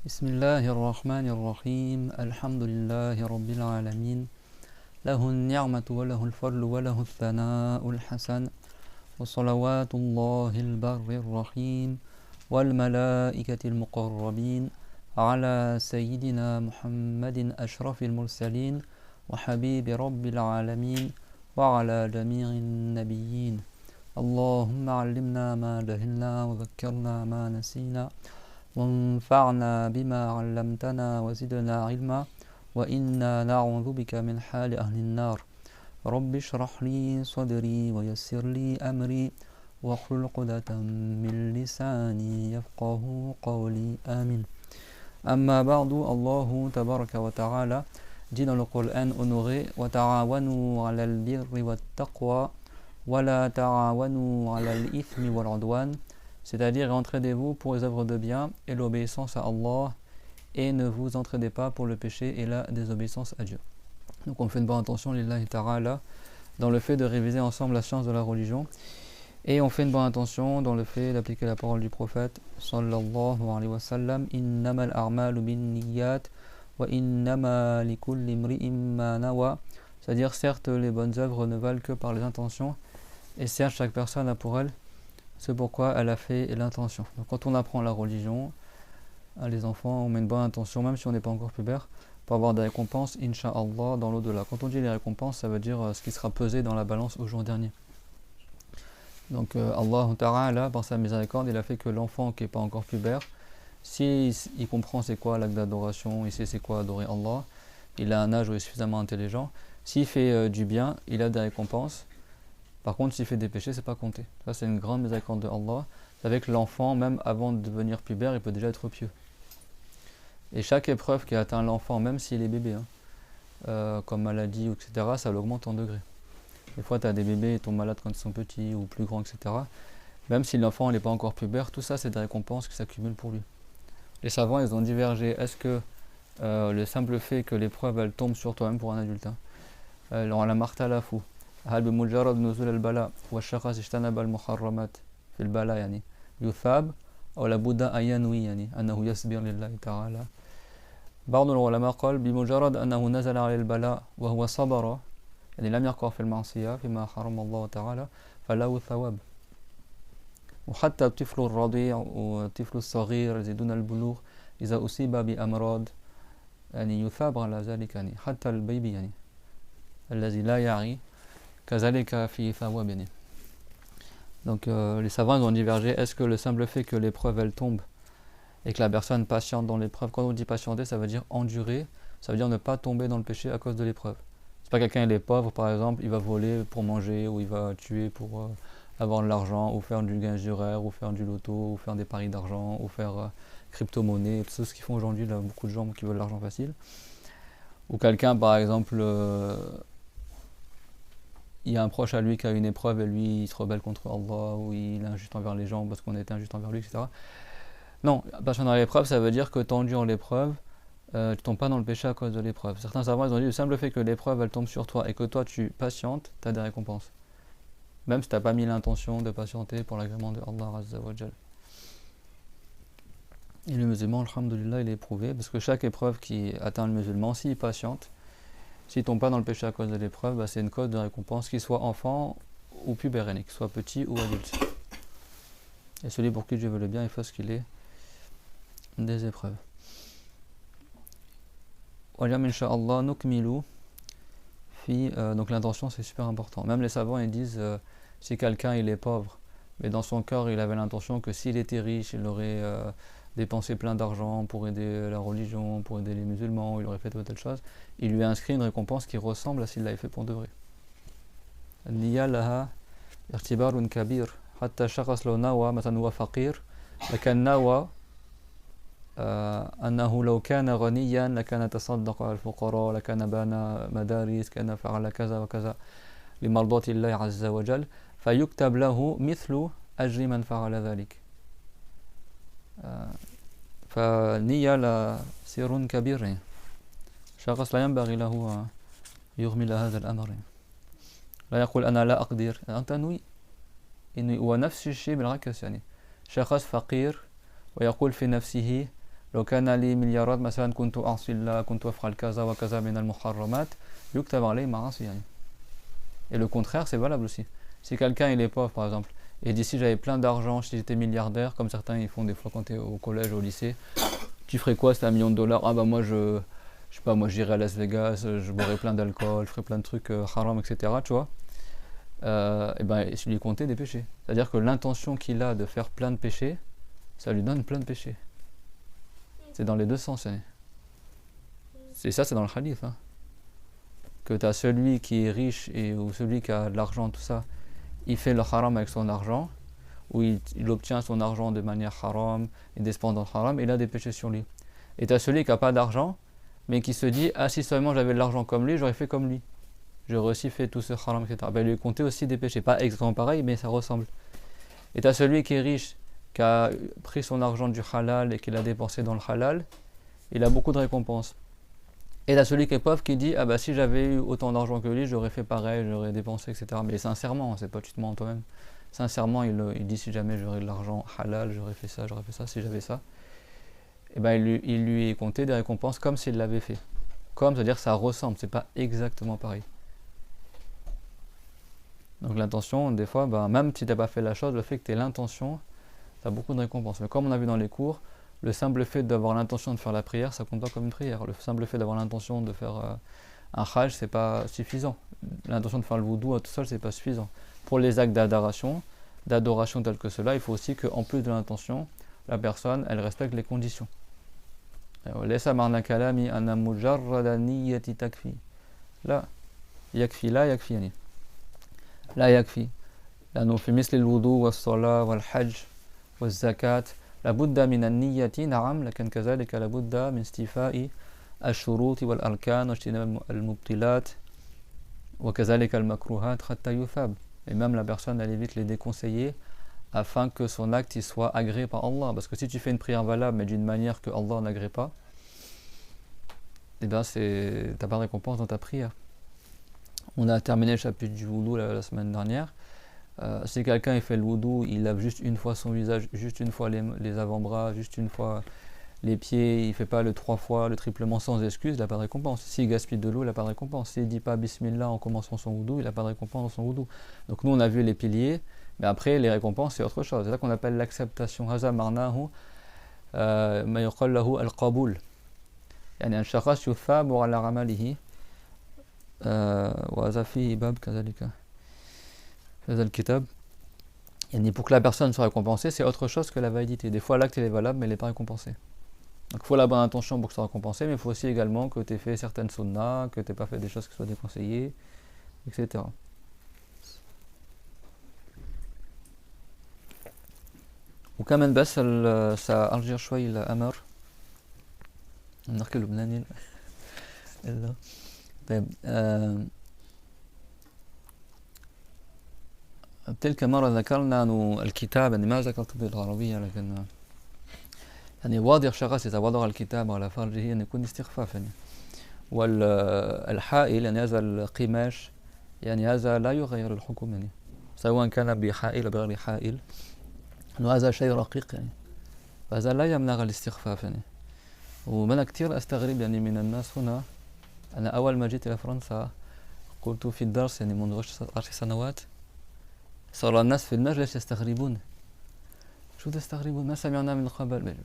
بسم الله الرحمن الرحيم الحمد لله رب العالمين له النعمة وله الفضل وله الثناء الحسن وصلوات الله البر الرحيم والملائكة المقربين على سيدنا محمد أشرف المرسلين وحبيب رب العالمين وعلى جميع النبيين اللهم علمنا ما جهلنا وذكرنا ما نسينا وانفعنا بما علمتنا وزدنا علما وإنا نعوذ بك من حال أهل النار رب اشرح لي صدري ويسر لي أمري واحلل عقدة من لساني يفقه قولي آمين أما بعد الله تبارك وتعالى dit dans le Coran honoré وتعاونوا على البر والتقوى ولا تعاونوا على الإثم والعدوان, c'est-à-dire entraidez-vous pour les œuvres de bien et l'obéissance à Allah, et ne vous entraidez pas pour le péché et la désobéissance à Dieu. Donc on fait une bonne intention lillahi ta'ala dans le fait de réviser ensemble la science de la religion, et on fait une bonne intention dans le fait d'appliquer la parole du prophète sallallahu alayhi wa sallam, innamal a'malu bin niyyat wa innama likulli imri'in ma nawa, c'est-à-dire certes les bonnes œuvres ne valent que par les intentions, et certes chaque personne a pour elle ce pourquoi elle a fait l'intention. Donc quand on apprend la religion à les enfants, on met une bonne intention même si on n'est pas encore pubère pour avoir des récompenses incha'Allah dans l'au-delà. Quand on dit les récompenses, ça veut dire ce qui sera pesé dans la balance au jour dernier. Donc Allah Ta'ala, par sa miséricorde, il a fait que l'enfant qui n'est pas encore pubère, s'il comprend c'est quoi l'acte d'adoration, il sait c'est quoi adorer Allah, il a un âge où il est suffisamment intelligent, s'il fait du bien, il a des récompenses. Par contre, s'il fait des péchés, c'est pas compté. Ça, c'est une grande miséricorde de Allah. Avec l'enfant, même avant de devenir pubère, il peut déjà être pieux. Et chaque épreuve qui atteint l'enfant, même s'il est bébé, comme maladie, etc., ça l'augmente en degrés. Des fois, tu as des bébés qui tombent malades quand ils sont petits ou plus grands, etc. Même si l'enfant n'est pas encore pubère, tout ça, c'est des récompenses qui s'accumulent pour lui. Les savants, ils ont divergé. Est-ce que le simple fait que l'épreuve, elle tombe sur toi-même pour un adulte, alors la martalafu, هل بمجرد نزول البلاء والشخص اجتنب المحرمات في البلاء يعني يثاب أو لابد أن ينوي يعني أنه يصبر لله تعالى. بعض العلماء قال بمجرد أنه نزل على البلاء وهو صبر يعني لم يقع في المعصية فيما حرم الله تعالى فله ثواب. وحتى الطفل الرضيع والطفل الصغير الذي دون البلوغ إذا أصيب بأمراض يعني يثاب على ذلك يعني حتى البيبي يعني الذي لا يعي. Donc les savants ont divergé. Est-ce que le simple fait que l'épreuve elle tombe et que la personne patiente dans l'épreuve, quand on dit patienter, ça veut dire endurer, ça veut dire ne pas tomber dans le péché à cause de l'épreuve. C'est pas quelqu'un il est pauvre par exemple, il va voler pour manger ou il va tuer pour avoir de l'argent ou faire du gain juraire ou faire du loto ou faire des paris d'argent ou faire crypto-monnaie, tout ce qu'ils font aujourd'hui là, beaucoup de gens qui veulent l'argent facile. Ou quelqu'un par exemple il y a un proche à lui qui a une épreuve et lui il se rebelle contre Allah ou il est injuste envers les gens parce qu'on est injuste envers lui, etc. Non, passer dans l'épreuve, ça veut dire que tu endures l'épreuve, tu tombes pas dans le péché à cause de l'épreuve. Certains savants ils ont dit le simple fait que l'épreuve elle tombe sur toi et que toi tu patientes, tu as des récompenses. Même si tu n'as pas mis l'intention de patienter pour l'agrément de Allah Azza wa Jal. Et le musulman, alhamdoulilah, il est éprouvé parce que chaque épreuve qui atteint le musulman, s'il patiente, s'il ne tombe pas dans le péché à cause de l'épreuve, bah c'est une cause de récompense, qu'il soit enfant ou pubérénique, qu'il soit petit ou adulte. Et celui pour qui Dieu veut le bien, il faut ce qu'il ait des épreuves. Donc l'intention c'est super important. Même les savants ils disent si quelqu'un il est pauvre, mais dans son cœur il avait l'intention que s'il était riche, il aurait dépensé plein d'argent pour aider la religion, pour aider les musulmans, il aurait fait telle chose, il lui a inscrit une récompense qui ressemble à s'il l'avait fait pour de vrai. النية لها اعتبار كبير حتى الشخص لو نوى مثلا هو فقير لكن نوى أنه لو كان غنيا لكان تصدق على الفقراء لكان بنى مدارس كان فعل كذا وكذا لمرضاة الله عز وجل فيكتب له مثل أجر من فعل ذلك. فالنية لا سر كبير. شخص لا ينبغي له يغمل هذا الأمر. لا يقول أنا لا أقدر. أنت نوي. ونفس الشيء بالعكس يعني. شخص فقير ويقول في نفسه لو كان لي مليارات مثلا كنت أعصي الله كنت أفعل كذا وكذا من المحرمات يكتب عليه معاصي يعني. Et le contraire c'est valable aussi. Si quelqu'un il est pauvre par exemple et dit si j'avais plein d'argent, si j'étais milliardaire, comme certains ils font des fois quand tu es au collège ou au lycée, tu ferais quoi, c'est $1 million? Ah bah moi je sais pas, moi j'irais à Las Vegas, je boirais plein d'alcool, je ferais plein de trucs haram, etc. Tu vois, et ben je lui comptais des péchés. C'est-à-dire que l'intention qu'il a de faire plein de péchés, ça lui donne plein de péchés. C'est dans les deux sens. Hein. Et ça c'est dans le hadith. Hein. Que tu as celui qui est riche ou celui qui a de l'argent, tout ça, il fait le haram avec son argent, ou il obtient son argent de manière haram, il dépense dans le haram, et il a des péchés sur lui. Et tu as celui qui n'a pas d'argent, mais qui se dit, ah si seulement j'avais de l'argent comme lui, j'aurais fait comme lui. J'aurais aussi fait tout ce haram, etc. Ben, il lui comptait aussi des péchés, pas exactement pareil, mais ça ressemble. Et tu as celui qui est riche, qui a pris son argent du halal et qui l'a dépensé dans le halal, il a beaucoup de récompenses. Et là, celui qui est pauvre qui dit, ah bah si j'avais eu autant d'argent que lui, j'aurais fait pareil, j'aurais dépensé, etc. Mais sincèrement, c'est pas tu te mens en toi-même. Sincèrement, il dit si jamais j'aurais de l'argent halal, j'aurais fait ça, si j'avais ça. Et ben il lui est compté des récompenses comme s'il l'avait fait. Comme, c'est-à-dire que ça ressemble, c'est pas exactement pareil. Donc l'intention, des fois, bah, même si tu n'as pas fait la chose, le fait que tu aies l'intention, tu as beaucoup de récompenses. Mais comme on a vu dans les cours, le simple fait d'avoir l'intention de faire la prière, ça compte pas comme une prière. Le simple fait d'avoir l'intention de faire un hajj, c'est pas suffisant. L'intention de faire le wudu tout seul, c'est pas suffisant. Pour les actes d'adoration tels que cela, il faut aussi qu'en plus de l'intention, la personne, elle respecte les conditions. ليس معنى كلامي أن مجرد النية تكفي. لا يكفي لا يكفي يعني لا يكفي لأنه في مثل الوضوء والصلاة والحج والزكاة لابد من النية نعم لكن كذلك لابد من استيفاء الشروط والأركان واجتناب المبطلات وكذلك المكروهات حتى يثاب. Et même la personne elle évite les déconseillés afin que son acte il soit agréé par Allah. Parce que si tu fais une prière valable mais d'une manière que Allah n'agrée pas, et bien t'as pas de récompense dans ta prière. On a terminé le chapitre du wudu la semaine dernière. Si quelqu'un il fait le wudu, il lave juste une fois son visage, juste une fois les avant-bras, juste une fois les pieds, il fait pas le 3 fois, le triplement sans excuse, il n'a pas de récompense. S'il gaspille de l'eau, il n'a pas de récompense. S'il dit pas Bismillah en commençant son wudu, il n'a pas de récompense dans son wudu. Donc nous on a vu les piliers, mais après les récompenses c'est autre chose. C'est ça qu'on appelle l'acceptation. Haza marnahu ma yuqal lahu al-qabul. يعني الشخص يثاب على عمله وهذا فيه باب كذلك هذا الكتاب. Et pour que la personne soit récompensée, c'est autre chose que la validité. Des fois, l'acte est valable, mais il n'est pas récompensé. Donc, il faut la bonne intention pour que ça soit récompensé, mais il faut aussi également que tu aies fait certaines sunnas, que tu n'aies pas fait des choses qui soient déconseillées, etc. وكمان بس سأرجع شوي لأمر نحكي لبناني إلا طيب تلك مرة ذكرنا أن الكتاب يعني ما ذكرت بالعربية لكن يعني واضح شخص إذا وضع الكتاب على فرجه أن يكون استخفاف يعني والحائل يعني هذا القماش يعني هذا لا يغير الحكم يعني سواء كان بحائل أو بغير حائل أنه هذا شيء رقيق يعني فهذا لا يمنع الاستخفاف يعني. وأنا كثير أستغرب يعني من الناس هنا. أنا أول ما جيت إلى فرنسا قلت في الدرس يعني منذ 10 سنوات صار الناس في المجلس يستغربون. شو تستغربون؟ ما سمعنا من قبل.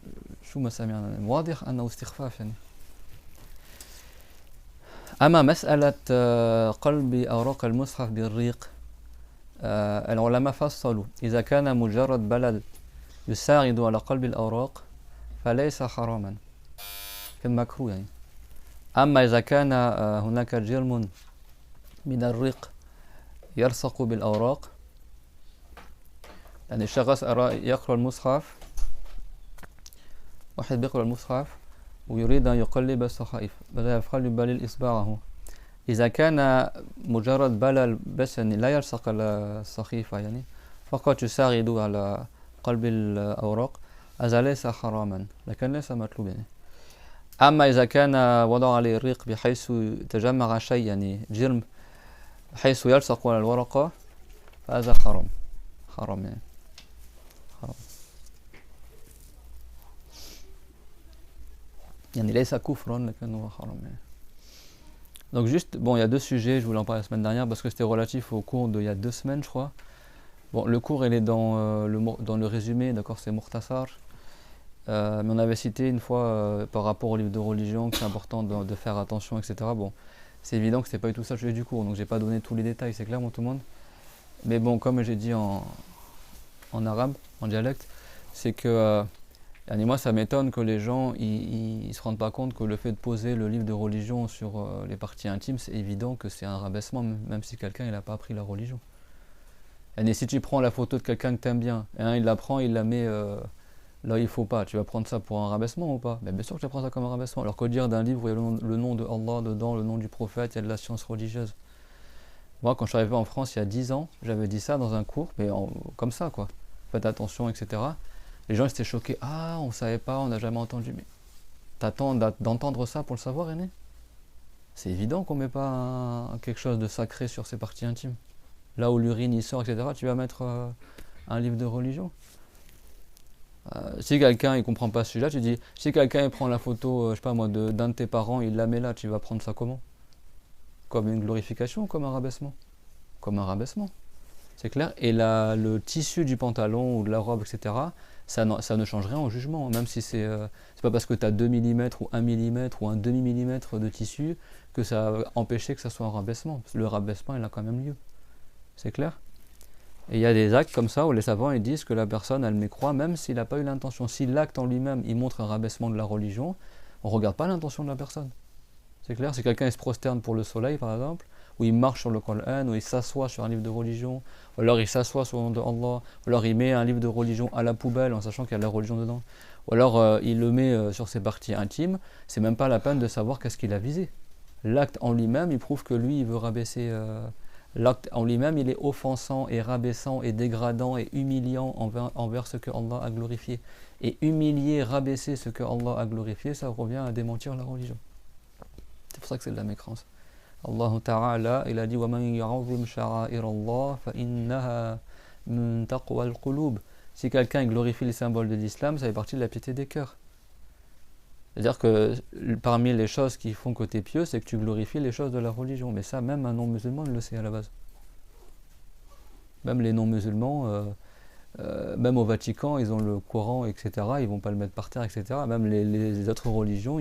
شو ما سمعنا؟ واضح أنه استخفاف يعني. أما مسألة قلب أوراق المصحف بالريق العلماء فصلوا إذا كان مجرد بلل يساعد على قلب الأوراق فليس حراما كالمكروه يعني. أما إذا كان هناك جرم من الريق يلصق بالأوراق يعني الشخص يقرأ المصحف واحد بيقرأ المصحف ويريد أن يقلب الصحائف بدأ يقلب إصبعه إذا كان مجرد بلل بس يعني لا يلصق الصحيفة يعني فقط يساعد على قلب الأوراق هذا ليس حراما لكن ليس مطلوبا يعني. أما إذا كان وضع عليه الريق بحيث تجمع شيء يعني جرم حيث يلصق على الورقة فهذا حرام يعني حرام. يعني ليس كفرا لكنه حرام. Donc juste, bon, il y a deux sujets, je voulais en parler la semaine dernière parce que c'était relatif au cours d'il y a 2 semaines, je crois. Bon, le cours, il est dans le résumé, d'accord, c'est Mukhtasar. Mais on avait cité une fois par rapport au livre de religion que c'est important de faire attention, etc. Bon, c'est évident que c'était pas du tout ça le sujet du cours, donc j'ai pas donné tous les détails, c'est clair, tout le monde. Mais bon, comme j'ai dit en arabe, en dialecte, c'est que moi ça m'étonne que les gens ils se rendent pas compte que le fait de poser le livre de religion sur les parties intimes, c'est évident que c'est un rabaissement, même si quelqu'un il a pas appris la religion. Et si tu prends la photo de quelqu'un que t'aimes bien, il la prend, il la met là il faut pas, tu vas prendre ça pour un rabaissement ou pas? Mais bien sûr que tu vas prendre ça comme un rabaissement. Alors qu'au dire d'un livre où il y a le nom de Allah dedans, le nom du prophète, il y a de la science religieuse. Moi, quand je suis arrivé en France il y a 10 ans, j'avais dit ça dans un cours, mais comme ça, quoi. Faites attention, etc. Les gens étaient choqués. Ah, on savait pas, on n'a jamais entendu. Mais t'attends d'entendre ça pour le savoir, aîné? C'est évident qu'on met pas quelque chose de sacré sur ses parties intimes. Là où l'urine y sort, etc., tu vas mettre un livre de religion. Si quelqu'un il comprend pas celui-là, tu dis, si quelqu'un il prend la photo, je sais pas moi, d'un de tes parents, il la met là, tu vas prendre ça comment? Comme une glorification ou comme un rabaissement? Comme un rabaissement, c'est clair. Et le tissu du pantalon ou de la robe, etc., ça ne change rien au jugement, même si c'est pas parce que tu as 2 mm ou 1 mm ou un demi-millimètre de tissu que ça va empêcher que ça soit un rabaissement. Le rabaissement, il a quand même lieu. C'est clair? Et il y a des actes comme ça où les savants ils disent que la personne elle mécroit même s'il n'a pas eu l'intention. Si l'acte en lui-même il montre un rabaissement de la religion, on ne regarde pas l'intention de la personne. C'est clair? Si quelqu'un il se prosterne pour le soleil par exemple, ou il marche sur le Coran, ou il s'assoit sur un livre de religion, ou alors il s'assoit sur le nom de Allah, ou alors il met un livre de religion à la poubelle en sachant qu'il y a de la religion dedans, ou alors il le met sur ses parties intimes, c'est même pas la peine de savoir qu'est-ce qu'il a visé. L'acte en lui-même il prouve que lui il veut rabaisser. L'acte en lui-même, il est offensant et rabaissant et dégradant et humiliant envers ce que Allah a glorifié. Et humilier, rabaisser ce que Allah a glorifié, ça revient à démentir la religion. C'est pour ça que c'est de la mécrance. Allah Ta'ala, il a dit وَمَنْ يَعْظِمْ شَعَائِرَ اللَّهِ فَإِنَّهَا مِنْ تَقْوَى الْقُلُوبِ. Si quelqu'un glorifie les symboles de l'islam, ça fait partie de la piété des cœurs. C'est-à-dire que parmi les choses qui font que tu es pieux, c'est que tu glorifies les choses de la religion. Mais ça, même un non-musulman le sait à la base. Même les non-musulmans, même au Vatican, ils ont le Coran, etc. Ils vont pas le mettre par terre, etc. Même les autres religions,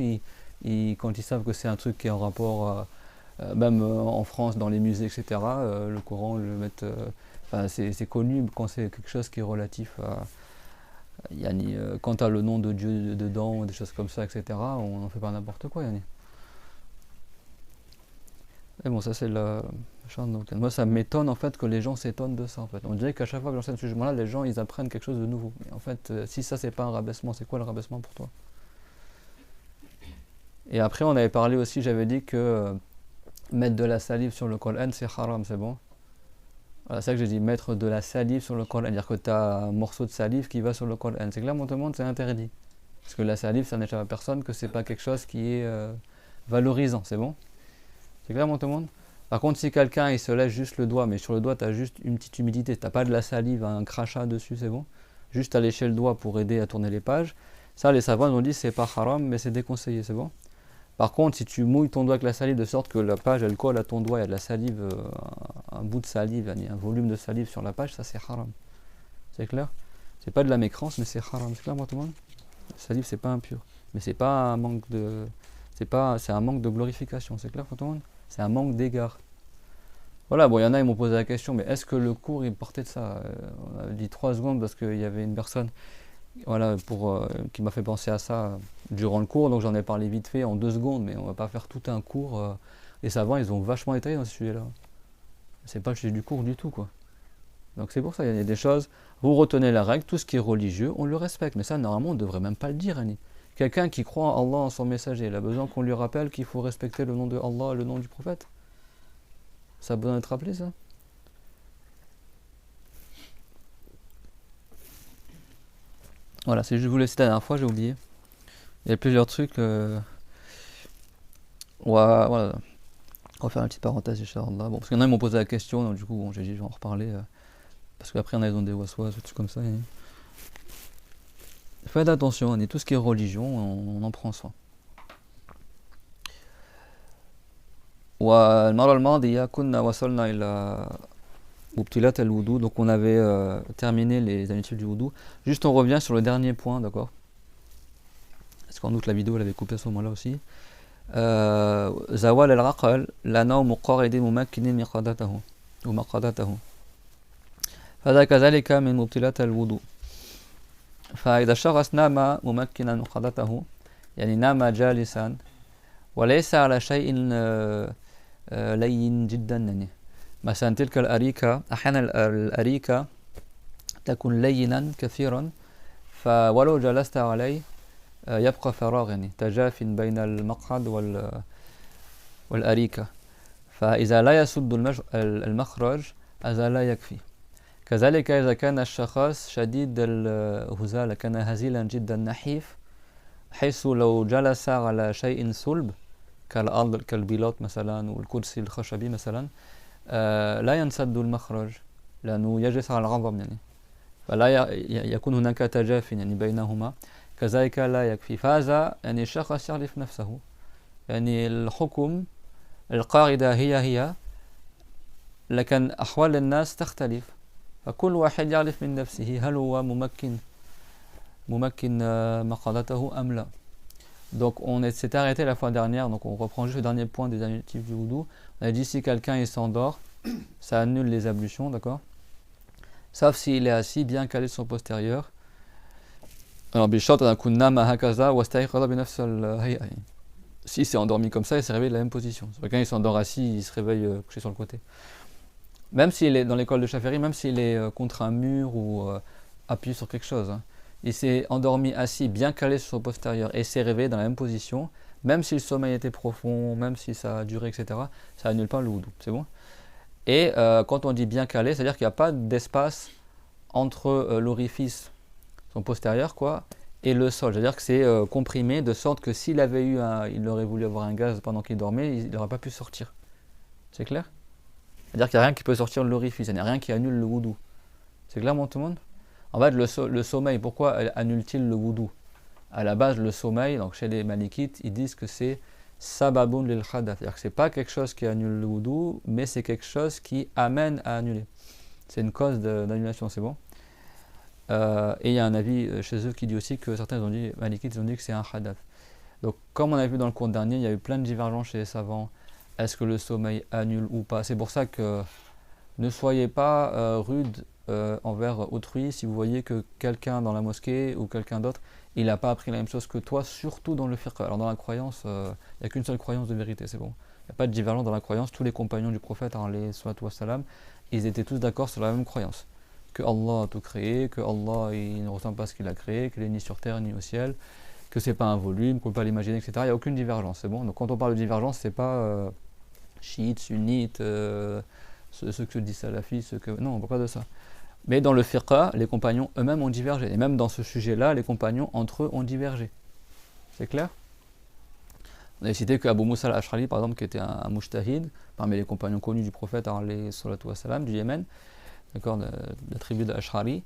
quand ils savent que c'est un truc qui est en rapport, même en France, dans les musées, etc., le Coran, ils le mettent... c'est connu quand c'est quelque chose qui est relatif à... Yani, quand tu as le nom de Dieu dedans, des choses comme ça, etc., on n'en fait pas n'importe quoi. Yani. Et bon, ça c'est la chose. Donc, moi, ça m'étonne en fait que les gens s'étonnent de ça. En fait. On dirait qu'à chaque fois que j'enseigne ce jugement-là, les gens ils apprennent quelque chose de nouveau. Mais en fait, si ça c'est pas un rabaissement, c'est quoi le rabaissement pour toi? Et après, on avait parlé aussi, j'avais dit que mettre de la salive sur le Coran, c'est haram, c'est bon? Voilà, c'est ça que j'ai dit, mettre de la salive sur le Coran, c'est-à-dire que tu as un morceau de salive qui va sur le Coran. C'est clair, tout le monde, c'est interdit. Parce que la salive, ça n'échappe à personne, que c'est pas quelque chose qui est valorisant, c'est bon? C'est clair, tout le monde? Par contre, si quelqu'un il se lèche juste le doigt, mais sur le doigt, tu as juste une petite humidité, tu n'as pas de la salive, un crachat dessus, c'est bon? Juste à lécher le doigt pour aider à tourner les pages, ça, les savants ont dit, c'est pas haram, mais c'est déconseillé, c'est bon? Par contre, si tu mouilles ton doigt avec la salive de sorte que la page elle colle à ton doigt, il y a de la salive, un bout de salive, un volume de salive sur la page, ça c'est haram. C'est clair? C'est pas de la mécrance, mais c'est haram. C'est clair, tout le monde? La salive, c'est pas impur. Mais c'est pas un manque de. C'est un manque de glorification, c'est clair, tout le monde? C'est un manque d'égard. Voilà, bon, il y en a, ils m'ont posé la question, mais est-ce que le cours il portait de ça? On a dit 3 secondes parce qu'il y avait une personne. Voilà, qui m'a fait penser à ça durant le cours, donc j'en ai parlé vite fait en 2 secondes, mais on va pas faire tout un cours. Les savants, ils ont vachement détaillé dans ce sujet-là. C'est pas le sujet du cours du tout, quoi. Donc c'est pour ça, il y a des choses, vous retenez la règle, tout ce qui est religieux, on le respecte, mais ça, normalement, on devrait même pas le dire, Annie. Quelqu'un qui croit en Allah, en son messager, il a besoin qu'on lui rappelle qu'il faut respecter le nom de Allah et le nom du prophète. Ça a besoin d'être rappelé, ça? Voilà, c'est juste je vous l'ai cité la dernière fois, j'ai oublié. Il y a plusieurs trucs. Voilà. On va faire une petite parenthèse, Inch'Allah. Bon, parce qu'il y en a qui m'ont posé la question, donc du coup, bon, j'ai dit, je vais en reparler. Parce qu'après, on a des waswas, des trucs comme ça. Faites attention, tout ce qui est religion, on en prend soin. والمرة الماضية كنا وصلنا إلى مبطلات الوضوء, donc on avait terminé les habitudes du wudu. Juste on revient sur le dernier point, d'accord? Parce qu'en doute la vidéo elle avait coupé à ce moment-là aussi. زوال العقل لا نوم قاعد ممكن مقعدته ومقعدته فهذا كذلك من مبطلات الوضوء. فإذا الشخص نام ممكنا مقعدته يعني نام جالسا وليس على شيء لين جدا, يعني مثلا تلك الأريكة أحيانا الأريكة تكون لينا كثيرا فولو جلست عليه يبقى فراغ, يعني تجاف بين المقعد والأريكة, فإذا لا يسد المخرج هذا لا يكفي. كذلك إذا كان الشخص شديد الهزالة, كان هزيلا جدا نحيف حيث لو جلس على شيء صلب كالأرض كالبلاط مثلا والكرسي الخشبي مثلا لا ينسد المخرج لأنه يجلس على العظم, يعني فلا يكون هناك تجاف يعني بينهما, كذلك لا يكفي. فهذا يعني الشخص يعرف نفسه, يعني الحكم القاعدة هي لكن أحوال الناس تختلف, فكل واحد يعرف من نفسه هل هو ممكن مقالته أم لا. Donc on s'est arrêté la fois dernière, donc on reprend juste le dernier point des adjectifs du wudu. On a dit si quelqu'un il s'endort, ça annule les ablutions, d'accord? Sauf s'il est assis bien calé sur son postérieur. Alors بشرط أن يكون نام هكذا واستيقظ بنفس الهيئة. Si c'est endormi comme ça, il s'est réveillé de la même position. Si quelqu'un il s'endort assis, il se réveille couché sur le côté. Même s'il est dans l'école de Shafi'i, même s'il est contre un mur ou appuyé sur quelque chose, hein, il s'est endormi assis, bien calé sur son postérieur et s'est réveillé dans la même position, même si le sommeil était profond, même si ça a duré, etc., ça annule pas le wudu, c'est bon? Et quand on dit bien calé, c'est-à-dire qu'il n'y a pas d'espace entre l'orifice, son postérieur, quoi, et le sol. C'est-à-dire que c'est comprimé de sorte que s'il avait il aurait voulu avoir un gaz pendant qu'il dormait, il n'aurait pas pu sortir. C'est clair? C'est-à-dire qu'il n'y a rien qui peut sortir de l'orifice, il n'y a rien qui annule le wudu. C'est clair, tout le monde? En fait, le sommeil, pourquoi annule-t-il le wudu? À la base, le sommeil, donc chez les malikites, ils disent que c'est sababun lil khadath. C'est-à-dire que c'est pas quelque chose qui annule le wudu, mais c'est quelque chose qui amène à annuler. C'est une cause d'annulation, c'est bon? Et il y a un avis chez eux qui dit aussi que certains malikites, ils ont dit que c'est un khadath. Donc, comme on a vu dans le cours dernier, il y a eu plein de divergences chez les savants. Est-ce que le sommeil annule ou pas? C'est pour ça que ne soyez pas rude envers autrui si vous voyez que quelqu'un dans la mosquée ou quelqu'un d'autre, il n'a pas appris la même chose que toi, surtout dans le fiqh. Alors dans la croyance, il n'y a qu'une seule croyance de vérité, c'est bon. Il n'y a pas de divergence dans la croyance. Tous les compagnons du prophète, alayhi salatu wassalam, ils étaient tous d'accord sur la même croyance. Que Allah a tout créé, que Allah il ne ressemble pas à ce qu'il a créé, qu'il est ni sur terre ni au ciel, que c'est pas un volume, qu'on peut pas l'imaginer, etc. Il n'y a aucune divergence, c'est bon. Donc quand on parle de divergence, c'est pas chiites, sunnites, ceux que disent salafis, non, on ne parle pas de ça. Mais dans le fiqh, les compagnons eux-mêmes ont divergé. Et même dans ce sujet-là, les compagnons entre eux ont divergé. C'est clair? On a cité que Abu Musa al-Ash'ari, par exemple, qui était un mujtahid, parmi les compagnons connus du prophète, alayhi salatu wassalam, du Yémen, d'accord, de la tribu d'Ash'ari,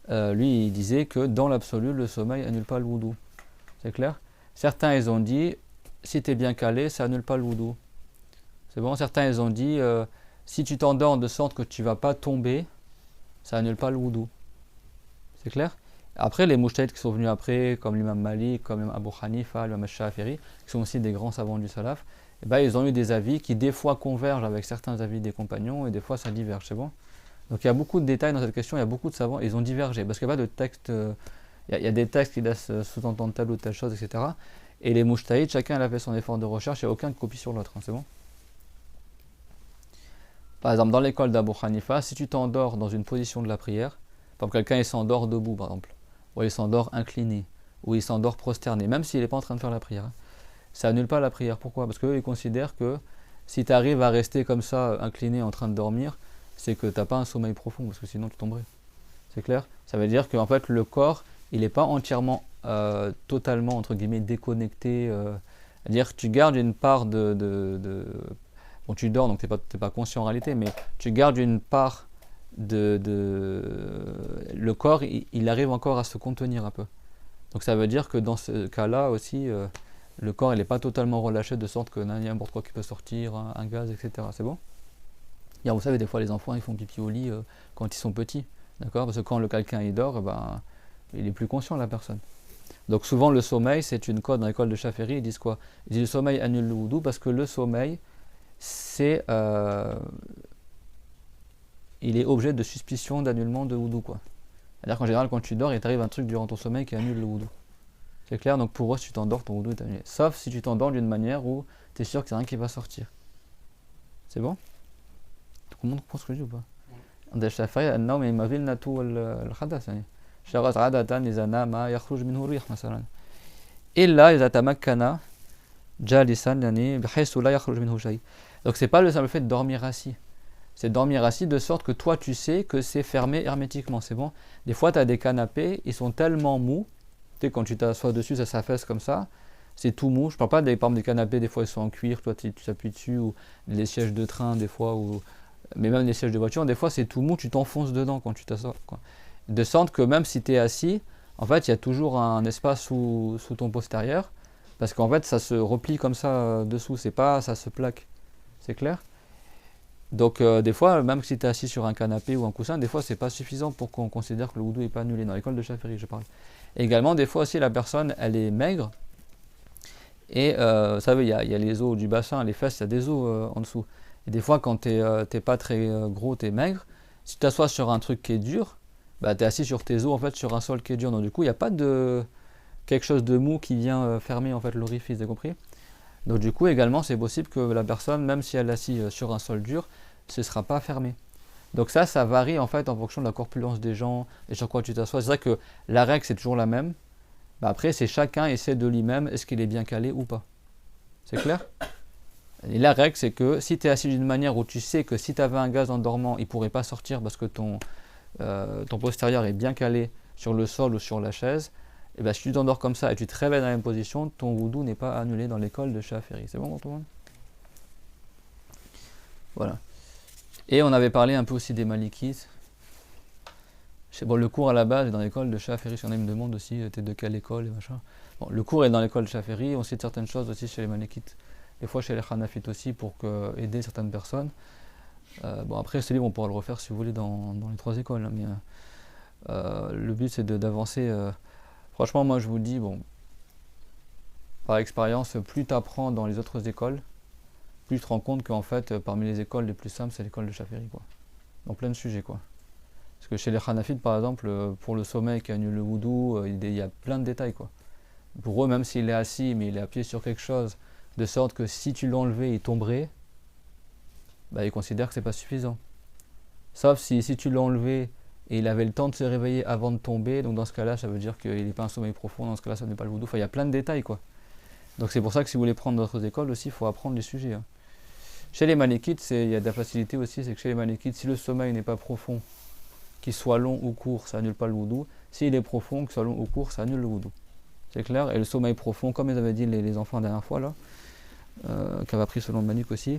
lui, il disait que dans l'absolu, le sommeil annule pas le wudu. C'est clair? Certains, ils ont dit, si tu es bien calé, ça annule pas le wudu. C'est bon? Certains, ils ont dit, si tu t'endors de sorte que tu ne vas pas tomber, ça annule pas le wudu. C'est clair? Après, les mujtahid qui sont venus après, comme l'imam Malik, comme l'imam Abu Hanifa, l'imam Shafi'i, qui sont aussi des grands savants du salaf, et ben, ils ont eu des avis qui des fois convergent avec certains avis des compagnons et des fois ça diverge, c'est bon? Donc il y a beaucoup de détails dans cette question, il y a beaucoup de savants, ils ont divergé, parce qu'il n'y a pas de texte, il y a des textes qui laissent sous-entendre telle ou telle chose, etc. Et les mujtahid, chacun a fait son effort de recherche, il n'y a aucun qui copie sur l'autre, hein, c'est bon? Par exemple, dans l'école d'Abu Hanifa, si tu t'endors dans une position de la prière, par exemple, quelqu'un il s'endort debout, par exemple, ou il s'endort incliné, ou il s'endort prosterné, même s'il n'est pas en train de faire la prière, hein, ça annule pas la prière. Pourquoi? Parce qu'eux, ils considèrent que si tu arrives à rester comme ça, incliné, en train de dormir, c'est que tu n'as pas un sommeil profond, parce que sinon tu tomberais. C'est clair? Ça veut dire qu'en fait, le corps, il n'est pas entièrement, totalement, entre guillemets, déconnecté. C'est-à-dire que tu gardes une part bon, tu dors, donc tu n'es pas conscient en réalité, mais tu gardes une part le corps, il arrive encore à se contenir un peu. Donc ça veut dire que dans ce cas-là aussi, le corps il n'est pas totalement relâché de sorte que n'importe quoi qui peut sortir, un gaz, etc. C'est bon? Vous savez, des fois les enfants ils font pipi au lit quand ils sont petits, d'accord? Parce que quand quelqu'un il dort, il est plus conscient la personne. Donc souvent le sommeil c'est une code dans l'école de Shafi'i, ils disent quoi? Ils disent le sommeil annule le wudu parce que le sommeil c'est il est objet de suspicion d'annulement de wudu quoi. C'est-à-dire qu'en général quand tu dors il t'arrive un truc durant ton sommeil qui annule le wudu. C'est clair? Donc pour eux si tu t'endors ton wudu est annulé. Sauf si tu t'endors d'une manière où tu es sûr que c'est rien qui va sortir. C'est bon? Tout le monde comprend ce que je dis ou pas? عند الشافعي النوم مظنة الحدث يعني شغلت عادة إذا نام يخرج منه الريح مثلا إلا إذا تمكن جالسا يعني بحيث لا يخرج منه شيء. Donc c'est pas le simple fait de dormir assis. C'est dormir assis de sorte que toi tu sais que c'est fermé hermétiquement, c'est bon? Des fois tu as des canapés, ils sont tellement mous, tu sais quand tu t'assois dessus ça s'affaisse comme ça, c'est tout mou. Je parle pas par exemple des canapés, des fois ils sont en cuir, toi tu t'appuies dessus, ou les sièges de train des fois, mais même les sièges de voiture, des fois c'est tout mou, tu t'enfonces dedans quand tu t'assois, quoi. De sorte que même si tu es assis, en fait il y a toujours un espace sous ton postérieur, parce qu'en fait ça se replie comme ça dessous, c'est pas, ça se plaque, c'est clair? Donc des fois, même si tu es assis sur un canapé ou un coussin, des fois c'est pas suffisant pour qu'on considère que le wudu n'est pas annulé, dans l'école de Shafi'i je parle. Et également des fois aussi la personne elle est maigre, et vous savez il y a les os du bassin, les fesses, il y a des os en dessous. Et des fois, quand t'es pas très gros, t'es maigre, si tu t'assois sur un truc qui est dur, t'es assis sur tes os en fait sur un sol qui est dur. Donc du coup, il n'y a pas de quelque chose de mou qui vient fermer en fait l'orifice, vous avez compris? Donc du coup, également, c'est possible que la personne, même si elle est assise sur un sol dur, ce ne sera pas fermé. Donc ça varie en fait en fonction de la corpulence des gens et sur quoi tu t'assois. C'est vrai que la règle c'est toujours la même. Après, c'est chacun essaie de lui-même, est-ce qu'il est bien calé ou pas. C'est clair? Et la règle, c'est que si tu es assis d'une manière où tu sais que si tu avais un gaz en dormant, il ne pourrait pas sortir parce que ton postérieur est bien calé sur le sol ou sur la chaise, et si tu t'endors comme ça et tu te réveilles dans la même position, ton wudu n'est pas annulé dans l'école de Shafi'i. C'est bon pour tout le monde? Voilà. Et on avait parlé un peu aussi des Malikites. Bon, le cours à la base est dans l'école de Shafi'i. Si on me demande aussi, t'es de quelle école et machin. Bon, le cours est dans l'école de Shafi'i. On cite certaines choses aussi chez les Malikites. Des fois chez les Hanafites aussi pour aider certaines personnes. Après ce livre on pourra le refaire si vous voulez dans les trois écoles, hein, mais le but c'est d'avancer. Franchement moi je vous dis, par expérience, plus tu apprends dans les autres écoles, plus tu te rends compte qu'en fait parmi les écoles les plus simples c'est l'école de Shafi'i quoi. Dans plein de sujets quoi. Parce que chez les Hanafites par exemple, pour le sommeil qui annule le wudu, il y a plein de détails quoi. Pour eux même s'il est assis mais il est appuyé sur quelque chose, de sorte que si tu l'enlevais, il tomberait, ils considèrent que c'est pas suffisant. Sauf si tu l'enlevais et il avait le temps de se réveiller avant de tomber, donc dans ce cas-là, ça veut dire qu'il n'est pas un sommeil profond, dans ce cas-là, ça n'est pas le wudu. Enfin, il y a plein de détails, quoi. Donc c'est pour ça que si vous voulez prendre d'autres écoles aussi, il faut apprendre les sujets. Hein. Chez les Malikites, il y a de la facilité aussi, c'est que chez les Malikites, si le sommeil n'est pas profond, qu'il soit long ou court, ça annule pas le wudu. S'il est profond, qu'il soit long ou court, ça annule le wudu. C'est clair? Et le sommeil profond, comme ils avaient dit les enfants la dernière fois, là, qu'avait appris selon Malik aussi.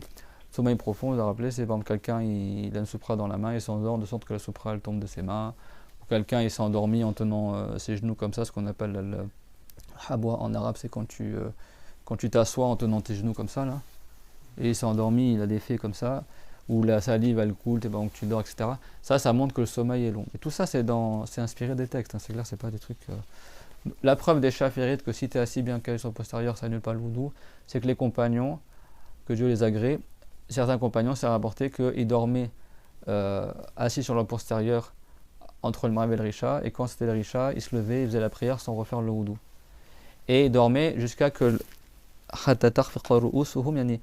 Sommeil profond, vous vous rappelez, c'est par exemple quelqu'un il a une soupra dans la main, il s'endort de sorte que la soupra elle tombe de ses mains. Ou quelqu'un il s'est endormi en tenant ses genoux comme ça, ce qu'on appelle le habwa en arabe, c'est quand tu t'assois en tenant tes genoux comme ça là. Et il s'est endormi, il a des faits comme ça, où la salive elle coule, donc tu dors, etc. Ça montre que le sommeil est long. Et tout ça c'est inspiré des textes, hein, c'est clair, c'est pas des trucs. La preuve des Shafi'ites que si tu es assis bien calé sur le postérieur, ça annule pas le wudu, c'est que les compagnons, que Dieu les agrée, certains compagnons s'est rapporté qu'ils dormaient assis sur le postérieur entre le Maghrib et le Risha, et quand c'était le Risha, ils se levaient, ils faisaient la prière sans refaire le wudu. Et ils dormaient jusqu'à que حتى تخفق رؤوسهم يعني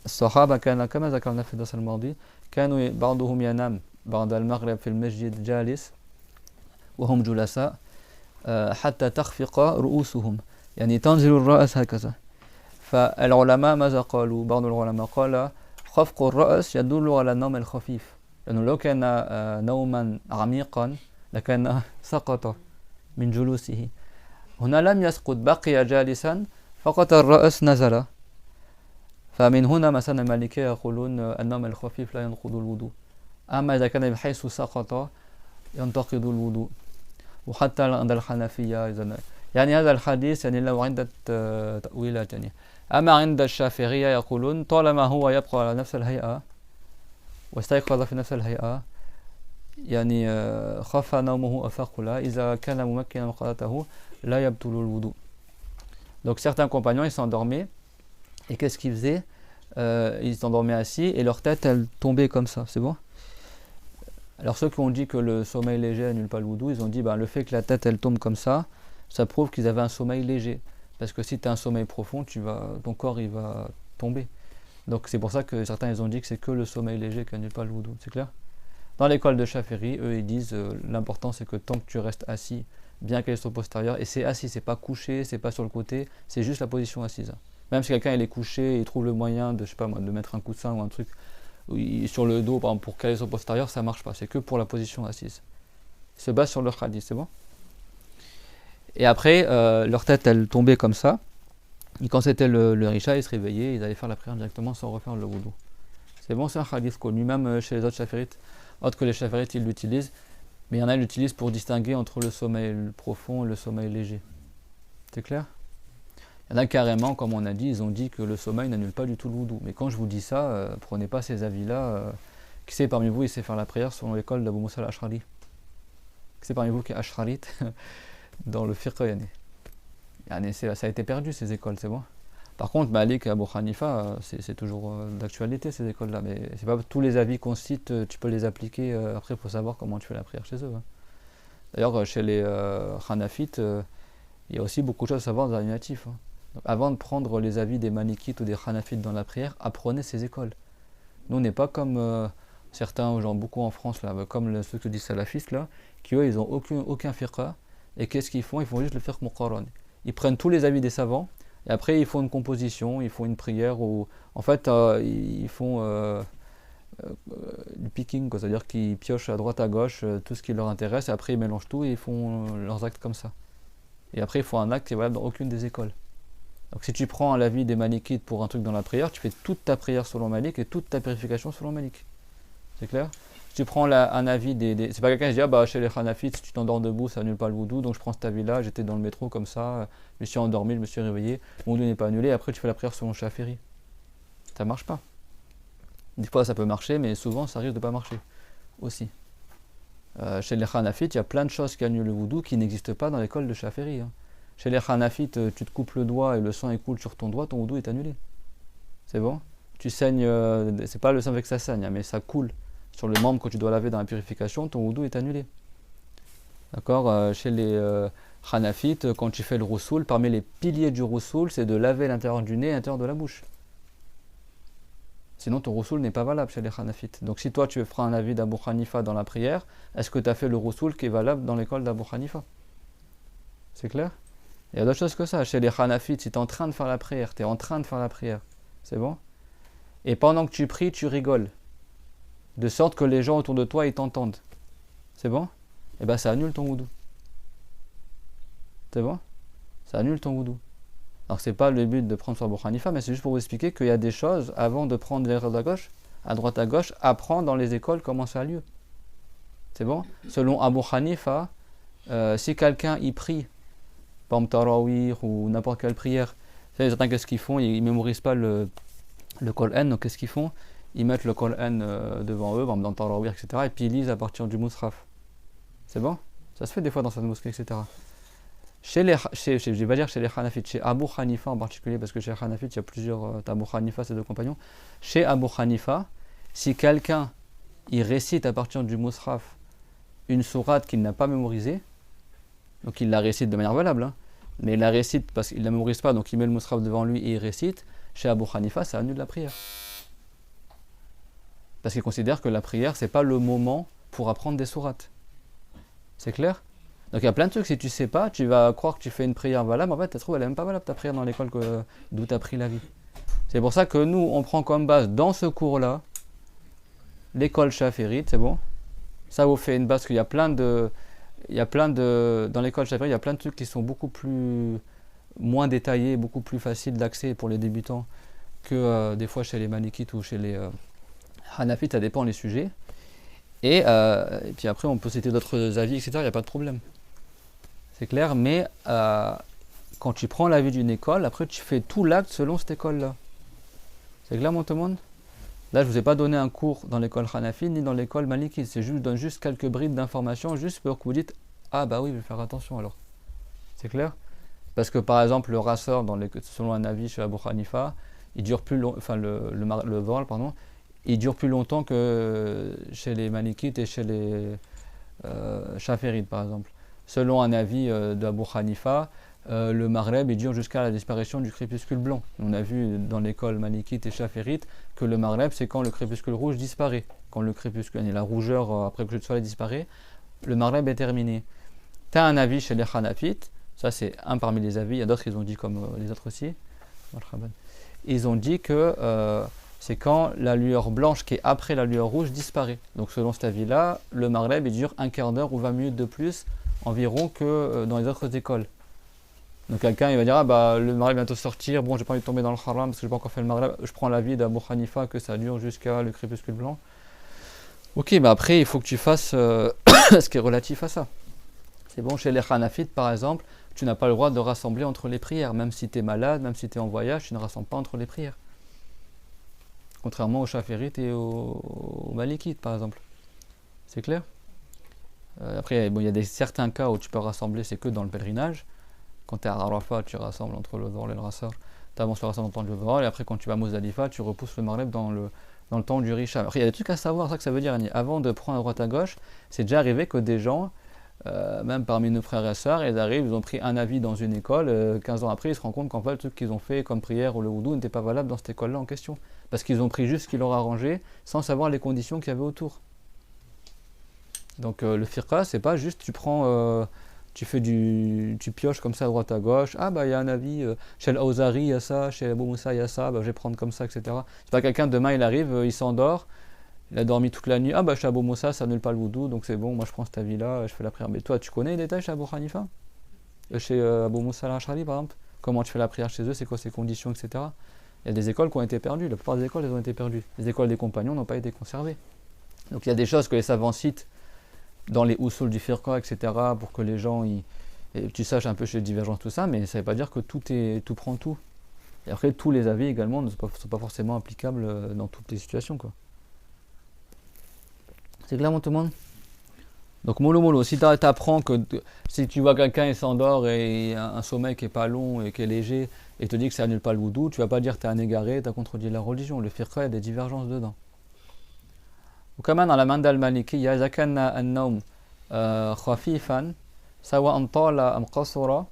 الصحابة كما ذكرنا في الدرس الماضي كانوا بعضهم ينام بعد المغرب في المسجد جالس وهم جلساء حتى تخفق رؤوسهم يعني تنزل الرأس هكذا. فالعلماء ماذا قالوا؟ بعض العلماء قال خفق الرأس يدل على النوم الخفيف، لأنه لو كان نوما عميقا لكان سقط من جلوسه. هنا لم يسقط، بقي جالسا فقط الرأس نزل. فمن هنا مثلا المالكية يقولون النوم الخفيف لا ينقض الوضوء، أما إذا كان بحيث سقط ينتقض الوضوء. وحتى عند الحنفية إذا يعني هذا الحديث يعني له عدة تأويلات يعني. أما عند الشافعية يقولون طالما هو يبقى على نفس الهيئة واستيقظ في نفس الهيئة يعني خف نومه أثقل إذا كان ممكنا قضاءه لا يبطل الوضوء. Donc certains compagnons ils s'endormaient et qu'est-ce qu'ils faisaient ils s'endormaient assis et leur tête elle tombait comme ça, c'est bon. Alors ceux qui ont dit que le sommeil léger annule pas le wudu, ils ont dit le fait que la tête elle tombe comme ça prouve qu'ils avaient un sommeil léger. Parce que si tu as un sommeil profond, ton corps il va tomber. Donc c'est pour ça que certains ils ont dit que c'est que le sommeil léger qui annule pas le wudu, c'est clair. Dans l'école de Shafi'i, eux ils disent l'important c'est que tant que tu restes assis, bien qu'elle soit postérieure, et c'est assis, c'est pas couché, c'est pas sur le côté, c'est juste la position assise. Même si quelqu'un il est couché, il trouve le moyen de, je sais pas moi, de mettre un coussin ou un truc sur le dos, par exemple, pour caler son postérieur, ça marche pas, c'est que pour la position assise. Ils se basent sur leur hadith, c'est bon. Et après, leur tête elle tombait comme ça, et quand c'était le Isha, ils se réveillaient, ils allaient faire la prière directement sans refaire le wudu. C'est bon, c'est un hadith connu, même chez les autres Shafirites, autres que les Shafirites ils l'utilisent, mais il y en a qui l'utilisent pour distinguer entre le sommeil profond et le sommeil léger. C'est clair? Il y en a carrément, comme on a dit, ils ont dit que le sommeil n'annule pas du tout le wudu. Mais quand je vous dis ça, prenez pas ces avis-là. Qui sait parmi vous, il sait faire la prière selon l'école d'Abu Musa al-Ash'ari? Qui sait parmi vous qui est Ash'arite dans le fiqh yani ça a été perdu ces écoles, c'est bon. Par contre, Malik et Abu Hanifa, c'est toujours d'actualité ces écoles-là. Mais c'est pas tous les avis qu'on cite, tu peux les appliquer. Après, il faut savoir comment tu fais la prière chez eux. Hein. D'ailleurs, chez les Hanafites, il y a aussi beaucoup de choses à savoir dans l'animatif. Hein. Donc, avant de prendre les avis des Malikites ou des Hanafites dans la prière, apprenez ces écoles. Nous, on n'est pas comme certains, genre beaucoup en France, là, comme ceux que disent salafistes, là, qui eux, ils n'ont aucun fiqh. Et qu'est-ce qu'ils font? Ils font juste le fiqh muqarran. Ils prennent tous les avis des savants, et après ils font une composition, ils font une prière, où en fait ils font du picking, c'est-à-dire qu'ils piochent à droite à gauche tout ce qui leur intéresse, et après ils mélangent tout et ils font leurs actes comme ça. Et après ils font un acte qui est valable dans aucune des écoles. Donc si tu prends l'avis des Malikites pour un truc dans la prière, tu fais toute ta prière selon Malik et toute ta purification selon Malik. C'est clair? Si tu prends un avis c'est pas quelqu'un qui dit chez les Hanafites si tu t'endors debout ça annule pas le wudu, donc je prends cet avis là, j'étais dans le métro comme ça, je me suis endormi, je me suis réveillé, mon wudu n'est pas annulé, après tu fais la prière selon Shafi'i. Ça marche pas. Des fois ça peut marcher, mais souvent ça risque de pas marcher aussi. Chez les Hanafites, il y a plein de choses qui annulent le wudu qui n'existent pas dans l'école de Shafi'i. Hein. Chez les Hanafites, tu te coupes le doigt et le sang écoule sur ton doigt, ton wudu est annulé. C'est bon? Tu saignes, c'est pas le sang avec que ça saigne, hein, mais ça coule sur le membre que tu dois laver dans la purification, ton wudu est annulé. D'accord? Chez les Hanafites, quand tu fais le roussoul, parmi les piliers du roussoul, c'est de laver l'intérieur du nez et l'intérieur de la bouche. Sinon, ton roussoul n'est pas valable chez les Hanafites. Donc, si toi, tu feras un avis d'Abu Hanifa dans la prière, est-ce que tu as fait le roussoul qui est valable dans l'école d'Abu Hanifa? C'est clair? Il y a d'autres choses que ça. Chez les Hanafites, si tu es en train de faire la prière, tu es en train de faire la prière. C'est bon? Et pendant que tu pries, tu rigoles. De sorte que les gens autour de toi, ils t'entendent. C'est bon? Et bien, ça annule ton wudu. C'est bon? Ça annule ton wudu. Alors, c'est pas le but de prendre sur Abu Hanifa, mais c'est juste pour vous expliquer qu'il y a des choses, avant de prendre les à droite à gauche, apprendre dans les écoles comment ça a lieu. C'est bon? Selon Abu Hanifa, si quelqu'un y prie, par exemple Tarawih ou n'importe quelle prière, certains qu'est-ce qu'ils font? Ils mémorisent pas le Qur'an, donc qu'est-ce qu'ils font? Ils mettent le Qur'an devant eux, par exemple dans Tarawih, etc. Et puis ils lisent à partir du Mus'haf. C'est bon? Ça se fait des fois dans cette mosquée, etc. Je vais pas dire chez les Hanafites, chez Abu Hanifa en particulier, parce que chez Hanafites, il y a plusieurs, Abu Hanifa, ses deux compagnons. Chez Abu Hanifa, si quelqu'un il récite à partir du Mus'haf une sourate qu'il n'a pas mémorisée, donc il la récite de manière valable, hein, mais il la récite parce qu'il ne la mémorise pas, donc il met le Mus'haf devant lui et il récite, chez Abu Hanifa, ça annule la prière. Parce qu'il considère que la prière, c'est pas le moment pour apprendre des sourates. C'est clair? Donc il y a plein de trucs, si tu sais pas, tu vas croire que tu fais une prière valable, en fait, tu trouves elle est même pas valable ta prière dans l'école d'où tu as pris la vie. C'est pour ça que nous, on prend comme base dans ce cours-là, l'école Shafirite, c'est bon? Ça vous fait une base, qu'il y a plein de... dans l'école Shafirite, il y a plein de trucs qui sont moins détaillés, beaucoup plus faciles d'accès pour les débutants que des fois chez les Malikites ou chez les Hanafites, ça dépend les sujets. Et puis après, on peut citer d'autres avis, etc. Il n'y a pas de problème. C'est clair, mais quand tu prends l'avis d'une école, après tu fais tout l'acte selon cette école-là. C'est clair, mon tout le monde? Là, je ne vous ai pas donné un cours dans l'école Hanafi ni dans l'école Maliki. C'est juste, je donne juste quelques brides d'informations, juste pour que vous dites ah bah oui, je vais faire attention alors. C'est clair? Parce que par exemple, le rasseur, selon un avis chez Abu Hanifa, il dure plus long, enfin le vol, pardon, il dure plus longtemps que chez les Malikites et chez les Chaférites, par exemple. Selon un avis d'Abu Hanifa, le Maghreb il dure jusqu'à la disparition du crépuscule blanc. On a vu dans l'école Malikite et Chaférite que le Maghreb c'est quand le crépuscule rouge disparaît. Quand le crépuscule et la rougeur après que le soleil disparaît, le Maghreb est terminé. Tu as un avis chez les Hanafites, ça c'est un parmi les avis, il y a d'autres qui ont dit comme les autres aussi. Ils ont dit que c'est quand la lueur blanche qui est après la lueur rouge disparaît. Donc selon cet avis-là, le Maghreb il dure un quart d'heure ou 20 minutes de plus environ que dans les autres écoles. Donc quelqu'un il va dire ah bah le Maghreb vient de sortir, bon j'ai pas envie de tomber dans le haram parce que j'ai pas encore fait le Maghreb, je prends l'avis d'Abu Hanifa que ça dure jusqu'à le crépuscule blanc. Ok, bah après il faut que tu fasses ce qui est relatif à ça. C'est bon, chez les Hanafites par exemple, tu n'as pas le droit de rassembler entre les prières, même si tu es malade, même si tu es en voyage, tu ne rassembles pas entre les prières. Contrairement aux Chaférites et aux Malikites par exemple. C'est clair? Après bon, il y a certains cas où tu peux rassembler, c'est que dans le pèlerinage. Quand tu es à Arafat, tu rassembles entre le Dhuhr et le Asr. Tu avances le rassemblement dans le Dhuhr, et après quand tu vas à Muzdalifa, tu repousses le Maghreb dans le temps du Risha. Après, il y a des trucs à savoir, c'est ça que ça veut dire. Avant de prendre à droite à gauche, c'est déjà arrivé que des gens, même parmi nos frères et sœurs, ils arrivent, ils ont pris un avis dans une école, 15 ans après, ils se rendent compte qu'en fait, le truc qu'ils ont fait comme prière ou le wudu n'était pas valable dans cette école-là en question. Parce qu'ils ont pris juste ce qui leur a arrangé, sans savoir les conditions qu'il y avait autour. Donc le firqa, c'est pas juste tu prends... tu pioches comme ça à droite à gauche, ah bah il y a un avis, chez l'Auzari il y a ça, chez Abou Moussa il y a ça, bah, je vais prendre comme ça, etc. C'est pas quelqu'un demain il arrive, il s'endort, il a dormi toute la nuit, ah bah chez Abou Moussa ça annule pas le wudu, donc c'est bon, moi je prends cet avis là, je fais la prière. Mais toi tu connais les détails chez Abu Hanifa, chez Abou Moussa al-Ash'ari par exemple, comment tu fais la prière chez eux, c'est quoi ces conditions, etc. Il y a des écoles qui ont été perdues, la plupart des écoles elles ont été perdues, les écoles des compagnons n'ont pas été conservées. Donc il y a des choses que les savants citent dans les usul du firqa, etc., pour que les gens, tu saches un peu chez les divergences, tout ça, mais ça ne veut pas dire que tout prend tout. Et après, tous les avis également ne sont pas forcément applicables dans toutes les situations, quoi. C'est clair, tout le monde? Donc, mollo, si tu apprends que si tu vois quelqu'un il s'endort et un sommeil qui n'est pas long et qui est léger, et te dit que ça annule pas le wudu, tu vas pas dire que tu es un égaré, tu as contredit la religion. Le firqa, il y a des divergences dedans. وكمان على مندى المالكية إذا كان النوم خفيفا سواء طال أم قصر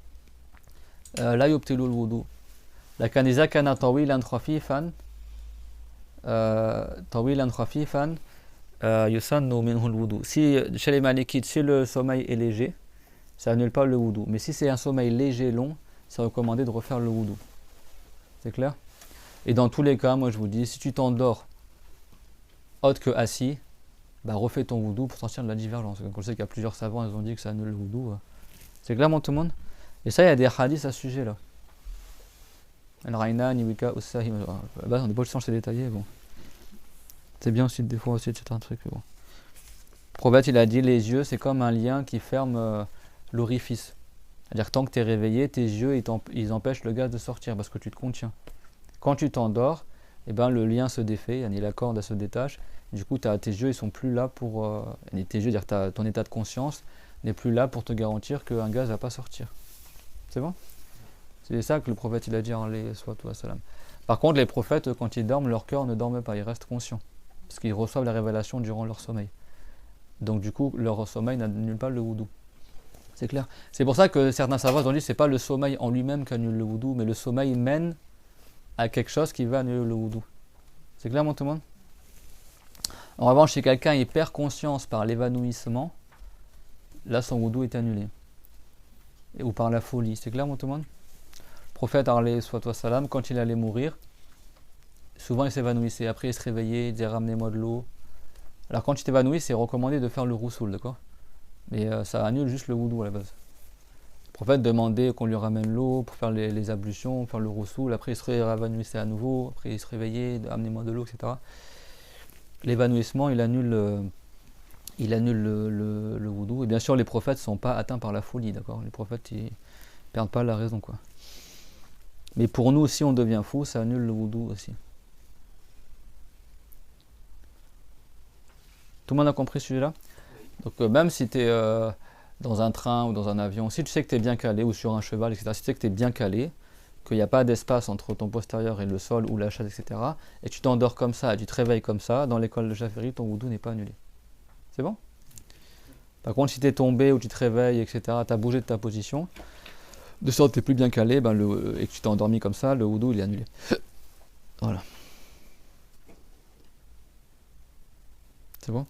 لا يبطل الوضوء لكن إذا كان طويلا خفيفا يسن منه الوضوء. Si chez les Malikites, si le sommeil est léger, ça annule pas le wudu. Mais si c'est un sommeil léger long, c'est recommandé de refaire le wudu. C'est clair? Et dans tous les cas, moi je vous dis, si tu t'endors autre que assis, bah refais ton wudu pour sortir de la divergence. Donc on sait qu'il y a plusieurs savants, ils ont dit que ça annule le wudu. C'est clairement tout le monde. Et ça, il y a des hadiths à ce sujet-là. Al-Rayna, Niwika, Ussahi. Bah, on n'est pas le temps c'est détaillé. Bon. C'est bien aussi, des fois aussi, c'est un truc. Bon. Le prophète, il a dit les yeux, c'est comme un lien qui ferme l'orifice. C'est-à-dire que tant que tu es réveillé, tes yeux, ils empêchent le gaz de sortir parce que tu te contiens. Quand tu t'endors, eh ben, le lien se défait, la corde elle se détache, du coup tes yeux ils sont plus là pour tes yeux, dire ton état de conscience n'est plus là pour te garantir qu'un gaz va pas sortir. C'est bon? C'est ça que le prophète il a dit en les salatu wassalam. Par contre les prophètes quand ils dorment, leur cœur ne dorme pas, ils restent conscients parce qu'ils reçoivent la révélation durant leur sommeil. Donc du coup leur sommeil n'annule pas le wudu. C'est clair? C'est pour ça que certains savants ont dit c'est pas le sommeil en lui-même qui annule le wudu, mais le sommeil mène à quelque chose qui va annuler le wudu. C'est clair, tout le monde? En revanche, si quelqu'un il perd conscience par l'évanouissement, là son wudu est annulé. Ou par la folie. C'est clair, tout le monde? Le prophète, alayhi salam, quand il allait mourir, souvent il s'évanouissait. Après il se réveillait, il disait ramenez-moi de l'eau. Alors quand tu t'évanouis, c'est recommandé de faire le roussoul, d'accord? Mais ça annule juste le wudu à la base. Le prophète demandait qu'on lui ramène l'eau pour faire les ablutions, faire le roussoul, après il se réévanouissait à nouveau, après il se réveillait, amenez-moi de l'eau, etc. L'évanouissement, il annule il annule le wudu. Et bien sûr, les prophètes ne sont pas atteints par la folie, d'accord? Les prophètes, ils perdent pas la raison, quoi. Mais pour nous, si on devient fou, ça annule le wudu aussi. Tout le monde a compris ce sujet-là? Donc même si tu es dans un train ou dans un avion, si tu sais que tu es bien calé, ou sur un cheval, etc., si tu sais que tu es bien calé, qu'il n'y a pas d'espace entre ton postérieur et le sol ou la chaise, etc., et tu t'endors comme ça, et tu te réveilles comme ça, dans l'école de Jaferi, ton wudu n'est pas annulé. C'est bon? Par contre, si tu es tombé ou tu te réveilles, etc., tu as bougé de ta position, de sorte que tu n'es plus bien calé, et que tu t'es endormi comme ça, le wudu il est annulé. Voilà. C'est bon?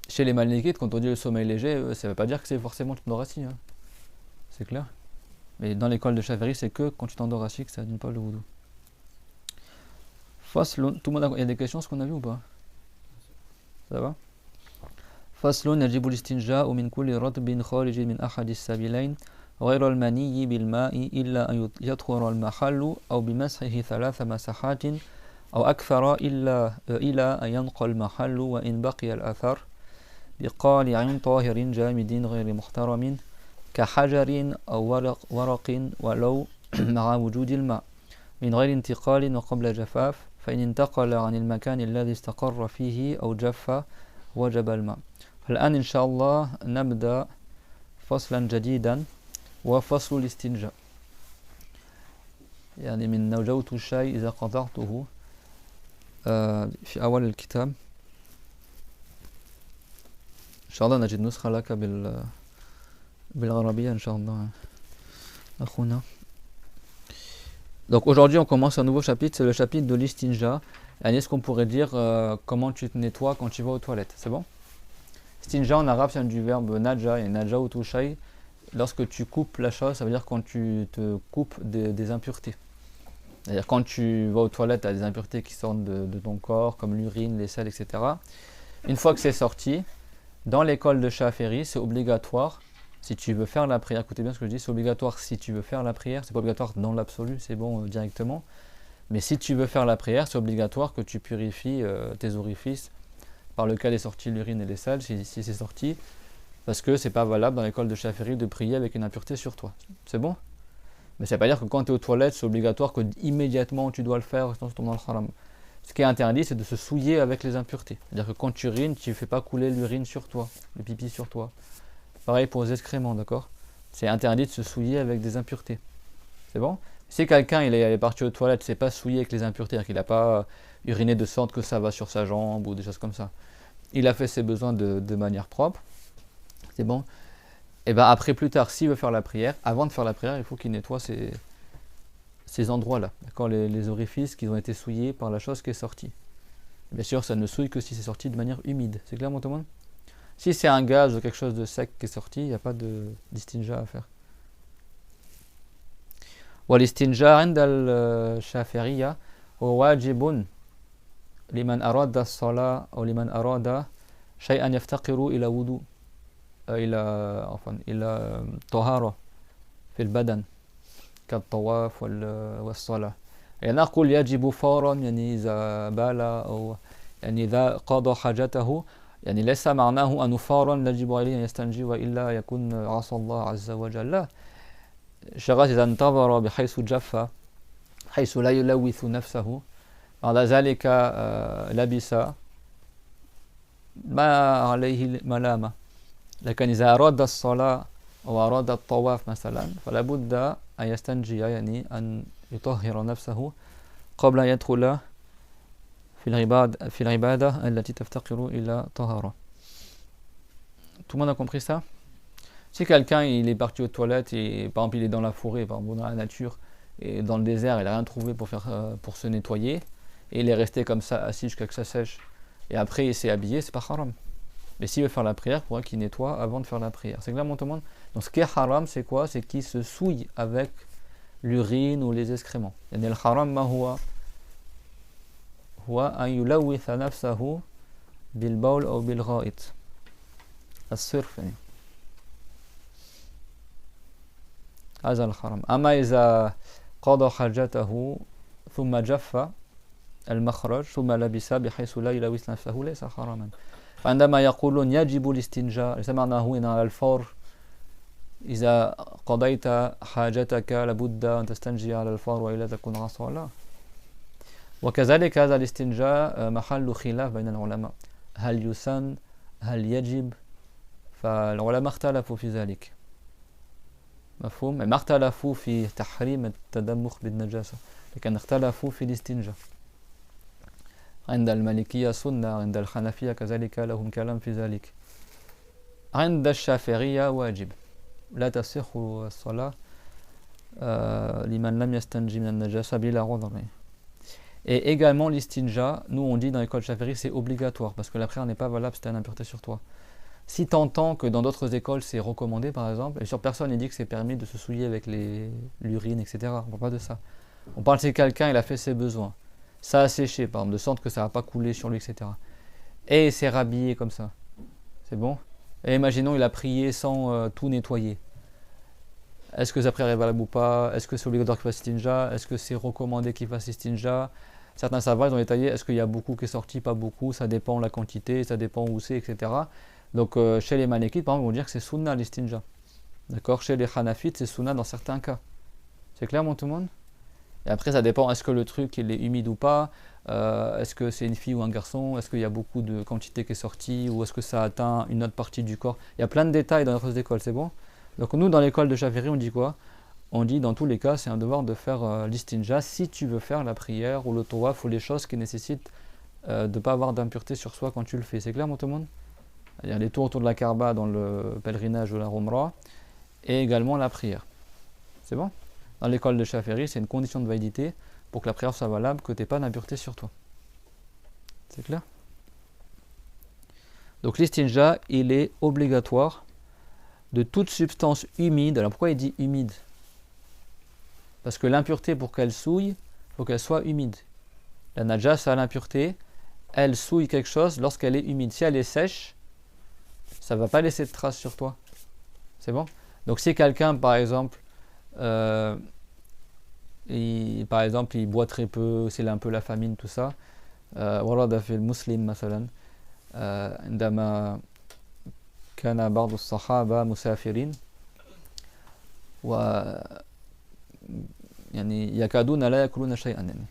Chez les Malikites, quand on dit le sommeil léger, ça ne veut pas dire que c'est forcément tu t'endors assis. Hein. C'est clair? Mais dans l'école de Jaferi, c'est que quand tu t'endors assis que ça n'annule pas le wudu. Faslun, tout le monde il y a des questions, ce qu'on a vu ou pas? Ça va? Faslun يجب الاستنجاء من كل رطب خارج من أحد السبيلين غير المني بالماء إلا أن يطهر المحل أو بمسحه 3 مسحات أو أكثر إلى أن ينقى المحل وإن بقي الأثر بقالع طاهر جامد غير محترم كحجر أو ورق ولو مع وجود الماء من غير انتقال وقبل جفاف فإن انتقل عن المكان الذي استقر فيه أو جف وجب الماء. الآن إن شاء الله نبدأ فصلا جديدا وفصل الاستنجاء. يعني من نجوت الشيء إذا قطعته في أول الكتاب. إن شاء الله نجد نسخة لك بالعربية إن شاء الله أخونا. Donc aujourd'hui on commence un nouveau chapitre, c'est le chapitre de l'istinja. Est-ce qu'on pourrait dire comment tu te nettoies quand tu vas aux toilettes? C'est bon? Istinja en arabe c'est du verbe naja, et naja ou touchai. Lorsque tu coupes la chose, ça veut dire quand tu te coupes des impuretés. C'est-à-dire quand tu vas aux toilettes, tu as des impuretés qui sortent de ton corps, comme l'urine, les selles, etc. Une fois que c'est sorti, dans l'école de Shaferi, c'est obligatoire, si tu veux faire la prière, écoutez bien ce que je dis, c'est obligatoire si tu veux faire la prière, c'est pas obligatoire dans l'absolu, c'est bon directement, mais si tu veux faire la prière, c'est obligatoire que tu purifies tes orifices par lequel est sortie l'urine et les selles, si c'est sorti, parce que c'est pas valable dans l'école de Shaferi de prier avec une impureté sur toi. C'est bon? Mais ça veut pas dire que quand tu es aux toilettes, c'est obligatoire que immédiatement tu dois le faire, sinon tu tombes dans le haram. Ce qui est interdit, c'est de se souiller avec les impuretés. C'est-à-dire que quand tu urines, tu ne fais pas couler l'urine sur toi, le pipi sur toi. Pareil pour les excréments, d'accord? C'est interdit de se souiller avec des impuretés. C'est bon? Si quelqu'un il est parti aux toilettes, c'est pas souillé avec les impuretés, c'est-à-dire qu'il n'a pas uriné de sorte que ça va sur sa jambe ou des choses comme ça. Il a fait ses besoins de manière propre. C'est bon? Et bien après, plus tard, s'il veut faire la prière, avant de faire la prière, il faut qu'il nettoie ces endroits-là, d'accord, les orifices qui ont été souillés par la chose qui est sortie. Bien sûr, ça ne souille que si c'est sorti de manière humide. C'est clair, mon tout le monde? Si c'est un gaz ou quelque chose de sec qui est sorti, il n'y a pas d'istinja à faire. والاستنجاء عند الشافعية هو واجب لمن أراد الصلاة أو لمن أراد شيئا يفتقر إلى وضوء إلى طهارة في البدن كالطواف والصلاة. يعني نقول يجب فورا، يعني إذا بال أو يعني إذا قضى حاجته، يعني ليس معناه أنه فورا يجب عليه أن يستنجي وإلا يكون عصى الله عز وجل. لا، شغلات إذا انتظر بحيث جف، حيث لا يلوث نفسه، بعد ذلك لبس، ما عليه ملامة. لكن إذا أراد الصلاة أو أراد الطواف مثلا فلا بد أن يستنجي، يعني أن يطهر نفسه قبل أن يدخل في العبادة التي تفتقر إلى طهارة. Tout le monde a compris ça? Si quelqu'un il est parti aux toilettes et par exemple il est dans la forêt, par exemple dans la nature, et dans le désert, il n'a rien trouvé pour se nettoyer, et il est resté comme ça assis jusqu'à ce que ça sèche, et après il s'est habillé, c'est pas haram. Mais s'il veut faire la prière, il faudra qu'il nettoie avant de faire la prière. C'est clair, mon tout le monde? Donc ce qui est haram, c'est quoi? C'est qu'il se souille avec l'urine ou les excréments. يعني الحرام ما هو أن يلوث نفسه بالبول أو بالغائط. الصرف يعني. هذا الحرام. أما إذا قضى حاجته ثم جف المخرج ثم لبس بحيث لا يلوث نفسه ليس حراما. فعندما يقولون يجب الاستنجاء ليس معناه إن على الفور إذا قضيت حاجتك لابد أن تستنجي على الفور وإلا تكون عصا لا. وكذلك هذا الاستنجاء محل خلاف بين العلماء هل يسن هل يجب فالعلماء اختلفوا في ذلك مفهوم ما اختلفوا في تحريم التدمخ بالنجاسة لكن اختلفوا في الاستنجاء عند المالكية سنة عند الحنفية كذلك لهم كلام في ذلك عند الشافعية واجب لا تصح الصلاة لمن لم يستنجي من النجاسة بلا عذر. Et également l'istinja, nous on dit dans l'école Shafi'i c'est obligatoire parce que la prière n'est pas valable si tu as une impureté sur toi. Si tu entends que dans d'autres écoles c'est recommandé par exemple, et sur personne il dit que c'est permis de se souiller avec l'urine, etc. On ne parle pas de ça. On parle si quelqu'un il a fait ses besoins, ça a séché par exemple, de sorte que ça va pas couler sur lui, etc. Et il s'est rhabillé comme ça. C'est bon? Et imaginons il a prié sans tout nettoyer. Est-ce que sa prière est valable ou pas? Est-ce que c'est obligatoire qu'il fasse istinja? Est-ce que c'est recommandé qu'il fasse istinja? Certains savants ils ont détaillé, est-ce qu'il y a beaucoup qui est sorti, pas beaucoup, ça dépend de la quantité, ça dépend où c'est, etc. Donc chez les Malikites, par exemple, ils vont dire que c'est sunna l'istinja. D'accord? Chez les Hanafites, c'est sunna dans certains cas. C'est clair, tout le monde? Et après, ça dépend, est-ce que le truc il est humide ou pas? Est-ce que c'est une fille ou un garçon? Est-ce qu'il y a beaucoup de quantité qui est sortie? Ou est-ce que ça atteint une autre partie du corps? Il y a plein de détails dans notre école, c'est bon? Donc nous, dans l'école de Shafi'i, on dit quoi? On dit dans tous les cas, c'est un devoir de faire l'istinja si tu veux faire la prière ou le tawaf ou les choses qui nécessitent de ne pas avoir d'impureté sur soi quand tu le fais. C'est clair, tout le monde? Il y a les tours autour de la Kaaba dans le pèlerinage ou la Umrah et également la prière. C'est bon? Dans l'école de Shafi'i, c'est une condition de validité pour que la prière soit valable, que tu n'aies pas d'impureté sur toi. C'est clair? Donc l'istinja, il est obligatoire de toute substance humide. Alors pourquoi il dit humide? Parce que l'impureté, pour qu'elle souille, il faut qu'elle soit humide. La najas a l'impureté, elle souille quelque chose lorsqu'elle est humide. Si elle est sèche, ça ne va pas laisser de traces sur toi. C'est bon? Donc si quelqu'un, par exemple, il boit très peu, c'est un peu la famine, tout ça. ورد في المسلم مثلا عندما كان بعض الصحابة مسافرين يعني يكادون لا يأكلون شيئا يعني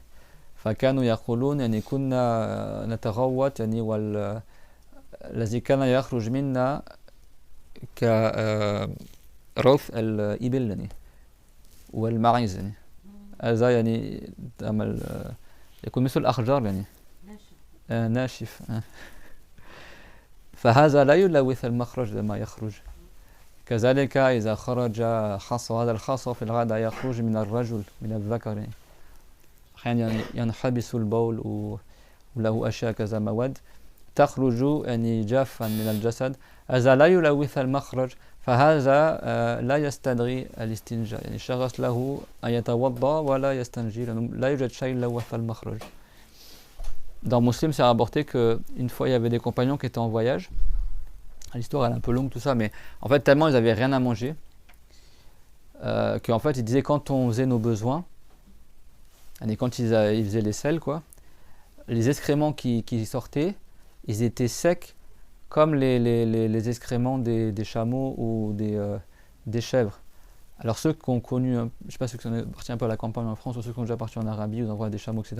فكانوا يقولون يعني كنا نتغوط يعني والذي كان يخرج منا كروث الإبل يعني والمعيز يعني هذا يعني يكون مثل الأخجار يعني ناشف فهذا لا يلوث المخرج لما يخرج. كذلك إذا خرج حصى هذا الحصى في الغداء يخرج من الرجل من الذكر أحيانا ينحبس البول وله أشياء كذا مواد تخرج يعني جافا من الجسد هذا لا يلوث المخرج فهذا لا يستدعي الاستنجاء يعني الشخص له أن يتوضأ ولا يستنجي لأنه لا يوجد شيء يلوث المخرج. Dans Muslim, c'est rapporté qu'une fois il y avait des compagnons qui étaient en voyage. L'histoire elle est un peu longue tout ça, mais en fait tellement ils n'avaient rien à manger qu'en fait ils disaient quand on faisait nos besoins, et quand ils faisaient les selles quoi, les excréments qui sortaient, ils étaient secs comme les excréments des chameaux ou des chèvres. Alors ceux qui ont connu, je ne sais pas ceux qui sont partis un peu à la campagne en France ou ceux qui ont déjà parti en Arabie ou dans des chameaux, etc.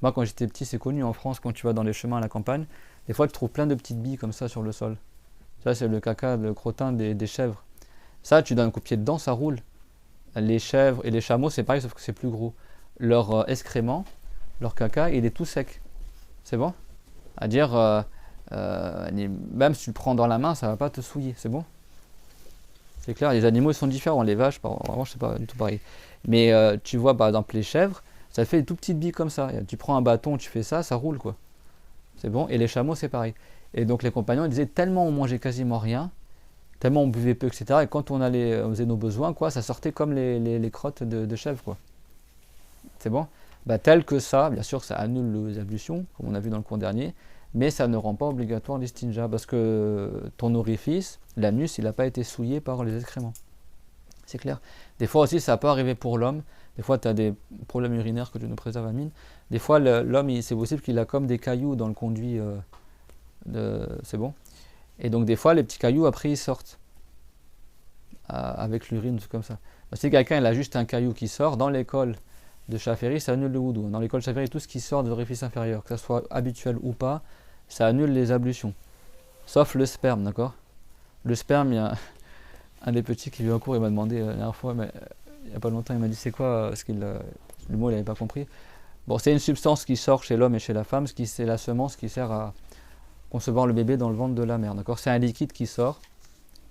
Moi quand j'étais petit c'est connu en France, quand tu vas dans les chemins à la campagne, des fois tu trouves plein de petites billes comme ça sur le sol. Ça c'est le caca, le crottin des chèvres. Ça tu donnes un coup de pied dedans, ça roule. Les chèvres et les chameaux c'est pareil sauf que c'est plus gros. Leur excrément, leur caca il est tout sec. C'est bon? À dire, même si tu le prends dans la main ça va pas te souiller, c'est bon? C'est clair, les animaux ils sont différents, les vaches, vraiment c'est pas du tout pareil. Mais tu vois par exemple les chèvres, ça fait des tout petites billes comme ça. Tu prends un bâton, tu fais ça, ça roule quoi. C'est bon? Et les chameaux c'est pareil. Et donc les compagnons ils disaient tellement on mangeait quasiment rien, tellement on buvait peu, etc. Et quand on faisait nos besoins, quoi, ça sortait comme les crottes de chèvres quoi. C'est bon? Tel que ça, bien sûr ça annule les ablutions, comme on a vu dans le cours dernier, mais ça ne rend pas obligatoire l'istinja parce que ton orifice, l'anus, il n'a pas été souillé par les excréments. C'est clair. Des fois aussi, ça peut arriver pour l'homme. Des fois, tu as des problèmes urinaires que Dieu nous préserve, amine. Des fois, l'homme, c'est possible qu'il a comme des cailloux dans le conduit C'est bon. Et donc des fois les petits cailloux après ils sortent avec l'urine, tout comme ça. Si quelqu'un il a juste un caillou qui sort, dans l'école de Shafi'i, ça annule le wudu. Dans l'école Shafi'i, tout ce qui sort de l'orifice inférieur, que ce soit habituel ou pas, ça annule les ablutions. Sauf le sperme, d'accord? Le sperme, il y a un des petits qui vient en cours, il m'a demandé la dernière fois, mais il n'y a pas longtemps, il m'a dit c'est quoi, parce qu'il le mot il n'avait pas compris. Bon, c'est une substance qui sort chez l'homme et chez la femme, c'est la semence qui sert à concevoir le bébé dans le ventre de la mère, d'accord? C'est un liquide qui sort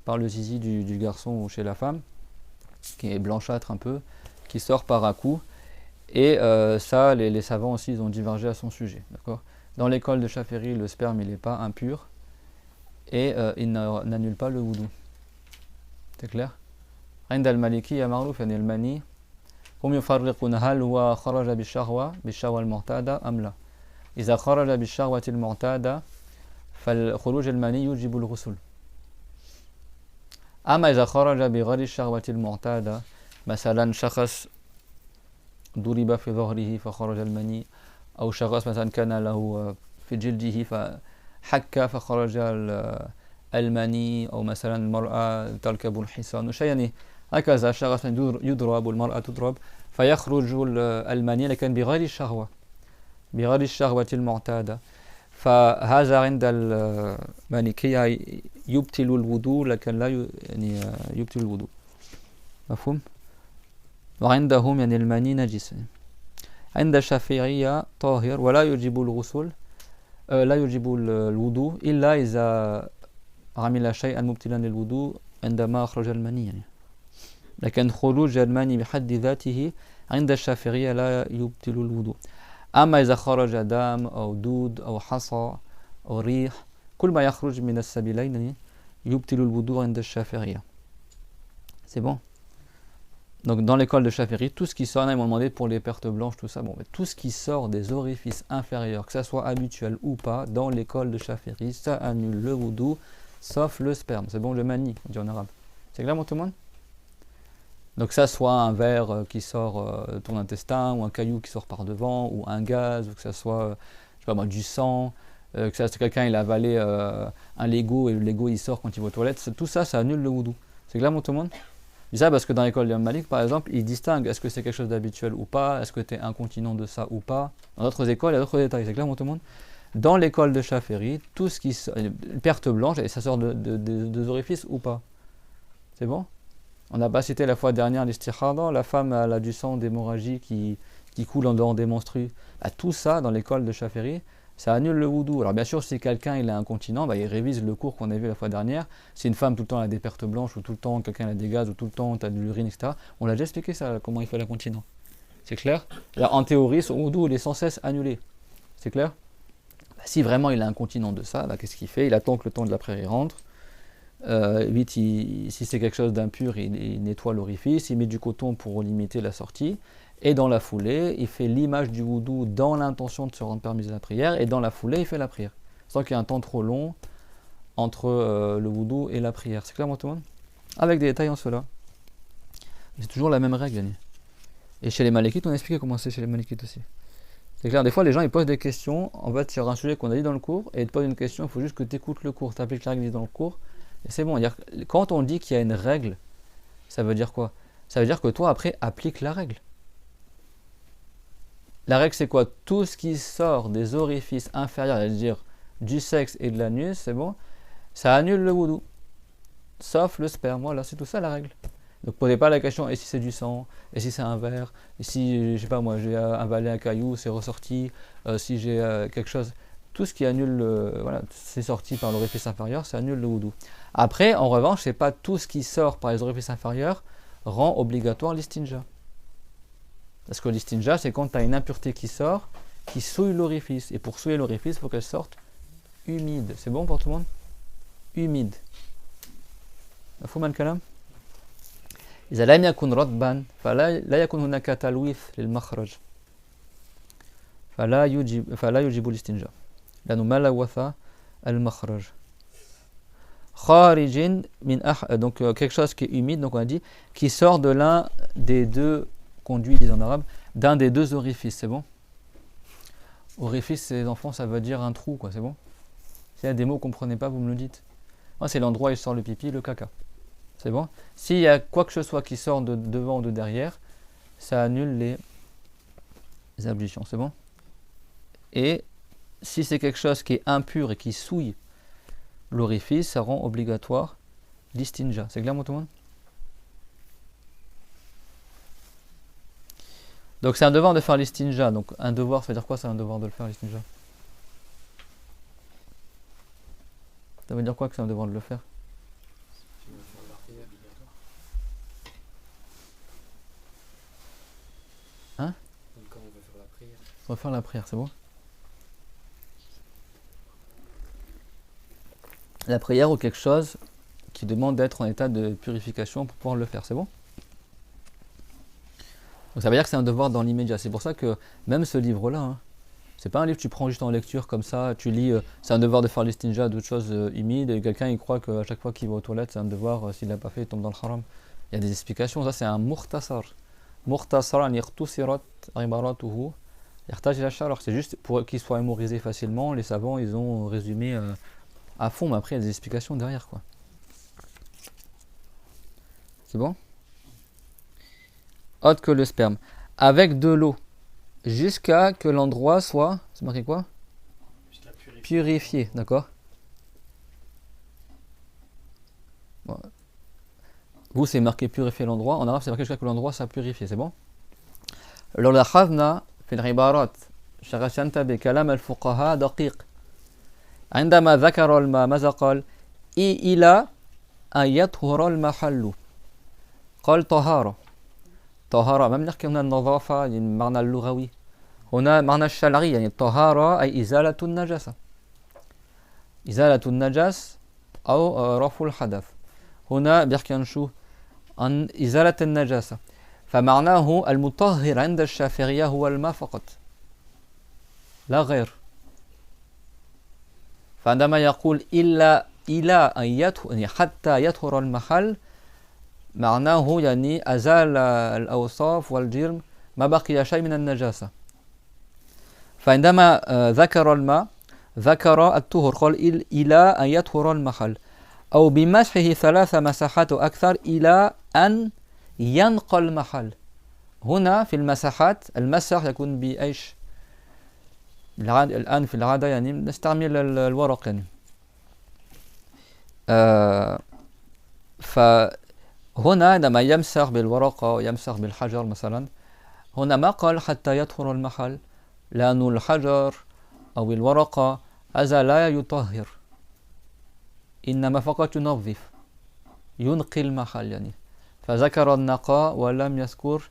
par le zizi du garçon ou chez la femme, qui est blanchâtre un peu, qui sort par à coup. Et ça, les savants aussi, ils ont divergé à son sujet, d'accord? Dans l'école de Shafi'i, le sperme, il n'est pas impur et il n'annule pas le wudu. C'est clair? عند المالكية معروف أن المني هم يفرقون هل هو خرج بالشهوة المعتادة أم لا. إذا خرج بالشهوة المعتادة فالخروج المني يوجب الغسل. أما إذا خرج بغير الشهوة المعتادة، مثلا شخص ضرب في ظهره فخرج المني، أو شخص مثلا كان له في جلده فحك فخرج المني، أو مثلا المرأة تركب الحصان شيء يعني هكذا، شخص يضرب والمرأة تضرب فيخرج المني لكن بغير الشهوة، بغير الشهوة المعتادة، فهذا عند المالكية يبطل الوضوء لكن لا يعني يبطل الوضوء. مفهوم؟ وعندهم يعني المني نجس. عند الشافعية طاهر ولا يجب الغسل، لا يجب الوضوء إلا إذا عمل شيئا مبطلا للوضوء عندما أخرج المني يعني. لكن خروج المني بحد ذاته عند الشافعية لا يبطل الوضوء. أما إذا خرج دم أو دود أو حصى أو ريح، كل ما يخرج من السبيلين يبطل الوضوء عند الشافعية. C'est bon? Donc dans l'école de Shafi'i, tout ce qui sort, ils m'ont demandé pour les pertes blanches, tout ça, bon, mais tout ce qui sort des orifices inférieurs, que ça soit habituel ou pas, dans l'école de Shafi'i, ça annule le wudu, sauf le sperme. C'est bon, le mani, on dit en arabe. C'est clair, tout le monde? Donc que ça soit un verre qui sort de ton intestin, ou un caillou qui sort par devant, ou un gaz, ou que ça soit, je sais pas moi, du sang, que ça soit quelqu'un il a avalé un Lego et le Lego il sort quand il va aux toilettes, tout ça, ça annule le wudu. C'est clair, tout le monde? Je dis ça parce que dans l'école de Malik, par exemple, ils distinguent est-ce que c'est quelque chose d'habituel ou pas, est-ce que tu es incontinent de ça ou pas. Dans d'autres écoles, il y a d'autres détails, c'est clair, tout le monde? Dans l'école de Shafi'i, tout ce qui sort, perte blanche, et ça sort de orifices ou pas. C'est bon? On n'a pas cité la fois dernière l'istikhada, la femme elle a du sang d'hémorragie qui coule en dehors des menstrues. Bah, tout ça, dans l'école de Shafi'i, ça annule le wudu. Alors bien sûr, si quelqu'un il est incontinent, bah, il révise le cours qu'on a vu la fois dernière. Si une femme tout le temps a des pertes blanches, ou tout le temps quelqu'un a des gaz, ou tout le temps tu as de l'urine, etc., on l'a déjà expliqué ça, comment il fait l'incontinent. C'est clair? Là, en théorie, son wudu il est sans cesse annulé. C'est clair? Bah, si vraiment il est incontinent de ça, bah, qu'est-ce qu'il fait? Il attend que le temps de la prière rentre. Vite, si c'est quelque chose d'impur, il nettoie l'orifice, il met du coton pour limiter la sortie, et dans la foulée, il fait l'image du wudu dans l'intention de se rendre permis à la prière, et dans la foulée, il fait la prière. Sans qu'il y ait un temps trop long entre le wudu et la prière. C'est clair, tout le monde? Avec des détails en cela. C'est toujours la même règle. Et chez les Malikites, on a expliqué comment c'est chez les Malikites aussi. C'est clair, des fois, les gens ils posent des questions, en fait, sur un sujet qu'on a dit dans le cours, et ils te posent une question, il faut juste que tu écoutes le cours, tu appliques la règle dans le cours. Et c'est bon, quand on dit qu'il y a une règle, ça veut dire quoi? Ça veut dire que toi, après, applique la règle. La règle, c'est quoi? Tout ce qui sort des orifices inférieurs, c'est-à-dire du sexe et de l'anus, c'est bon, ça annule le wudu. Sauf le sperme, voilà, c'est tout ça la règle. Donc posez pas la question, et si c'est du sang? Et si c'est un verre? Et si, je sais pas moi, j'ai avalé un caillou, c'est ressorti? Si j'ai quelque chose... Tout ce qui annule, voilà, c'est sorti par l'orifice inférieur, ça annule le wudu. Après, en revanche, c'est pas tout ce qui sort par les orifices inférieurs rend obligatoire l'istinja. Parce que l'istinja, c'est quand tu as une impureté qui sort, qui souille l'orifice. Et pour souiller l'orifice, il faut qu'elle sorte humide. C'est bon pour tout le monde? Humide. مفهوم الكلام؟ إذا لم يكن رطبا فلا يكون هناك تلويث للمخرج. فلا يجب الاستنجاء. لأنه ما لوث المخرج. خارج من donc quelque chose qui est humide, donc on a dit, qui sort de l'un des deux conduits, disent en arabe, d'un des deux orifices, c'est bon? Orifice, les enfants, ça veut dire un trou, quoi, c'est bon? S'il y a des mots que vous ne comprenez pas, vous me le dites. Moi, c'est l'endroit où il sort le pipi, le caca. C'est bon? S'il y a quoi que ce soit qui sort de devant ou de derrière, ça annule les ablutions. C'est bon? Et si c'est quelque chose qui est impur et qui souille l'orifice, ça rend obligatoire l'istinja. C'est clair, tout le monde? Donc c'est un devoir de faire l'istinja. Donc un devoir, ça veut dire quoi? C'est un devoir de le faire l'istinja. Ça veut dire quoi que c'est un devoir de le faire? Hein? Quand on veut faire la prière. On va faire la prière, c'est bon? La prière ou quelque chose qui demande d'être en état de purification pour pouvoir le faire, c'est bon? Donc ça veut dire que c'est un devoir dans l'immédiat. C'est pour ça que même ce livre-là, hein, c'est pas un livre que tu prends juste en lecture comme ça, tu lis, c'est un devoir de faire l'istinja, d'autres choses humides, et quelqu'un il croit qu'à chaque fois qu'il va aux toilettes, c'est un devoir, s'il l'a pas fait, il tombe dans le haram. Il y a des explications, ça c'est un mukhtasar. Mukhtasar an ikhtusirat ibaratuhu yahtaj ila sharh. Alors c'est juste pour qu'il soit mémorisé facilement, les savants ils ont résumé à fond, mais après il y a des explications derrière quoi. C'est bon? Autre que le sperme. Avec de l'eau. Jusqu'à que l'endroit soit, c'est marqué quoi? Purifié, d'accord? Bon. Vous c'est marqué purifier l'endroit, en arabe c'est marqué jusqu'à que l'endroit soit purifié, c'est bon? لو لاحظنا في العبارات شغلت انتبه كلام الفقهاء دقيق عندما ذكر الماء ماذا قال؟ إلى أن يطهر المحل قال طهارة طهارة ما بنحكي هنا النظافة يعني المعنى اللغوي هنا معنى الشرعي يعني الطهارة أي إزالة النجاسة إزالة النجس أو رفع الحدث هنا بيحكي عن شو؟ عن إزالة النجاسة فمعناه المطهر عند الشافعية هو الماء فقط لا غير فعندما يقول إلى أن يطهر يعني حتى يطهر المحل معناه يعني أزال الأوصاف والجرم ما بقي شيء من النجاسة فعندما ذكر الماء ذكر الطهر قال إلى أن يطهر المحل أو بمسحه 3 مساحات أكثر إلى أن ينقى المحل هنا في المساحات المسح يكون بإيش الآن في العادة يعني نستعمل الورق يعني فهنا عندما يمسح بالورقة ويمسح بالحجر مثلا هنا ما قال حتى يطهر المحل لأن الحجر أو الورقة هذا لا يطهر إنما فقط ينظف ينقي المحل يعني فذكر النقاء ولم يذكر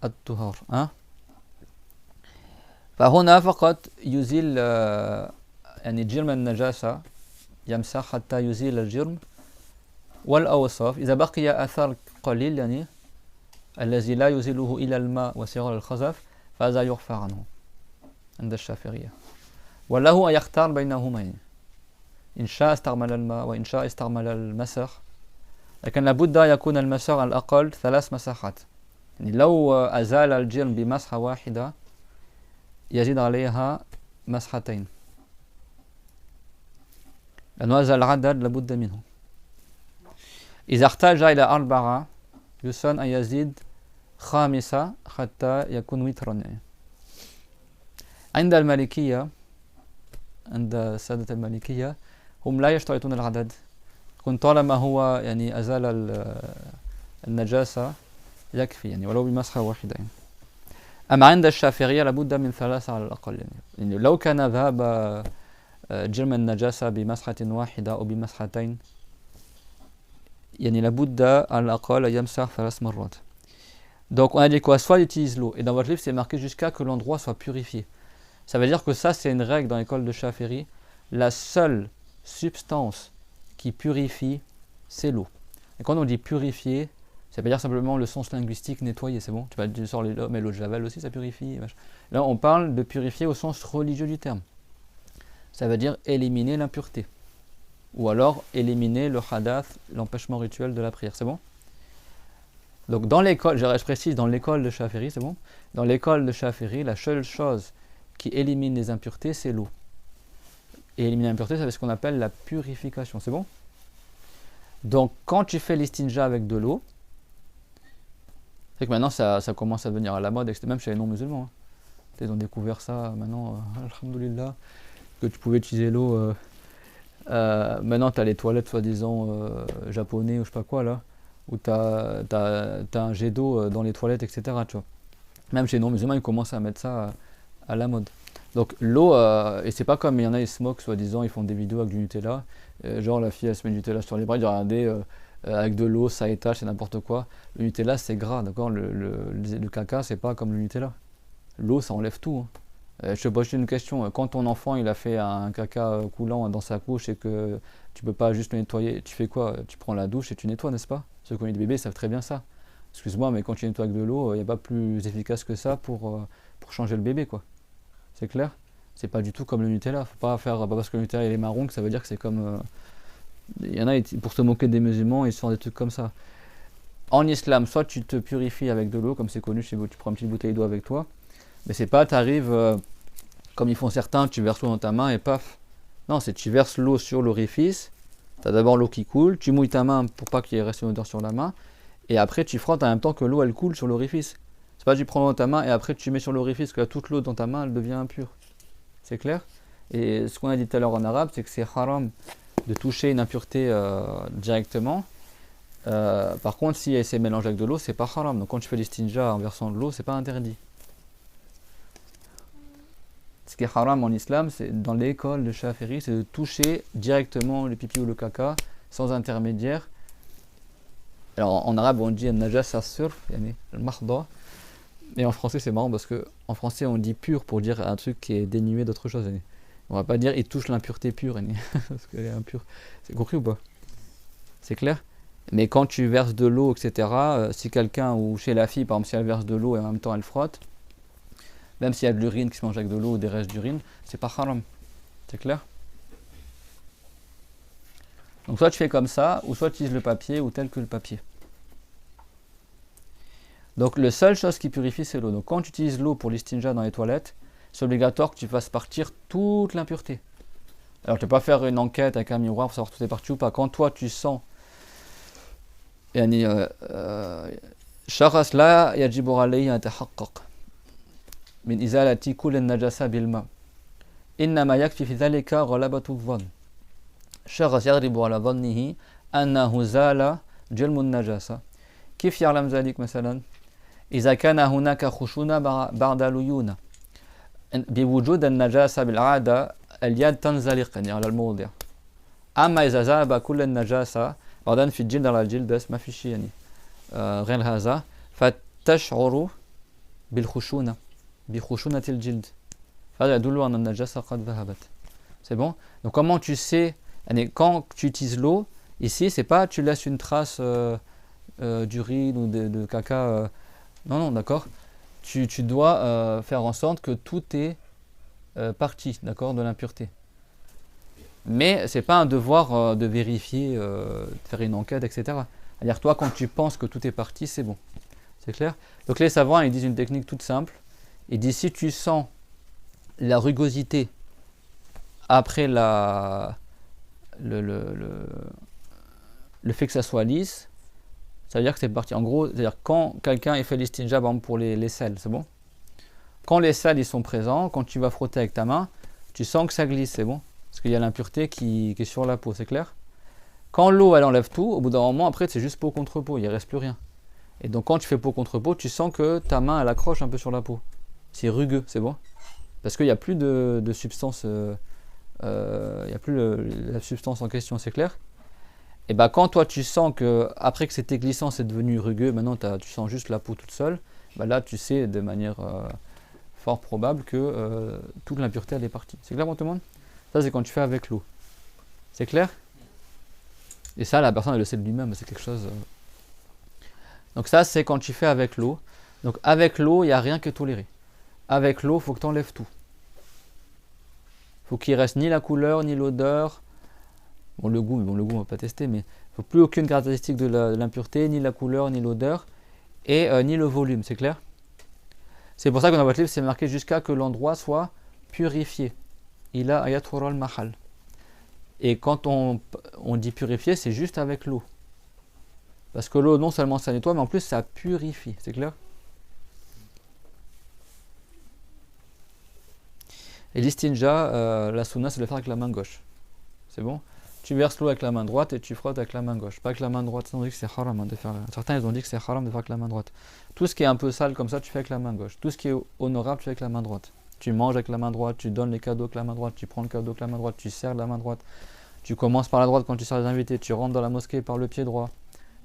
الطهار فهنا فقط يزيل يعني جرم النجاسة يمسح حتى يزيل الجرم والأوصاف إذا بقي أثر قليل يعني الذي لا يزيله إلى الماء وصغار الخزف فهذا يغفر عنه عند الشافعية وله أن يختار بينهما يعني إن شاء استعمل الماء وإن شاء استعمل المسح لكن لابد يكون المسح على الأقل 3 مساحات يعني لو أزال الجرم بمسحة واحدة يزيد عليها مسحتين لأن هذا العدد لابد منه إذا احتاج إلى 4 يسن أن يزيد 5 حتى يكون وترا يعني. عند المالكية عند السادة المالكية هم لا يشترطون العدد يكون طالما هو يعني أزال النجاسة يكفي يعني ولو بمسحة واحدة يعني. أما عند الشافعية لابد من 3 على الأقل يعني لو كان ذهب جرم النجاسة بمسحة واحدة أو بمسحتين يعني لابد على الأقل يمسح 3 مرات. Donc on a dit quoi? Soit il utilise l'eau. Et dans votre livre c'est marqué jusqu'à que l'endroit soit purifié. Ça veut dire que ça c'est une règle dans l'école de Shafi'i. La seule substance qui purifie c'est l'eau. Et quand on dit purifier, ça veut dire simplement le sens linguistique nettoyer, c'est bon? Tu sors l'eau, mais l'eau de Javel aussi ça purifie. Là on parle de purifier au sens religieux du terme. Ça veut dire éliminer l'impureté. Ou alors éliminer le hadath, l'empêchement rituel de la prière, c'est bon? Donc dans l'école, je précise, dans l'école de Shafi'i, c'est bon? Dans l'école de Shafi'i, la seule chose qui élimine les impuretés, c'est l'eau. Et éliminer l'impureté, c'est ce qu'on appelle la purification. C'est bon? Donc, quand tu fais l'istinja avec de l'eau, c'est que maintenant ça commence à devenir à la mode, même chez les non-musulmans. Hein. Ils ont découvert ça maintenant, alhamdoulilah, que tu pouvais utiliser l'eau. Maintenant, tu as les toilettes soi-disant japonais ou je sais pas quoi là, où tu as un jet d'eau dans les toilettes, etc. Tu vois. Même chez les non-musulmans, ils commencent à mettre ça à la mode. Donc l'eau, et c'est pas comme il y en a, ils se moquent soi-disant, ils font des vidéos avec du Nutella. Genre la fille elle se met du Nutella sur les bras, ils disent regardez, avec de l'eau, ça étage, c'est n'importe quoi. Le Nutella c'est gras, d'accord, le caca c'est pas comme le Nutella. L'eau ça enlève tout. Hein. Je te pose une question, quand ton enfant il a fait un caca coulant dans sa couche et que tu peux pas juste le nettoyer, tu fais quoi? Tu prends la douche et tu nettoies, n'est-ce pas? Ceux qui ont eu des bébés savent très bien ça. Excuse-moi, mais quand tu nettoies avec de l'eau, il n'y a pas plus efficace que ça pour changer le bébé, quoi. C'est clair? C'est pas du tout comme le Nutella. Faut pas faire, pas parce que le Nutella il est marron que ça veut dire que c'est comme. Il y en a, pour se moquer des musulmans, ils se font des trucs comme ça. En islam, soit tu te purifies avec de l'eau, comme c'est connu chez vous, tu prends une petite bouteille d'eau avec toi, mais c'est pas, tu arrives, comme ils font certains, tu verses l'eau dans ta main et paf. Non, c'est tu verses l'eau sur l'orifice, tu as d'abord l'eau qui coule, tu mouilles ta main pour pas qu'il reste une odeur sur la main, et après tu frottes en même temps que l'eau elle coule sur l'orifice. C'est pas tu prends l'eau dans ta main et après tu mets sur l'orifice, que là, toute l'eau dans ta main elle devient impure. C'est clair? Et ce qu'on a dit tout à l'heure en arabe, c'est que c'est haram de toucher une impureté directement. Par contre, si c'est mélangé avec de l'eau, c'est pas haram. Donc quand tu fais l'istinja en versant de l'eau, c'est pas interdit. Ce qui est haram en islam, c'est dans l'école de Shafi'i, c'est de toucher directement le pipi ou le caca sans intermédiaire. Alors en arabe on dit najas as-surf, yani al-mahda. Et en français c'est marrant parce que en français on dit pur pour dire un truc qui est dénué d'autre chose. On va pas dire il touche l'impureté pure parce qu'elle est impure. C'est compris ou pas? C'est clair? Mais quand tu verses de l'eau, etc., si quelqu'un ou chez la fille par exemple si elle verse de l'eau et en même temps elle frotte, même s'il y a de l'urine qui se mange avec de l'eau ou des restes d'urine, c'est pas haram. C'est clair? Donc soit tu fais comme ça, ou soit tu utilises le papier ou tel que le papier. Donc la seule chose qui purifie c'est l'eau. Donc quand tu utilises l'eau pour l'istinja dans les toilettes, c'est obligatoire que tu fasses partir toute l'impureté. Alors tu ne peux pas faire une enquête avec un miroir pour savoir tout est parti ou pas. Quand toi tu sens شخص لا يجب عليه أن يتحقق من إزالة كل النجاسة بالماء إنما يكفي في ذلك غلبة الظن شخص يغلب على ظنه أنه زال جلم النجاسة كيف يعلم ذلك مثلا إذا كان هناك خشونة بعد ليونة بوجود النجاسة بالعادة اليد تنزلق يعني على الموضع أما إذا ذهب كل النجاسة بعدين في الجلد على الجلد بس ما في شيء يعني غير هذا فتشعر بالخشونة بخشونة الجلد هذا يدل أن النجاسة قد ذهبت. C'est bon? Donc comment tu sais quand tu utilises l'eau ici c'est pas tu laisses une trace d'urine ou de caca non d'accord, tu dois faire en sorte que tout est parti, d'accord, de l'impureté. Mais c'est pas un devoir de vérifier, de faire une enquête, etc. C'est-à-dire toi quand tu penses que tout est parti, c'est bon. C'est clair? Donc les savants ils disent une technique toute simple. Ils disent si tu sens la rugosité après le fait que ça soit lisse, ça veut dire que c'est parti. En gros, c'est-à-dire quand quelqu'un fait l'istinja pour les selles, c'est bon? Quand les selles ils sont présents, quand tu vas frotter avec ta main, tu sens que ça glisse, c'est bon? Parce qu'il y a l'impureté qui est sur la peau, c'est clair? Quand l'eau elle enlève tout, au bout d'un moment après c'est juste peau contre peau, il ne reste plus rien. Et donc quand tu fais peau contre peau, tu sens que ta main elle accroche un peu sur la peau. C'est rugueux, c'est bon? Parce qu'il n'y a plus de substance, il n'y a plus la substance en question, c'est clair? Et bah quand toi tu sens que après que c'était glissant c'est devenu rugueux, maintenant tu sens juste la peau toute seule, bah là tu sais de manière fort probable que toute l'impureté elle est partie. C'est clair pour tout le monde? Ça c'est quand tu fais avec l'eau. C'est clair? Et ça la personne elle le sait de lui-même, c'est quelque chose. Donc ça c'est quand tu fais avec l'eau. Donc avec l'eau il n'y a rien que toléré. Avec l'eau il faut que tu enlèves tout. Il faut qu'il reste ni la couleur ni l'odeur. Bon le goût on va pas tester, mais il ne faut plus aucune caractéristique de l'impureté, ni la couleur, ni l'odeur, et ni le volume, c'est clair? C'est pour ça que dans votre livre c'est marqué jusqu'à que l'endroit soit purifié. Il a ayatul mahal. Et quand on dit purifier, c'est juste avec l'eau. Parce que l'eau, non seulement ça nettoie, mais en plus ça purifie. C'est clair? Et l'istinja, la sunna, c'est de le faire avec la main gauche. C'est bon? Tu verses l'eau avec la main droite et tu frottes avec la main gauche. Pas avec la main droite, sinon on dit que c'est haram de faire. Certains ils ont dit que c'est haram de faire avec la main droite. Tout ce qui est un peu sale comme ça, tu fais avec la main gauche. Tout ce qui est honorable, tu fais avec la main droite. Tu manges avec la main droite, tu donnes les cadeaux avec la main droite, tu prends le cadeau avec la main droite, tu sers de la main droite. Tu commences par la droite quand tu sers les invités, tu rentres dans la mosquée par le pied droit.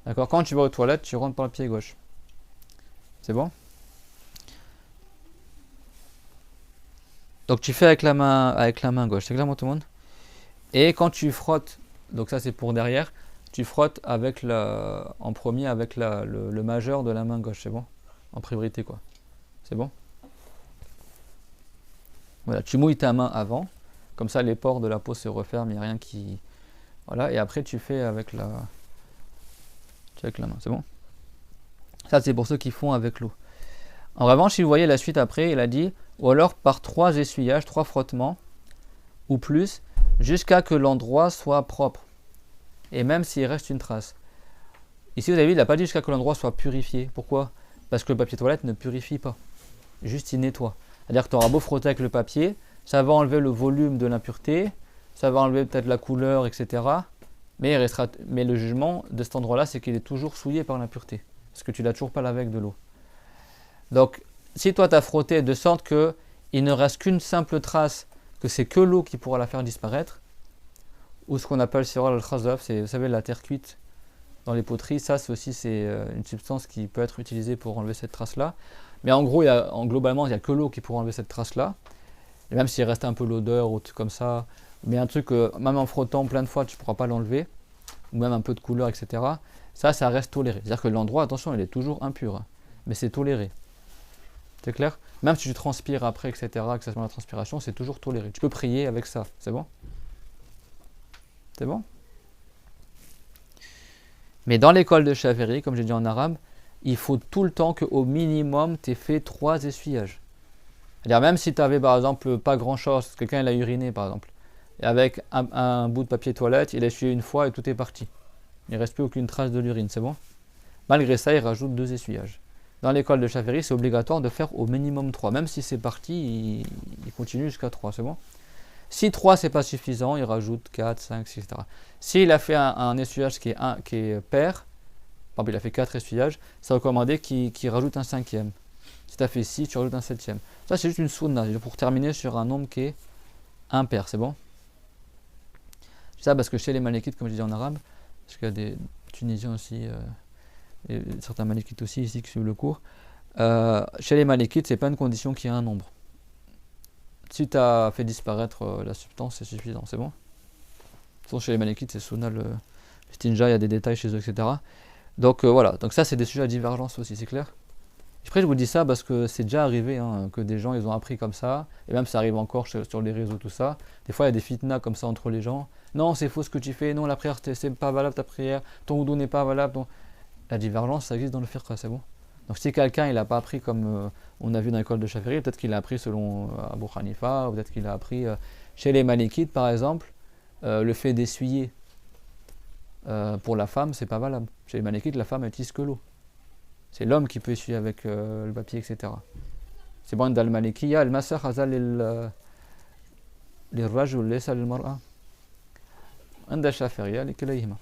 D'accord? Quand tu vas aux toilettes, tu rentres par le pied gauche. C'est bon? Donc tu fais avec la main gauche. C'est clair, tout le monde? Et quand tu frottes, donc ça c'est pour derrière, tu frottes avec en premier avec le majeur de la main gauche, c'est bon? En priorité quoi. C'est bon? Voilà, tu mouilles ta main avant, comme ça les pores de la peau se referment, il n'y a rien qui... Voilà, et après tu fais avec la main, c'est bon? Ça c'est pour ceux qui font avec l'eau. En revanche, si vous voyez la suite après, il a dit, ou alors par 3 essuyages, 3 frottements, ou plus, jusqu'à que l'endroit soit propre. Et même s'il reste une trace. Ici, vous avez vu, il n'a pas dit jusqu'à que l'endroit soit purifié. Pourquoi? Parce que le papier toilette ne purifie pas. Juste, il nettoie. C'est-à-dire que tu auras beau frotter avec le papier, ça va enlever le volume de l'impureté, ça va enlever peut-être la couleur, etc. Mais le jugement de cet endroit-là, c'est qu'il est toujours souillé par l'impureté. Parce que tu l'as toujours pas lavé avec de l'eau. Donc, si toi, tu as frotté de sorte qu'il ne reste qu'une simple trace, que c'est que l'eau qui pourra la faire disparaître, ou ce qu'on appelle siral al-khazaf, c'est, vous savez, la terre cuite dans les poteries, ça c'est aussi une substance qui peut être utilisée pour enlever cette trace-là. Mais en gros, globalement, il n'y a que l'eau qui pourra enlever cette trace-là. Et même s'il reste un peu l'odeur ou tout comme ça, mais un truc, même en frottant plein de fois, tu ne pourras pas l'enlever, ou même un peu de couleur, etc. Ça reste toléré. C'est-à-dire que l'endroit, attention, il est toujours impur, mais c'est toléré. C'est clair? Même si tu transpires après, etc., que ça soit la transpiration, c'est toujours toléré. Tu peux prier avec ça, c'est bon? C'est bon? Mais dans l'école de Shafi'i, comme j'ai dit en arabe, il faut tout le temps qu'au minimum, tu aies fait 3 essuyages. C'est-à-dire même si tu avais par exemple pas grand-chose, quelqu'un il a uriné par exemple, et avec un bout de papier toilette, il a essuyé une fois et tout est parti. Il ne reste plus aucune trace de l'urine, c'est bon? Malgré ça, il rajoute 2 essuyages. Dans l'école de Shafi'i, c'est obligatoire de faire au minimum 3. Même si c'est parti, il continue jusqu'à 3, c'est bon? Si 3 c'est pas suffisant, il rajoute 4, 5, 6, etc. S'il a fait un essuyage qui est pair, par exemple il a fait 4 essuyages, c'est recommandé qu'il rajoute un 5e. Si tu as fait 6, tu rajoutes un 7e. Ça c'est juste une sunna, pour terminer sur un nombre qui est impair, c'est bon? C'est ça parce que chez les Malikites, comme je disais en arabe, parce qu'il y a des Tunisiens aussi, et certains Malikites aussi ici qui suivent le cours, chez les Malikites, c'est pas une condition qu'il y ait un nombre. Si tu as fait disparaître la substance, c'est suffisant, c'est bon? Sinon, chez les Malikites, c'est sunna, le stinja, il y a des détails chez eux, etc. Donc voilà, donc ça c'est des sujets à divergence aussi, c'est clair? Après je vous dis ça parce que c'est déjà arrivé que des gens ils ont appris comme ça, et même ça arrive encore sur les réseaux, tout ça. Des fois il y a des fitnas comme ça entre les gens. Non, c'est faux ce que tu fais, non, la prière c'est pas valable ta prière, ton wudu n'est pas valable. La divergence ça existe dans le fiqh, c'est bon? Donc si quelqu'un il n'a pas appris comme on a vu dans l'école de Shafi'i, peut-être qu'il a appris selon Abu Hanifa, ou peut-être qu'il a appris chez les Malikites par exemple, le fait d'essuyer pour la femme c'est pas valable. Chez les Malikites la femme utilise que l'eau. C'est l'homme qui peut essuyer avec le papier, etc. C'est bon dans le Malikiya, le masakh hazal lirrajul laysa lilmar'a. Inda Shafi'iyya likalayhima.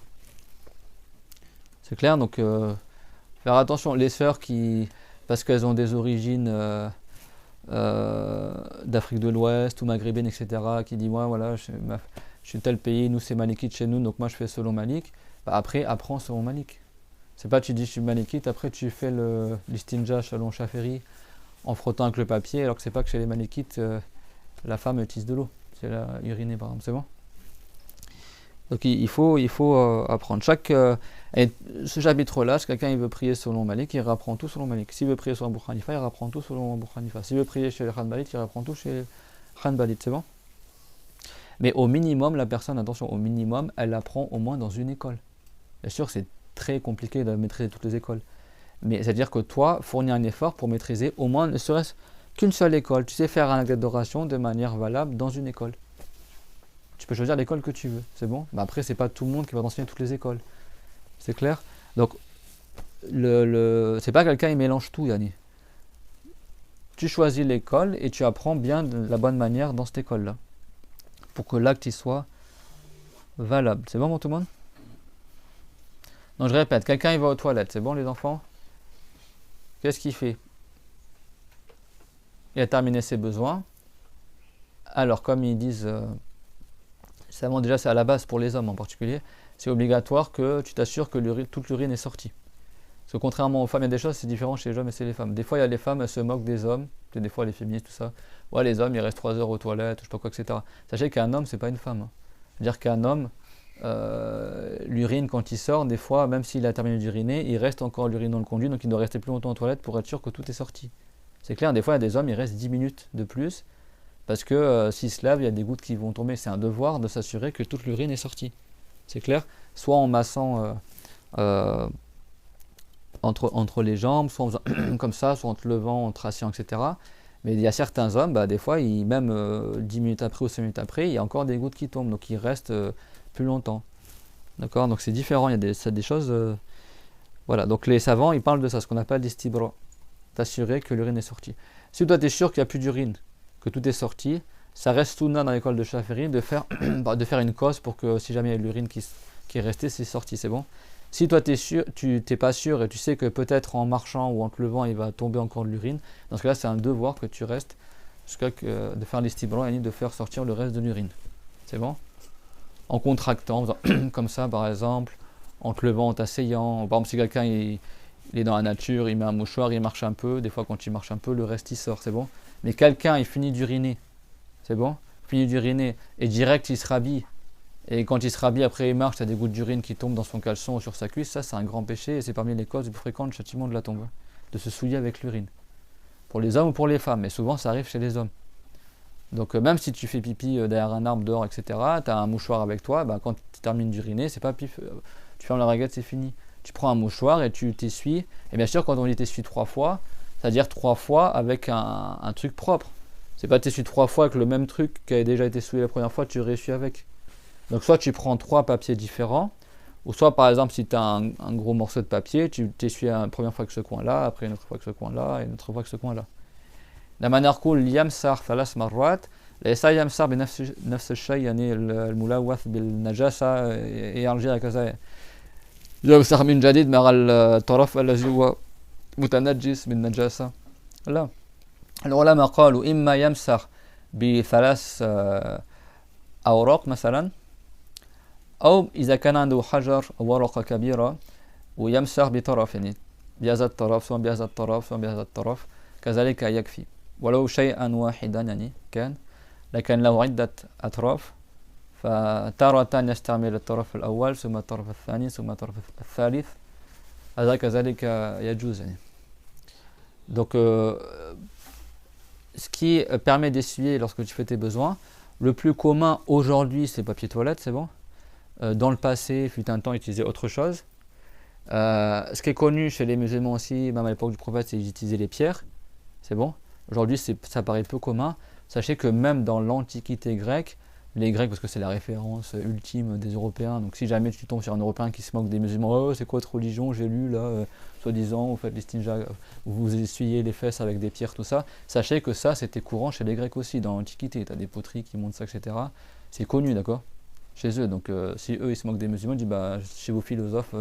C'est clair, donc faire attention, les sœurs qui, parce qu'elles ont des origines d'Afrique de l'Ouest ou maghrébine, etc., qui disent moi voilà, je suis tel pays, nous c'est Malikite chez nous, donc moi je fais selon Malik. Bah, après, apprends selon Malik. C'est pas tu dis je suis Malikite, après tu fais l'istinja selon Shafi'i en frottant avec le papier, alors que c'est pas que chez les Malikites la femme utilise de l'eau, c'est la urinée par exemple, c'est bon? Donc il faut apprendre. Et ce chapitre-là, si quelqu'un il veut prier selon Malik, il apprend tout selon Malik. S'il veut prier selon Abu Hanifa, il apprend tout selon Abu Hanifa. S'il veut prier chez les Hanbalites, il apprend tout chez les Hanbalites, c'est bon? Mais au minimum, la personne, attention, au minimum, elle apprend au moins dans une école. Bien sûr, c'est très compliqué de maîtriser toutes les écoles. Mais c'est-à-dire que toi, fournis un effort pour maîtriser au moins, ne serait-ce qu'une seule école. Tu sais faire un acte d'adoration de manière valable dans une école. Tu peux choisir l'école que tu veux, c'est bon. Bah après, c'est pas tout le monde qui va t'enseigner toutes les écoles. C'est clair? Donc, c'est pas quelqu'un qui mélange tout, Yanni. Tu choisis l'école et tu apprends bien de la bonne manière dans cette école-là. Pour que l'acte y soit valable. C'est bon pour tout le monde? Donc je répète, quelqu'un il va aux toilettes, c'est bon les enfants? Qu'est-ce qu'il fait? Il a terminé ses besoins. Alors comme ils disent, déjà c'est à la base pour les hommes en particulier, c'est obligatoire que tu t'assures que toute l'urine est sortie. Parce que contrairement aux femmes, il y a des choses, c'est différent chez les hommes et chez les femmes. Des fois, il y a les femmes, elles se moquent des hommes. Des fois, les féministes, tout ça. Ouais, les hommes, ils restent 3 heures aux toilettes, je sais pas quoi, etc. Sachez qu'un homme, c'est pas une femme. C'est-à-dire qu'un homme, l'urine, quand il sort, des fois, même s'il a terminé d'uriner, il reste encore l'urine dans le conduit, donc il doit rester plus longtemps aux toilettes pour être sûr que tout est sorti. C'est clair, des fois, il y a des hommes, ils restent 10 minutes de plus, parce que s'ils se lavent, il y a des gouttes qui vont tomber. C'est un devoir de s'assurer que toute l'urine est sortie. C'est clair? Soit en massant entre les jambes, soit en faisant comme ça, soit en te levant, en te rassis, etc. Mais il y a certains hommes, des fois, même 10 minutes après ou 5 minutes après, il y a encore des gouttes qui tombent, donc ils restent plus longtemps. D'accord? Donc c'est différent, il y a des choses... voilà, donc les savants, ils parlent de ça, ce qu'on appelle l'istibra. T'assurer que l'urine est sortie. Si toi, tu es sûr qu'il n'y a plus d'urine, que tout est sorti, ça reste sunna dans l'école de Shafi'i de faire une cause pour que si jamais il y a l'urine qui est restée, c'est sorti, c'est bon? Si toi tu n'es pas sûr et tu sais que peut-être en marchant ou en te levant il va tomber encore de l'urine, dans ce cas-là c'est un devoir que tu restes de faire l'istibra et de faire sortir le reste de l'urine. C'est bon? En contractant, comme ça par exemple, en te levant, en t'asseyant. Par exemple si quelqu'un il est dans la nature, il met un mouchoir, il marche un peu, des fois quand il marche un peu, le reste il sort, c'est bon? Mais quelqu'un il finit d'uriner, c'est bon? Finit d'uriner et direct il se rhabille. Et quand il se rhabille, après il marche, il y a des gouttes d'urine qui tombent dans son caleçon ou sur sa cuisse, ça c'est un grand péché et c'est parmi les causes les plus fréquentes du châtiment de la tombe, de se souiller avec l'urine. Pour les hommes ou pour les femmes, mais souvent ça arrive chez les hommes. Donc même si tu fais pipi derrière un arbre dehors, etc., tu as un mouchoir avec toi, quand tu termines d'uriner, c'est pas pif, tu fermes la raguette, c'est fini. Tu prends un mouchoir et tu t'essuies, et bien sûr quand on dit t'essuie 3 fois, c'est-à-dire 3 fois avec un truc propre. C'est pas t'essuies 3 fois avec le même truc qui a déjà été souillé la première fois, tu réessuies avec. Donc soit tu prends 3 papiers différents, ou soit par exemple si tu as un gros morceau de papier, tu t'essuies la première fois que ce coin-là, après une autre fois que ce coin-là, et une autre fois que ce coin-là. La manière cool, يمسح 3 مرات ليس يمسح بنفس الشيء يعني الملوث بالنجاسة يرجع كذا يمسح من جديد مع الطرف الذي هو متنجس بالنجاسة. لا، العلماء قالوا إما يمسح ب3 أوراق مثلا، أو إذا كان عنده حجر أو ورقة كبيرة ويمسح بطرف، يعني بهذا الطرف سواء بهذا الطرف سواء بهذا الطرف، كذلك يكفي ولو شيئا واحدا يعني كان، لكن له عدة أطراف فتارة يستعمل الطرف الأول ثم الطرف الثاني ثم الطرف الثالث، هذا كذلك يجوز يعني. Donc ce qui permet d'essuyer lorsque tu fais tes besoins, le plus commun aujourd'hui c'est papier toilette, c'est bon. Dans le passé, fut un temps, utiliser autre chose. Ce qui est connu chez les musulmans aussi, même à l'époque du prophète, c'est d'utiliser les pierres. C'est bon. Aujourd'hui, ça paraît peu commun. Sachez que même dans l'Antiquité grecque, les Grecs, parce que c'est la référence ultime des Européens, donc si jamais tu tombes sur un Européen qui se moque des musulmans, oh, c'est quoi votre religion, j'ai lu là, soi-disant, vous faites l'istinja, vous essuyez les fesses avec des pierres, tout ça, sachez que ça, c'était courant chez les Grecs aussi, dans l'Antiquité. Tu as des poteries qui montrent ça, etc. C'est connu, d'accord, chez eux. Donc si eux, ils se moquent des musulmans, ils disent, chez vos philosophes,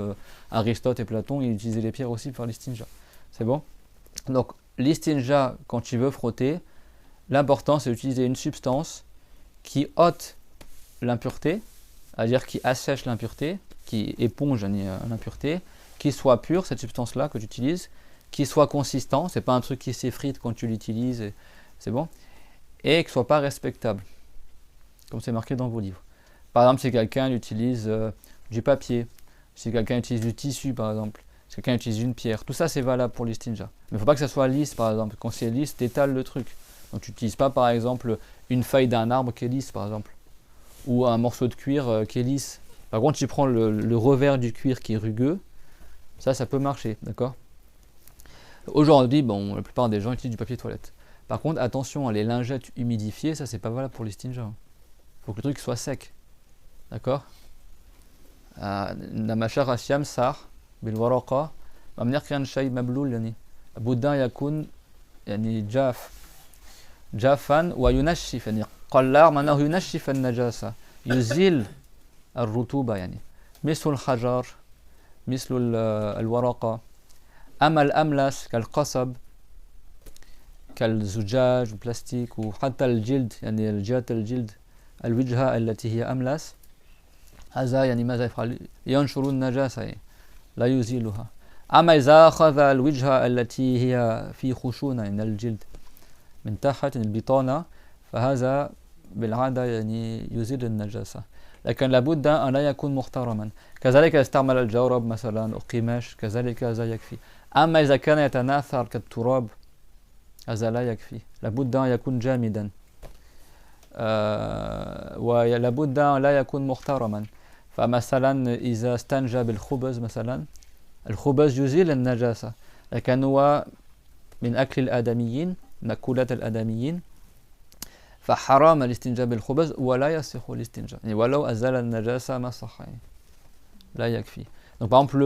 Aristote et Platon, ils utilisaient les pierres aussi pour faire l'istinja. C'est bon? Donc, l'istinja, quand tu veux frotter, l'important, c'est d'utiliser une substance qui ôte l'impureté, c'est-à-dire qui assèche l'impureté, qui éponge l'impureté, qui soit pure, cette substance-là que tu utilises, qui soit consistant, c'est pas un truc qui s'effrite quand tu l'utilises, c'est bon, et qui soit pas respectable, comme c'est marqué dans vos livres. Par exemple, si quelqu'un utilise du papier, si quelqu'un utilise du tissu, par exemple, si quelqu'un utilise une pierre, tout ça c'est valable pour l'istinja. Mais il ne faut pas que ça soit lisse, par exemple. Quand c'est lisse, tu étales le truc. Donc tu n'utilises pas, par exemple, une feuille d'un arbre qui est lisse, par exemple, ou un morceau de cuir qui est lisse. Par contre, tu prends le revers du cuir qui est rugueux, ça peut marcher, d'accord? Aujourd'hui, la plupart des gens utilisent du papier toilette. Par contre, attention, les lingettes humidifiées, ça c'est pas valable pour l'istinja. faut que le truc soit sec. D'accord. لما شغل يمسح بالورقة ما كان شيء مبلول يعني بد أن يكون يعني جافا وينشف يعني قلع معناه ينشف النجاسة يزيل الرطوبة يعني مثل الحجر مثل الورقة. أما الأملس كالقصب كالزجاج والبلاستيك وحتى الجلد يعني جهة الجلد الوجهة التي هي أملس هذا يعني ماذا يفعل؟ ينشر النجاسة يعني لا يزيلها. أما إذا أخذ الوجهة التي هي في خشونة من الجلد من تحت البطانة فهذا بالعادة يعني يزيل النجاسة، لكن لابد أن لا يكون محترما. كذلك استعمل الجورب مثلا أو قماش كذلك هذا يكفي. أما إذا كان يتناثر كالتراب هذا لا يكفي، لابد أن يكون جامدا ولابد أن لا يكون محترما. فمثلا إذا استنجى بالخبز مثلا الخبز يزيل النجاسة لكن هو من أكل الآدميين مأكولات الآدميين فحرام الاستنجاء بالخبز ولا يصح الاستنجاء يعني ولو أزال النجاسة ما صح يعني لا يكفي. Donc par exemple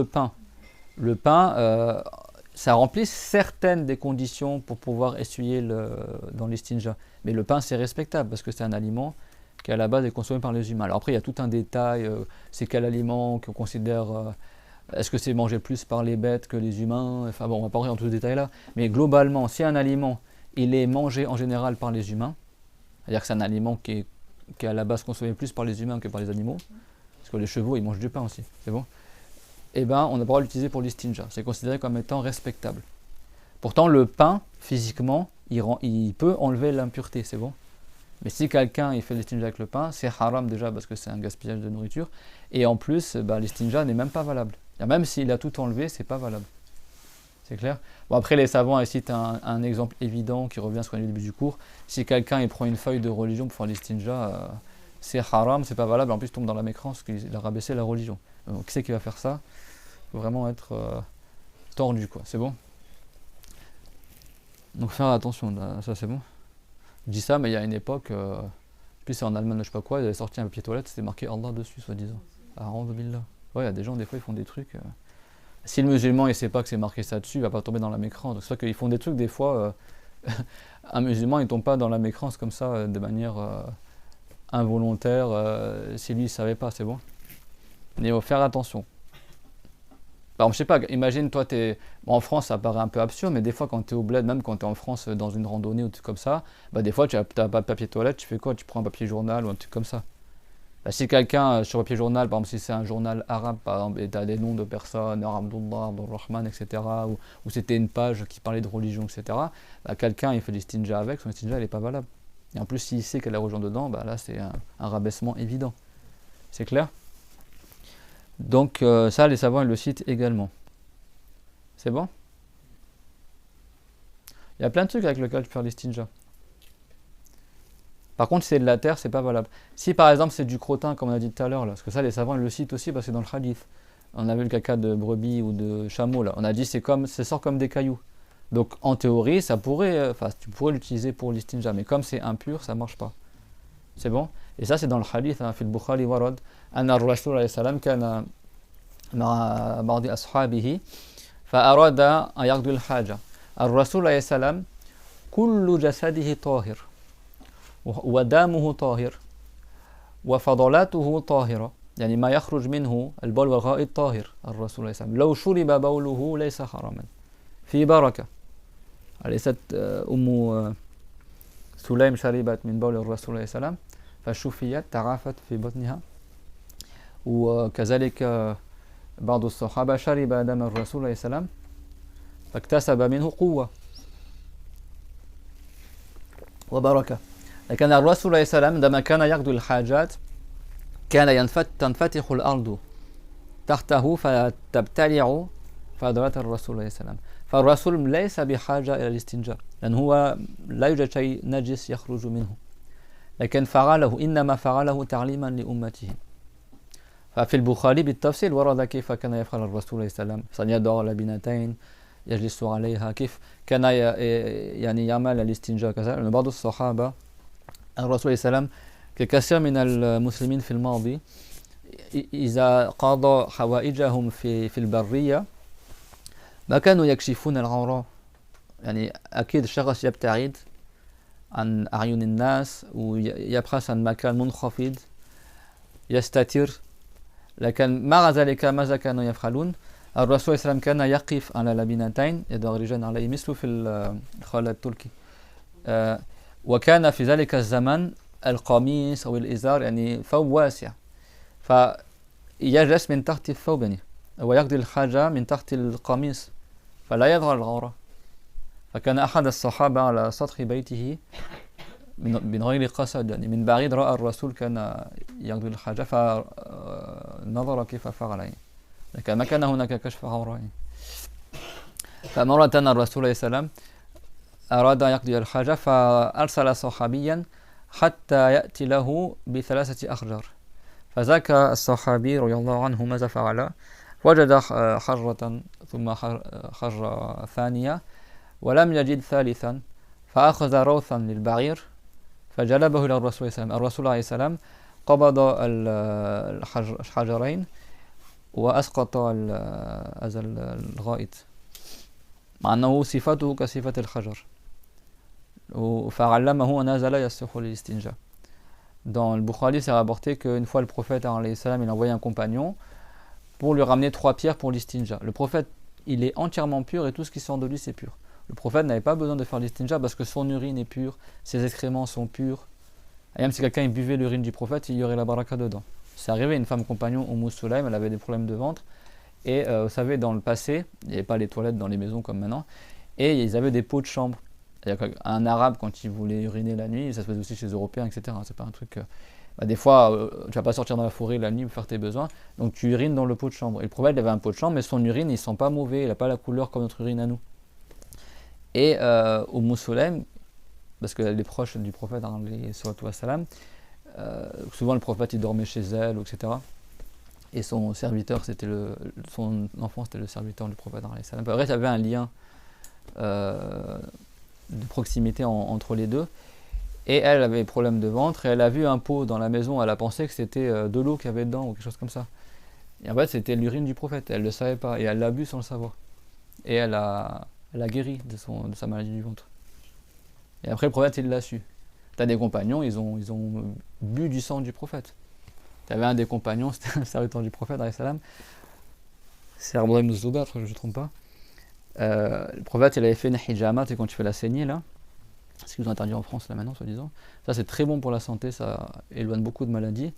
le pain ça remplit certaines des conditions pour pouvoir essuyer dans l'istinja, mais le pain c'est respectable parce que c'est un aliment qui à la base est consommé par les humains. Alors après il y a tout un détail, c'est quel aliment qu'on considère, est-ce que c'est mangé plus par les bêtes que les humains, enfin bon on va pas rentrer dans tous ces détails là, mais globalement si un aliment il est mangé en général par les humains, c'est-à-dire que c'est un aliment qui est à la base consommé plus par les humains que par les animaux, parce que les chevaux ils mangent du pain aussi, c'est bon, et ben on n'a pas le droit de l'utiliser pour l'istinja, c'est considéré comme étant respectable. Pourtant le pain physiquement il peut enlever l'impureté, c'est bon, mais si quelqu'un il fait l'istinja avec le pain c'est haram déjà parce que c'est un gaspillage de nourriture, et en plus l'istinja n'est même pas valable, même s'il a tout enlevé c'est pas valable. C'est clair? Bon, après, les savants citent un exemple évident qui revient à ce qu'on a dit au début du cours. Si quelqu'un il prend une feuille de religion pour faire l'istinja, c'est haram, c'est pas valable, en plus il tombe dans la mécrance parce qu'il a rabaissé la religion. Donc, qui c'est qui va faire ça? Il faut vraiment être tordu, quoi. C'est bon? Donc, faire attention, là, ça c'est bon. Je dis ça, mais il y a une époque, puis c'est en Allemagne, je sais pas quoi, ils avaient sorti un papier toilette, c'était marqué Allah dessus, soi-disant. A'udhu billah. Ouais, il y a des gens, des fois, ils font des trucs. Si le musulman il sait pas que c'est marqué ça dessus, il va pas tomber dans la mécrance. Donc c'est vrai qu'ils font des trucs des fois. Un musulman il tombe pas dans la mécrance comme ça de manière involontaire. Si lui il savait pas, c'est bon. Mais il faut faire attention. Par exemple, je sais pas, imagine toi en France ça paraît un peu absurde, mais des fois quand tu es au bled, même quand tu es en France dans une randonnée ou un truc comme ça, des fois tu n'as pas de papier toilette, tu fais quoi? Tu prends un papier journal ou un truc comme ça. Si quelqu'un sur papier journal, par exemple si c'est un journal arabe par exemple, et tu as des noms de personnes, Abdullah, Abdurrahman, etc., ou c'était une page qui parlait de religion, etc., quelqu'un il fait l'istinja avec, son istinja il n'est pas valable. Et en plus s'il sait qu'il y a la religion dedans, là c'est un rabaissement évident. C'est clair? Donc ça les savants ils le citent également. C'est bon? Il y a plein de trucs avec lesquels tu peux faire l'istinja. Par contre, si c'est de la terre, c'est pas valable. Si par exemple c'est du crottin, comme on a dit tout à l'heure, parce que ça les savants ils le citent aussi parce que dans le hadith, on a vu le caca de brebis ou de chameau, là, on a dit ça sort comme des cailloux. Donc en théorie, tu pourrais l'utiliser pour l'istinja, mais comme c'est impur, ça marche pas. C'est bon? Et ça c'est dans le hadith, في البخاري ورد أن الرسول عليه السلام كان مع بعض أصحابه فأراد أن يقضي الحاجة. الرسول عليه السلام كل جسده طاهر ودمه طاهر وفضلاته طاهرة، يعني ما يخرج منه البول والغائط طاهر. الرسول عليه السلام لو شرب بوله ليس حراما في بركة. أليست أم سليم شربت من بول الرسول عليه السلام فشفيت تعافت في بطنها، وكذلك بعض الصحابة شرب دم الرسول عليه السلام فاكتسب منه قوة وبركة. لكن الرسول عليه السلام عندما كان يقضي الحاجات كان تنفتح الأرض تحته فتبتلع فضلات الرسول عليه السلام. فالرسول ليس بحاجة إلى الاستنجاء لأن هو لا يوجد شيء نجس يخرج منه، لكن إنما فعله تعليما لأمته. ففي البخاري بالتفصيل ورد كيف كان يفعل الرسول عليه السلام، يضع لبنتين يجلس عليها، كيف كان يعني يعمل الاستنجاء كذا. بعض الصحابة الرسول عليه السلام ككثير من المسلمين في الماضي إذا قضوا حوائجهم في البرية ما كانوا يكشفون العورة. يعني أكيد الشخص يبتعد عن أعين الناس ويبحث عن مكان منخفض يستتر، لكن مع ذلك ماذا كانوا يفعلون؟ الرسول صلى الله عليه وسلم كان يقف على لبنتين يدرجان عليه مثل في الخلاء التركي، وكان في ذلك الزمن القميص أو الإزار يعني ثوب واسع، فيجلس من تحت الثوب يعني ويقضي الحاجة من تحت القميص فلا يظهر العورة. فكان أحد الصحابة على سطح بيته من غير قصد، يعني من بعيد رأى الرسول كان يقضي الحاجة فنظر كيف فعل يعني. لكن ما كان هناك كشف عورة يعني. فمرة الرسول عليه السلام أراد أن يقضي الحاجة فأرسل صحابيا حتى يأتي له ب3 أحجار، فذاك الصحابي رضي الله عنه ماذا فعل؟ وجد حجرة ثم حجرة ثانية ولم يجد ثالثا، فأخذ روثا للبعير فجلبه إلى الرسول عليه السلام. الرسول عليه السلام قبض الحجرين وأسقط هذا الغائط، مع أنه صفته كصفة الحجر، فعلمه ونزل لا يصح للاستنجاء. Dans le Bukhari, c'est rapporté qu'une fois le prophète alayhi salam, il a envoyé un compagnon pour lui ramener 3 pierres pour l'istinja. Le prophète, il est entièrement pur et tout ce qui sort de lui, c'est pur. Le prophète n'avait pas besoin de faire l'istinja parce que son urine est pure, ses excréments sont purs. Et même si quelqu'un buvait l'urine du prophète, il y aurait la baraka dedans. C'est arrivé, une femme compagnon, Sulaym, elle avait des problèmes de ventre. Et vous savez, dans le passé, il n'y avait pas les toilettes dans les maisons comme maintenant. Et ils avaient des pots de chambre. Un arabe, quand il voulait uriner la nuit, ça se faisait aussi chez les Européens, etc. C'est pas un truc. Des fois, tu vas pas sortir dans la forêt la nuit pour faire tes besoins, donc tu urines dans le pot de chambre. Et le prophète, il avait un pot de chambre, mais son urine, il sent pas mauvais, il n'a pas la couleur comme notre urine à nous. Et Sulaym, parce qu'elle est proche du prophète, souvent le prophète il dormait chez elle, etc. Et son serviteur, son enfant, c'était le serviteur du prophète. Après, il y avait un lien de proximité entre les deux. Et elle avait des problèmes de ventre et elle a vu un pot dans la maison, elle a pensé que c'était de l'eau qu'il y avait dedans ou quelque chose comme ça. Et en fait, c'était l'urine du prophète, elle ne le savait pas et elle l'a bu sans le savoir. Et elle a guéri de sa maladie du ventre. Et après, le prophète, il l'a su. T'as des compagnons, ils ont bu du sang du prophète. T'avais un des compagnons, c'était un serviteur du prophète, c'est Abdullah ibn Zubayr, je ne me trompe pas. Le prophète, il avait fait une hijama, c'est quand tu fais la saignée là. Ce qu'ils ont interdit en France là maintenant, soi-disant. Ça, c'est très bon pour la santé, ça éloigne beaucoup de maladies.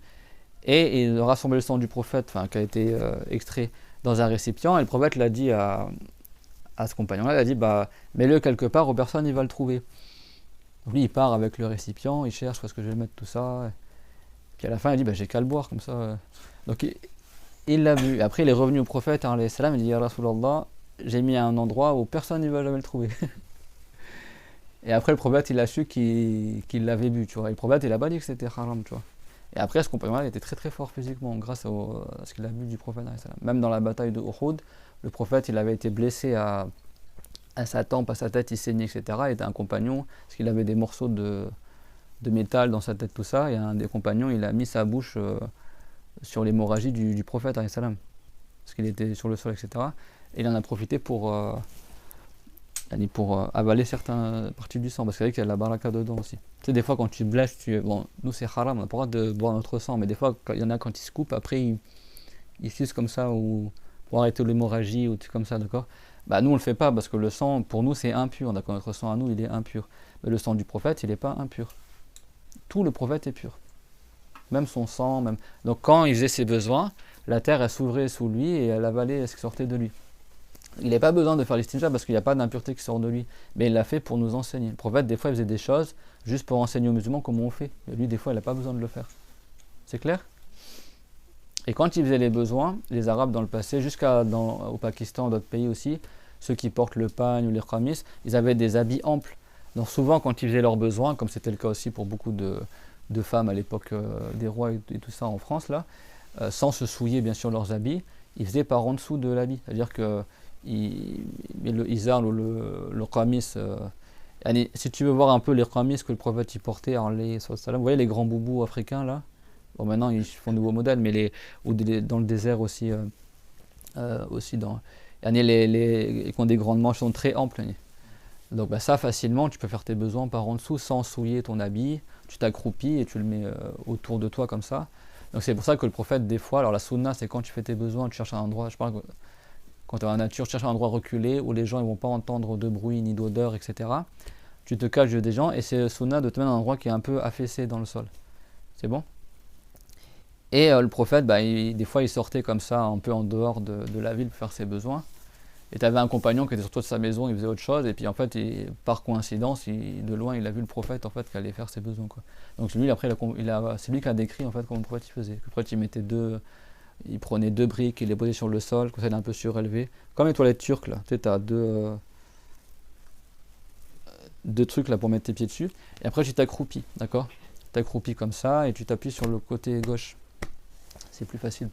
Et il rassemblait le sang du prophète, qui a été extrait dans un récipient. Et le prophète l'a dit à ce compagnon-là, il a dit, mets-le quelque part où personne ne va le trouver. Donc lui, il part avec le récipient, il cherche où est-ce que je vais mettre tout ça. Puis à la fin, il dit, j'ai qu'à le boire comme ça. Donc il l'a vu. Après, il est revenu au prophète, alayhi salam, il dit, ya Rasulallah, j'ai mis à un endroit où personne ne va jamais le trouver. Et après, le prophète, il a su qu'il l'avait bu, tu vois. Et le prophète, il n'a pas dit que c'était haram, tu vois. Et après, ce compagnon-là, il était très très fort physiquement grâce à ce qu'il a bu du prophète. Même dans la bataille de Uhud, le prophète, il avait été blessé à sa tempe, à sa tête, il saignait, etc. Il était un compagnon, parce qu'il avait des morceaux de métal dans sa tête, tout ça. Et un des compagnons, il a mis sa bouche sur l'hémorragie du prophète, parce qu'il était sur le sol, etc. Et il en a profité pour avaler certaines parties du sang, parce qu'il y a la baraka dedans aussi. Tu sais, des fois quand tu blesses, bon, nous c'est haram, on n'a pas le droit de boire notre sang, mais des fois, il y en a quand ils se coupent, après ils sucent comme ça, ou pour arrêter l'hémorragie, ou tout comme ça, d'accord. Nous on le fait pas, parce que le sang, pour nous c'est impur, d'accord, notre sang à nous, il est impur. Mais le sang du prophète, il n'est pas impur. Tout le prophète est pur. Même son sang, même. Donc quand il faisait ses besoins, la terre, elle s'ouvrait sous lui, et elle avalait ce qui sortait de lui. Il n'a pas besoin de faire l'istinja parce qu'il n'y a pas d'impureté qui sort de lui. Mais il l'a fait pour nous enseigner. Le prophète, des fois, il faisait des choses juste pour enseigner aux musulmans comment on fait. Mais lui, des fois, il n'a pas besoin de le faire. C'est clair? Et quand il faisait les besoins, les Arabes dans le passé, au Pakistan, d'autres pays aussi, ceux qui portent le pagne ou les qamis, ils avaient des habits amples. Donc souvent, quand ils faisaient leurs besoins, comme c'était le cas aussi pour beaucoup de femmes à l'époque des rois et tout ça en France, là, sans se souiller bien sûr leurs habits, ils faisaient par en dessous de l'habit. C'est-à-dire que le izar ou le qamis Si tu veux voir un peu les qamis que le prophète y portait, vous voyez les grands boubous africains là. Bon, maintenant ils font de nouveaux modèles, mais dans le désert aussi, aussi qui ont des grandes manches sont très amples. Donc bah, ça facilement, tu peux faire tes besoins par en dessous sans souiller ton habit. Tu t'accroupis et tu le mets autour de toi comme ça. Donc c'est pour ça que le prophète des fois, alors la sunna c'est quand tu fais tes besoins, tu cherches un endroit, je parle quand tu es dans la nature, tu cherches un endroit reculé où les gens ne vont pas entendre de bruit ni d'odeur, etc. Tu te caches des gens et c'est sunna de te mettre dans un endroit qui est un peu affaissé dans le sol. C'est bon? Et le prophète, bah, des fois il sortait comme ça un peu en dehors de la ville pour faire ses besoins. Et tu avais un compagnon qui était sur le toit de sa maison, il faisait autre chose, et puis en fait, par coïncidence, de loin, il a vu le prophète en fait qui allait faire ses besoins, quoi. Donc lui, après, c'est lui qui a décrit en fait comment le prophète il faisait. Le prophète il prenait 2 briques, il les posait sur le sol, comme ça il est un peu surélevé, comme les toilettes turques là. Tu sais, t'as deux trucs là pour mettre tes pieds dessus, et après tu t'accroupis, d'accord? T'accroupis comme ça, et tu t'appuies sur le côté gauche. C'est plus facile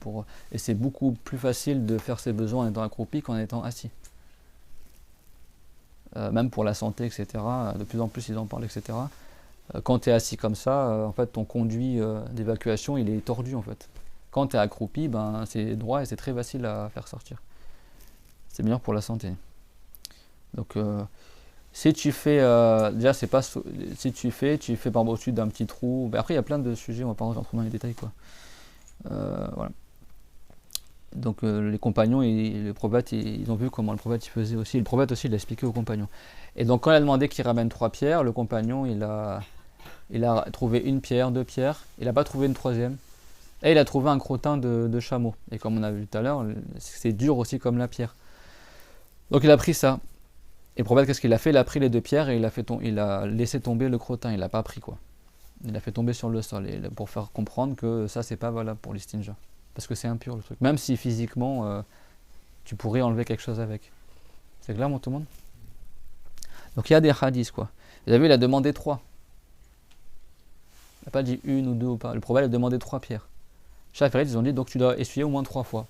et c'est beaucoup plus facile de faire ses besoins en étant accroupi qu'en étant assis. Même pour la santé, etc. De plus en plus ils en parlent, etc. Quand tu es assis comme ça, en fait ton conduit d'évacuation il est tordu en fait. Quand tu es accroupi, ben, c'est droit et c'est très facile à faire sortir. C'est meilleur pour la santé. Donc si tu fais, déjà c'est pas, si tu fais par au-dessus d'un petit trou. Ben, après il y a plein de sujets, on va pas rentrer dans les détails quoi. Voilà. Donc les compagnons et le prophète, ils ont vu comment le prophète il faisait aussi. Le prophète aussi il a expliqué aux compagnons. Et donc quand il a demandé qu'il ramène 3 pierres, le compagnon il a trouvé 1 pierre, 2 pierres, il n'a pas trouvé une 3e. Et il a trouvé un crottin de chameau. Et comme on a vu tout à l'heure, c'est dur aussi comme la pierre. Donc il a pris ça. Et le prophète qu'est-ce qu'il a fait? Il a pris les 2 pierres et il a laissé tomber le crottin, il l'a pas pris quoi. Il l'a fait tomber sur le sol pour faire comprendre que ça c'est pas valable pour l'istinja. Parce que c'est impur le truc. Même si physiquement tu pourrais enlever quelque chose avec. C'est clair tout le monde? Donc il y a des hadiths quoi. Vous avez vu, il a demandé 3. Il n'a pas dit 1 ou 2 ou pas. Le prophète a demandé 3 pierres. Chafi'i ils ont dit donc tu dois essuyer au moins 3 fois.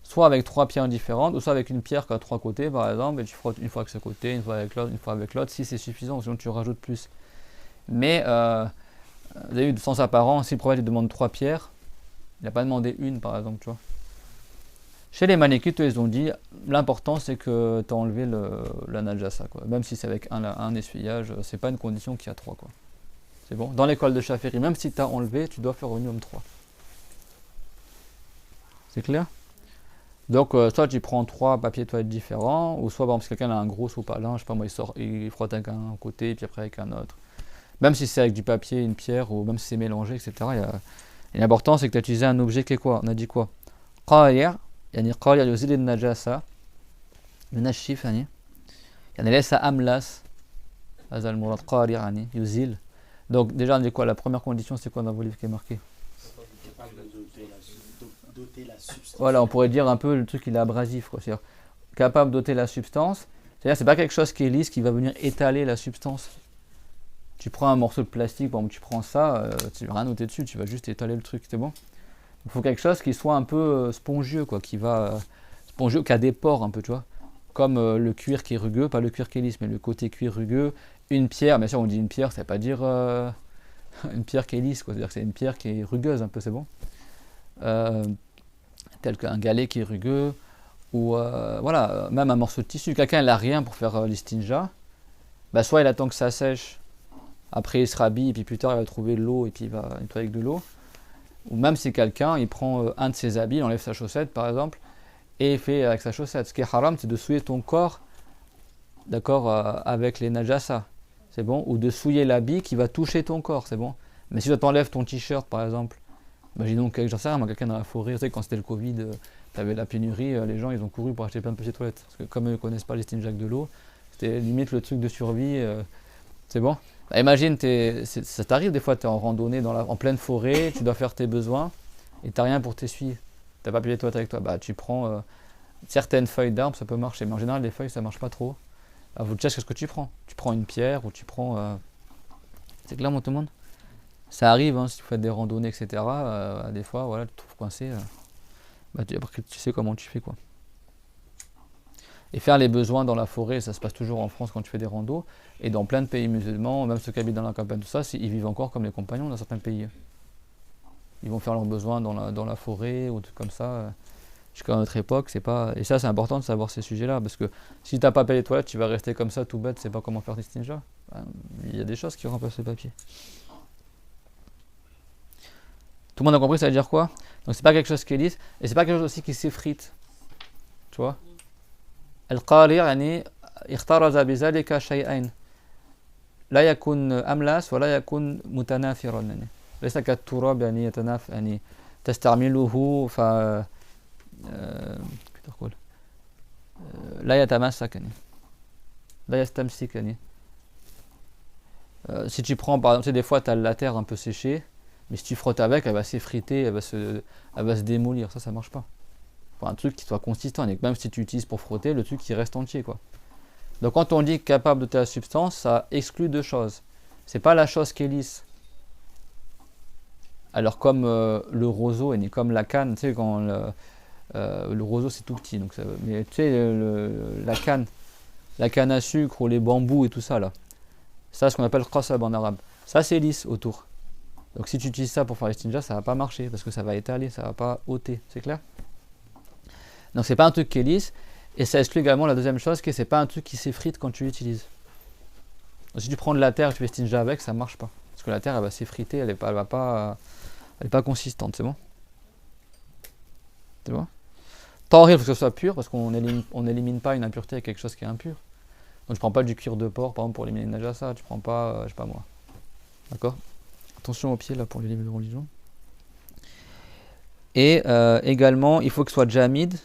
Soit avec 3 pierres différentes, ou soit avec une pierre qui a 3 côtés par exemple, et tu frottes une fois avec ce côté, une fois avec l'autre, une fois avec l'autre, si c'est suffisant, sinon tu rajoutes plus. Mais vous avez vu, sans apparent, si le prophète demande 3 pierres, il n'a pas demandé 1 par exemple, tu vois. Chez les Malikites, ils ont dit l'important c'est que tu as enlevé la najasa, quoi. Même si c'est avec un essuyage, c'est pas une condition qu'il y a 3 quoi. C'est bon. Dans l'école de Chafi'i, même si tu as enlevé, tu dois faire au minimum 3. C'est clair? Donc soit tu prends 3 papiers toilettes différents, ou soit par exemple si quelqu'un a un gros sopalin, je sais pas moi, il frotte avec un côté, puis après avec un autre. Même si c'est avec du papier, une pierre, ou même si c'est mélangé, etc. L'important c'est que tu as utilisé un objet qui est quoi? On a dit quoi? Qari', yani qari' yuzil al-najasa, yunashif, yani laysa amlas, hadha al-murad qari' yani yuzil. Donc déjà on dit quoi? La première condition c'est quoi dans vos livres qui est marqué? Doter la substance. Voilà, on pourrait dire un peu le truc il est abrasif, quoi. C'est-à-dire capable de doter la substance. C'est-à-dire c'est pas quelque chose qui est lisse qui va venir étaler la substance. Tu prends un morceau de plastique, par exemple, tu prends ça, tu vas rien noter dessus, tu vas juste étaler le truc, c'est bon. Il faut quelque chose qui soit un peu spongieux, quoi, spongieux, qui a des pores un peu, tu vois. Comme le cuir qui est rugueux, pas le cuir qui est lisse, mais le côté cuir rugueux. Une pierre, bien sûr, on dit une pierre, ça veut pas dire une pierre qui est lisse, quoi. C'est-à-dire que c'est une pierre qui est rugueuse un peu, c'est bon. Tel qu'un galet qui est rugueux, ou voilà, même un morceau de tissu. Quelqu'un n'a rien pour faire l'istinja, bah, soit il attend que ça sèche, après il se rhabille, et puis plus tard il va trouver l'eau, et puis il va nettoyer avec de l'eau. Ou même si quelqu'un il prend un de ses habits, il enlève sa chaussette par exemple, et il fait avec sa chaussette. Ce qui est haram, c'est de souiller ton corps, d'accord, avec les najasa, c'est bon, ou de souiller l'habit qui va toucher ton corps, c'est bon. Mais si tu t'enlèves ton t-shirt par exemple, imaginons que j'en sais rien, quelqu'un dans la forêt, tu sais, quand c'était le Covid, tu avais la pénurie, les gens ils ont couru pour acheter plein de papier toilette. Parce que comme eux ne connaissent pas les stinjaks de l'eau, c'était limite le truc de survie, c'est bon. Bah, imagine, ça t'arrive des fois, tu es en randonnée en pleine forêt, tu dois faire tes besoins et tu n'as rien pour t'essuyer. Tu n'as pas papier toilette avec toi. Bah, tu prends certaines feuilles d'arbre, ça peut marcher, mais en général, les feuilles ça marche pas trop. Alors, vous te qu'est-ce que tu prends? Tu prends une pierre ou tu prends. C'est clair, tout le monde? Ça arrive, hein, si tu fais des randonnées, etc. Des fois, voilà, tu te trouves coincé. Après, tu sais comment tu fais, quoi. Et faire les besoins dans la forêt, ça se passe toujours en France quand tu fais des randos. Et dans plein de pays musulmans, même ceux qui habitent dans la campagne, tout ça, ils vivent encore comme les compagnons dans certains pays. Ils vont faire leurs besoins dans la forêt ou tout comme ça. Jusqu'à notre époque, c'est pas. Et ça, c'est important de savoir ces sujets-là. Parce que si tu n'as pas payé les toilettes, tu vas rester comme ça, tout bête, c'est pas comment faire l'istinja. Il y a des choses qui remplacent le papier. Tout le monde a compris, ça veut dire quoi? Donc, c'est pas quelque chose qui est lisse. Et c'est pas quelque chose aussi qui s'effrite. Tu vois? القارئ يعني اخترز بذلك شيئين لا يكون أملس ولا يكون متناثرا يعني ليس كالتراب يعني يتناثر يعني تستعمله ف تقول لا يتمسك يعني لا يستمسك يعني si tu prends par exemple, tu sais, des fois tu as la terre un peu séchée, mais si tu frottes avec, elle va s'effriter, elle va se démolir, ça marche pas. Faut un truc qui soit consistant, et même si tu utilises pour frotter, le truc qui reste entier quoi. Donc quand on dit capable de telle substance, ça exclut deux choses. C'est pas la chose qui est lisse. Alors comme le roseau et comme la canne, tu sais quand le roseau c'est tout petit, donc mais tu sais la canne à sucre ou les bambous et tout ça là, ça c'est ce qu'on appelle qasab en arabe. Ça c'est lisse autour. Donc si tu utilises ça pour faire l'istinja, ça va pas marcher parce que ça va étaler, ça va pas ôter, c'est clair? Donc c'est pas un truc qui est lisse. Et ça exclut également la deuxième chose, que c'est pas un truc qui s'effrite quand tu l'utilises. Si tu prends de la terre et tu fais stinja avec, ça marche pas. Parce que la terre, elle va s'effriter, elle est pas consistante, c'est bon? C'est bon? Tahir, il faut que ce soit pur, parce qu'on n'élimine pas une impureté avec quelque chose qui est impur. Donc je prends pas du cuir de porc, par exemple, pour éliminer une najasa, tu prends pas, je sais pas moi. D'accord? Attention aux pieds, là, pour les livres de religion. Et également, il faut que ce soit jamid.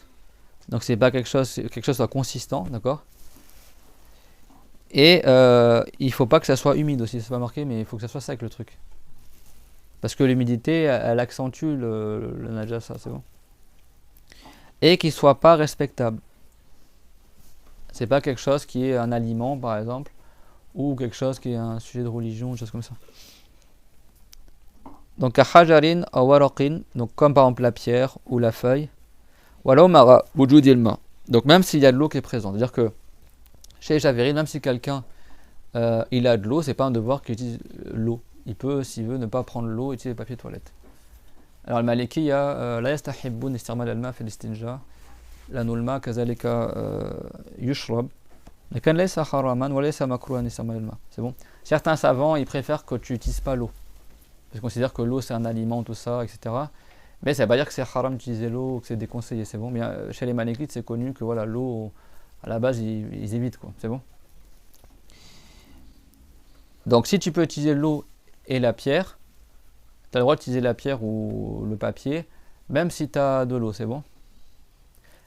Donc c'est pas quelque chose soit consistant, d'accord? Et il faut pas que ça soit humide aussi, c'est pas marqué, mais il faut que ça soit sec le truc. Parce que l'humidité, elle accentue le najasa, c'est bon. Et qu'il soit pas respectable. C'est pas quelque chose qui est un aliment par exemple, ou quelque chose qui est un sujet de religion, une chose comme ça. Donc à hajarin ou waraqin, donc comme par exemple la pierre ou la feuille. Donc même s'il y a de l'eau qui est présente, c'est-à-dire que chez les Javérim, même si quelqu'un il a de l'eau, c'est pas un devoir qu'il utilise l'eau. Il peut, s'il veut, ne pas prendre l'eau et utiliser le papier toilette. Alors le Maliki, il y a la yastahibbun istirmal al-ma fi al-istinja, lanu al-ma kazalika yushrab, lakin laysa haraman wa laysa makruhan istirmal al-ma. C'est bon. Certains savants, ils préfèrent que tu n'utilises pas l'eau. Parce qu'ils considèrent que l'eau c'est un aliment, tout ça, etc. Mais ça ne veut pas dire que c'est haram d'utiliser l'eau ou que c'est déconseillé, c'est bon. Mais chez les Malikites, c'est connu que voilà, l'eau, à la base, ils évitent, quoi. C'est bon. Donc si tu peux utiliser l'eau et la pierre, tu as le droit d'utiliser la pierre ou le papier, même si tu as de l'eau, c'est bon.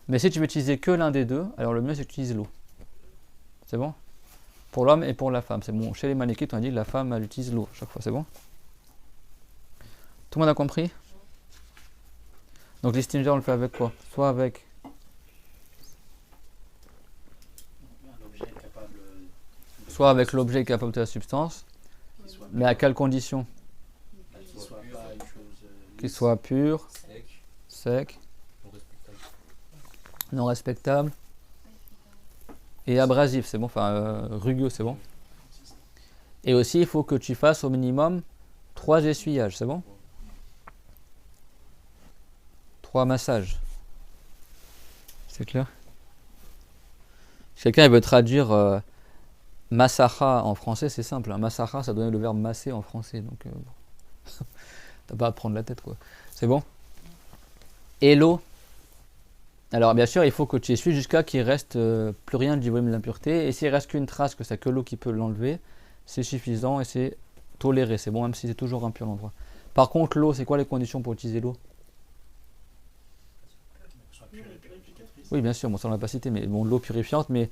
Mais si tu veux utiliser que l'un des deux, alors le mieux c'est que tu utilises l'eau. C'est bon. Pour l'homme et pour la femme, c'est bon. Chez les Malikites, on a dit que la femme, elle utilise l'eau chaque fois, c'est bon. Tout le monde a compris? Donc l'istinja on le fait avec quoi? Soit avec l'objet capable de la substance, mais à quelle condition? Qu'il soit pur, sec, non respectable et abrasif, c'est bon, enfin rugueux, c'est bon. Et aussi il faut que tu fasses au minimum 3 essuyages, c'est bon? 3 massages. C'est clair? Si quelqu'un veut traduire masaha en français, c'est simple. Hein. Masaha, ça donne le verbe masser en français. Donc, t'as pas à prendre la tête, quoi. C'est bon? Et l'eau. Alors, bien sûr, il faut que tu essuies jusqu'à qu'il reste plus rien du volume de l'impureté. Et s'il reste qu'une trace, que c'est que l'eau qui peut l'enlever, c'est suffisant et c'est toléré. C'est bon, même si c'est toujours impur l'endroit. Par contre, l'eau, c'est quoi les conditions pour utiliser l'eau? Oui, bien sûr, bon, ça on l'a pas cité, mais bon, l'eau purifiante, mais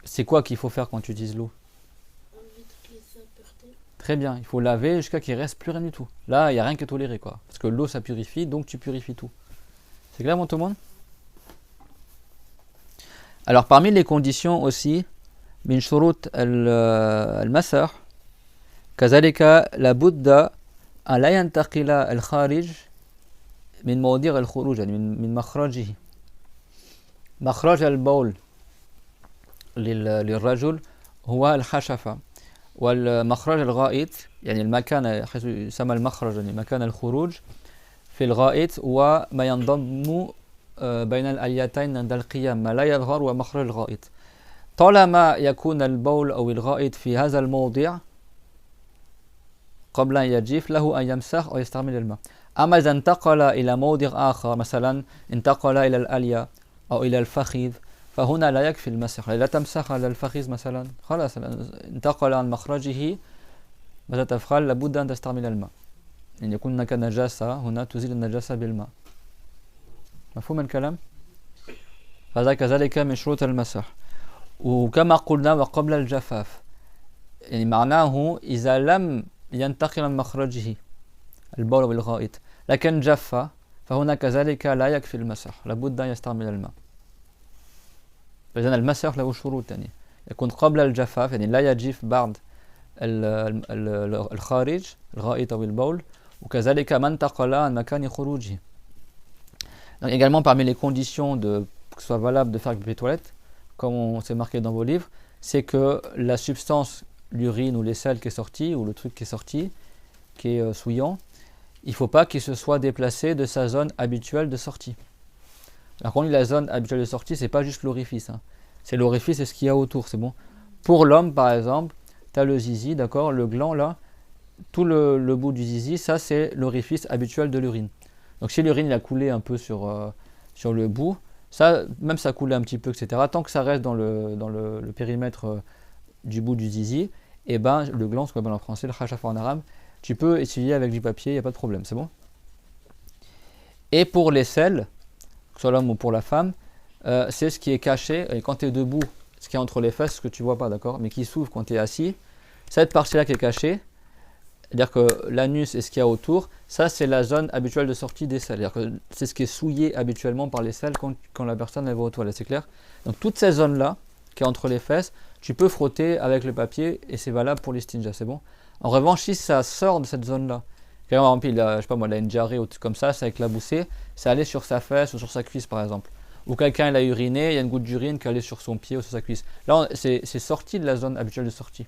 c'est quoi qu'il faut faire quand tu utilises l'eau? Très bien, il faut laver jusqu'à qu'il reste plus rien du tout. Là, il n'y a rien qui est toléré, quoi. Parce que l'eau, ça purifie, donc tu purifies tout. C'est clair, mon tout le monde? Alors, parmi les conditions aussi, min shurut al-masah, kazalika la budda an la yantaqila al-kharij min mawdi' al-khuruj, min makhrajihi. Makhraj al-bawl, للرجل هو الحشفة. والمخرج الغائط يعني المكان حيث يسمى المخرج يعني مكان الخروج في الغائط هو ما ينضم بين الأليتين عند القيام ما لا يظهر ومخرج الغائط. طالما يكون البول أو الغائط في هذا الموضع قبل أن يجف له أن يمسح أو يستعمل الماء. أما إذا انتقل إلى موضع آخر مثلا انتقل إلى الألية أو إلى الفخذ فهنا لا يكفي المسح. لا تمسح على الفخذ مثلا خلاص انتقل عن مخرجه ماذا تفعل؟ لابد أن تستعمل الماء. إن يكون هناك نجاسة هنا تزيل النجاسة بالماء. مفهوم الكلام؟ هذا كذلك من شروط المسح. وكما قلنا وقبل الجفاف يعني معناه إذا لم ينتقل من مخرجه البول والغائط لكن جف فهنا كذلك لا يكفي المسح لابد أن يستعمل الماء. فإذن المسح له شروط يعني يكون قبل الجفاف يعني لا يجف بعد الخارج الغائط أو البول وكذلك ما انتقل عن مكان خروجه. Donc également parmi les conditions que ce soit valable de faire avec des toilettes, comme c'est marqué dans vos livres, c'est que la substance, l'urine ou les selles qui est sortie, ou le truc qui est sorti, qui est souillant, il ne faut pas qu'il se soit déplacé de sa zone habituelle de sortie. Alors quand on dit la zone habituelle de sortie, c'est pas juste l'orifice, hein. C'est l'orifice et ce qu'il y a autour, c'est bon. Pour l'homme par exemple, tu as le zizi, d'accord, le gland là, tout le bout du zizi, ça c'est l'orifice habituel de l'urine. Donc si l'urine il a coulé un peu sur le bout, ça, même ça coulait un petit peu, etc. Tant que ça reste dans le périmètre du bout du zizi, et ben le gland, ce qu'on appelle en français, le khashafa en arabe, tu peux essuyer avec du papier, il n'y a pas de problème, c'est bon. Et pour les selles, que ce soit l'homme ou pour la femme, c'est ce qui est caché, et quand tu es debout, ce qui est entre les fesses, ce que tu vois pas, d'accord, mais qui s'ouvre quand tu es assis, cette partie-là qui est cachée, c'est-à-dire que l'anus et ce qu'il y a autour, ça c'est la zone habituelle de sortie des selles. C'est-à-dire que c'est ce qui est souillé habituellement par les selles quand la personne elle va aux toilettes, c'est clair? Donc toutes ces zones-là, qui est entre les fesses, tu peux frotter avec le papier et c'est valable pour l'istinja, c'est bon? En revanche, si ça sort de cette zone-là, par exemple, il a, je sais pas moi, il a une diarrhée ou tout comme ça éclaboussé, c'est allé sur sa fesse ou sur sa cuisse par exemple. Ou quelqu'un il a uriné, il y a une goutte d'urine qui est allée sur son pied ou sur sa cuisse. Là, c'est sorti de la zone habituelle de sortie.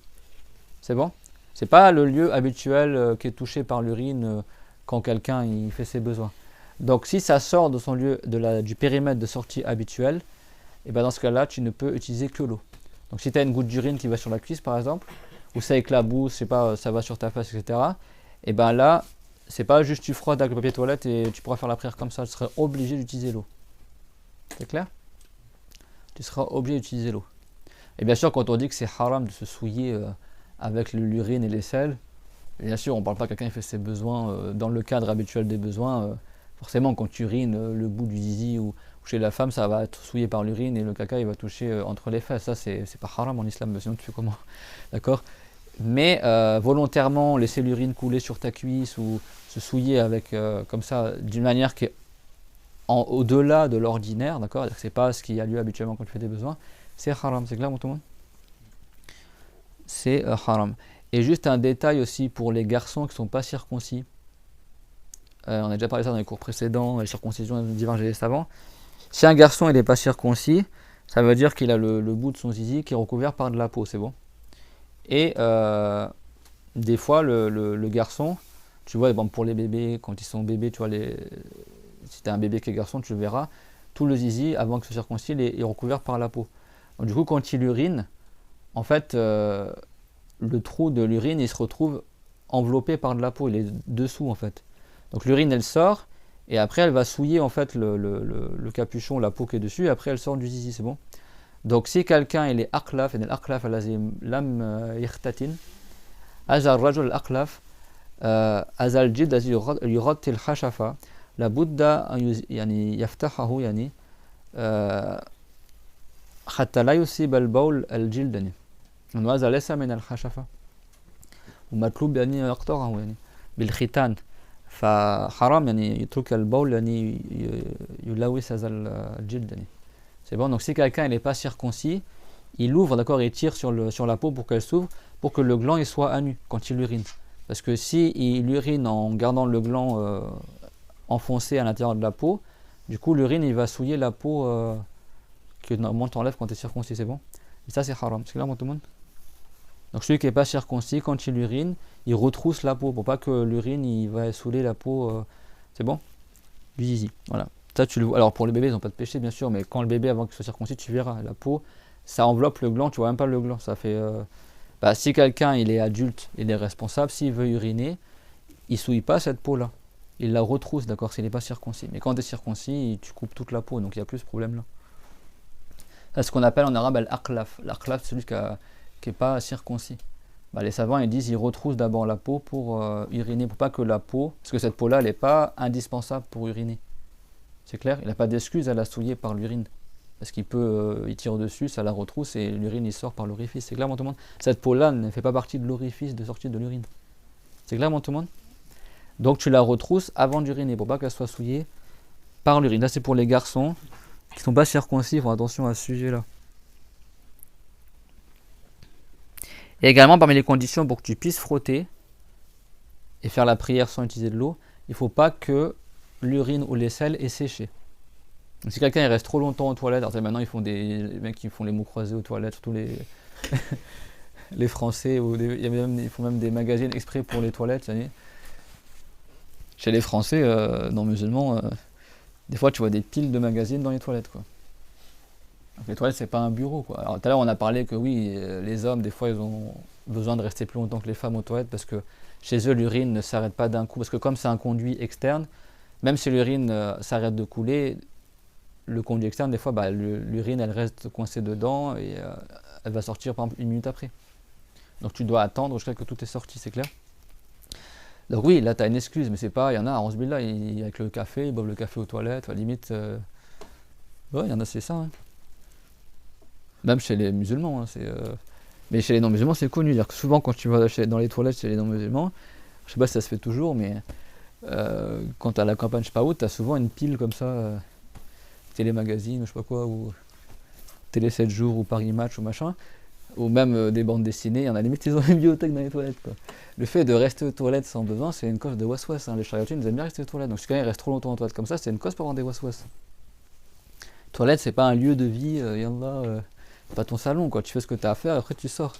C'est bon? C'est pas le lieu habituel qui est touché par l'urine quand quelqu'un il fait ses besoins. Donc si ça sort de son lieu du périmètre de sortie habituel, et ben dans ce cas-là, tu ne peux utiliser que l'eau. Donc si tu as une goutte d'urine qui va sur la cuisse par exemple, ou ça éclabousse, je sais pas, ça va sur ta face, etc. Et ben là, c'est pas juste tu frottes avec le papier toilette et tu pourras faire la prière comme ça, tu seras obligé d'utiliser l'eau. C'est clair? Tu seras obligé d'utiliser l'eau. Et bien sûr, quand on dit que c'est haram de se souiller avec l'urine et les selles, bien sûr, on ne parle pas que quelqu'un fait ses besoins dans le cadre habituel des besoins. Forcément, quand tu urines le bout du zizi ou chez la femme, ça va être souillé par l'urine et le caca il va toucher entre les fesses. Ça, c'est pas haram en islam, sinon tu fais comment? D'accord? Mais volontairement laisser l'urine couler sur ta cuisse ou se souiller avec comme ça d'une manière qui est au-delà de l'ordinaire, d'accord? C'est pas ce qui a lieu habituellement quand tu fais des besoins, c'est haram, c'est clair, tout le monde? C'est haram. Et juste un détail aussi pour les garçons qui ne sont pas circoncis. On a déjà parlé de ça dans les cours précédents, les circoncisions divergent les savants. Si un garçon n'est pas circoncis, ça veut dire qu'il a le bout de son zizi qui est recouvert par de la peau, c'est bon. Et des fois, le garçon, tu vois, bon, pour les bébés, quand ils sont bébés, tu vois, si tu as un bébé qui est garçon, tu le verras, tout le zizi, avant que ce soit circoncis, est recouvert par la peau. Donc, du coup, quand il urine, en fait, le trou de l'urine, il se retrouve enveloppé par de la peau, il est dessous, en fait. Donc, l'urine, elle sort, et après, elle va souiller, en fait, le capuchon, la peau qui est dessus, et après, elle sort du zizi, c'est bon? Donc, si quelqu'un, il est aqlaf, et l'aqlaf, lam yakhtatin, هذا الرجل الأقلف هذا الجلد الذي يغطي الخشفة لابد أن يعني يفتحه يعني حتى لا يصيب البول الجلد يعني وهذا ليس من الخشفة ومطلوب يعني يقطعه يعني بالختان فحرام يعني يترك البول يعني يلوث هذا الجلد يعني. C'est bon, donc si quelqu'un n'est pas circoncis, il ouvre, d'accord, et tire sur la peau pour qu'elle s'ouvre, pour que le gland il soit à nu quand il urine. Parce que si il urine en gardant le gland enfoncé à l'intérieur de la peau, du coup l'urine il va souiller la peau que normalement tu enlèves quand tu es circoncis, c'est bon? Et ça, c'est haram. C'est clair, tout le monde? Donc celui qui n'est pas circoncis, quand il urine, il retrousse la peau pour pas que l'urine il va saouler la peau. C'est bon? Du zizi. Voilà. Ça, tu le vois. Alors pour le bébé, ils n'ont pas de péché, bien sûr, mais quand le bébé, avant qu'il soit circoncis, tu verras, la peau, ça enveloppe le gland, tu vois même pas le gland. Ça fait. Si quelqu'un il est adulte, il est responsable, s'il veut uriner, il souille pas cette peau-là. Il la retrousse, d'accord, s'il n'est pas circoncis. Mais quand tu es circoncis, tu coupes toute la peau, donc il n'y a plus ce problème-là. C'est ce qu'on appelle en arabe al-aqlaf. L'aqlaf, c'est celui qui n'est pas circoncis. Les savants ils disent qu'ils retroussent d'abord la peau pour uriner, pour pas que la peau, parce que cette peau-là, elle n'est pas indispensable pour uriner. C'est clair? Il n'a pas d'excuse à la souiller par l'urine. Parce qu'il peut, il tire dessus, ça la retrousse et l'urine il sort par l'orifice. C'est clair, tout le monde? Cette peau-là ne fait pas partie de l'orifice de sortie de l'urine. C'est clair, tout le monde? Donc tu la retrousses avant d'uriner pour pas qu'elle soit souillée par l'urine. Là, c'est pour les garçons qui ne sont pas circoncis, font attention à ce sujet-là. Et également, parmi les conditions pour que tu puisses frotter et faire la prière sans utiliser de l'eau, il ne faut pas que l'urine ou les selles aient séché. Donc, si quelqu'un il reste trop longtemps aux toilettes, alors maintenant ils font les mecs qui font les mots croisés aux toilettes, surtout les Français, ils font même des magazines exprès pour les toilettes. Ça y est. Chez les Français, non musulmans, des fois tu vois des piles de magazines dans les toilettes, quoi. Donc, les toilettes c'est pas un bureau, quoi. Alors tout à l'heure on a parlé que oui, les hommes des fois ils ont besoin de rester plus longtemps que les femmes aux toilettes parce que chez eux l'urine ne s'arrête pas d'un coup, parce que comme c'est un conduit externe, même si l'urine s'arrête de couler, le conduit externe des fois l'urine elle reste coincée dedans et elle va sortir par exemple 1 minute après. Donc tu dois attendre jusqu'à ce que tout est sorti, c'est clair? Donc oui, là tu as une excuse, mais c'est pas, il y en a, en ce là, avec le café, ils boivent le café aux toilettes, limite, ouais, il y en a, c'est ça. Hein. Même chez les musulmans, hein, mais chez les non-musulmans, c'est connu. C'est-à-dire que souvent, quand tu vas dans les toilettes chez les non-musulmans, je sais pas si ça se fait toujours, mais quand tu as la campagne, je sais pas où, tu as souvent une pile comme ça, Télé Magazine, ou je sais pas quoi, ou Télé 7 jours, ou Paris Match, ou machin, ou même des bandes dessinées. Il y en a limite, ils ont une bibliothèque dans les toilettes, quoi. Le fait de rester aux toilettes sans besoin, c'est une cause de waswas. Hein. Les chariotines, ils aiment bien rester aux toilettes. Donc si quelqu'un reste trop longtemps aux toilettes comme ça, c'est une cause pour avoir des waswas. Toilette, c'est pas un lieu de vie, yallah, pas ton salon, quoi. Tu fais ce que tu as à faire et après tu sors.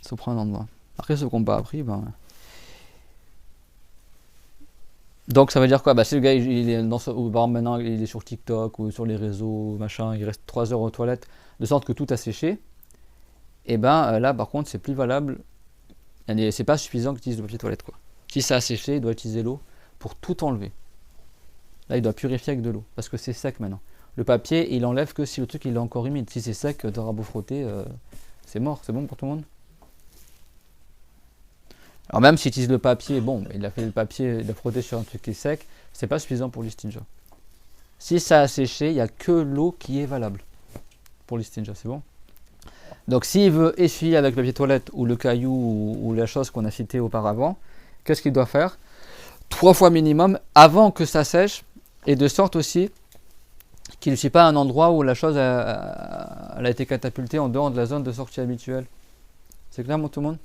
Ça prend un endroit. Après, ceux qui n'ont pas appris, Donc ça veut dire quoi? Si le gars il est maintenant il est sur TikTok ou sur les réseaux, machin, il reste 3 heures aux toilettes, de sorte que tout a séché, et là par contre c'est plus valable. C'est pas suffisant qu'il utilise le papier toilette, quoi. Si ça a séché, il doit utiliser l'eau pour tout enlever. Là il doit purifier avec de l'eau, parce que c'est sec maintenant. Le papier il enlève que si le truc il est encore humide. Si c'est sec, t'auras beau frotter, c'est mort. C'est bon pour tout le monde? Alors même s'il utilise le papier, il a fait le papier, il a frotté sur un truc qui est sec, c'est pas suffisant pour l'istinja. Si ça a séché, il n'y a que l'eau qui est valable pour l'istinja, c'est bon? Donc s'il veut essuyer avec le papier toilette ou le caillou ou la chose qu'on a citée auparavant, qu'est-ce qu'il doit faire? 3 fois minimum avant que ça sèche, et de sorte aussi qu'il ne suit pas un endroit où la chose a été catapultée en dehors de la zone de sortie habituelle. C'est clair, tout le monde?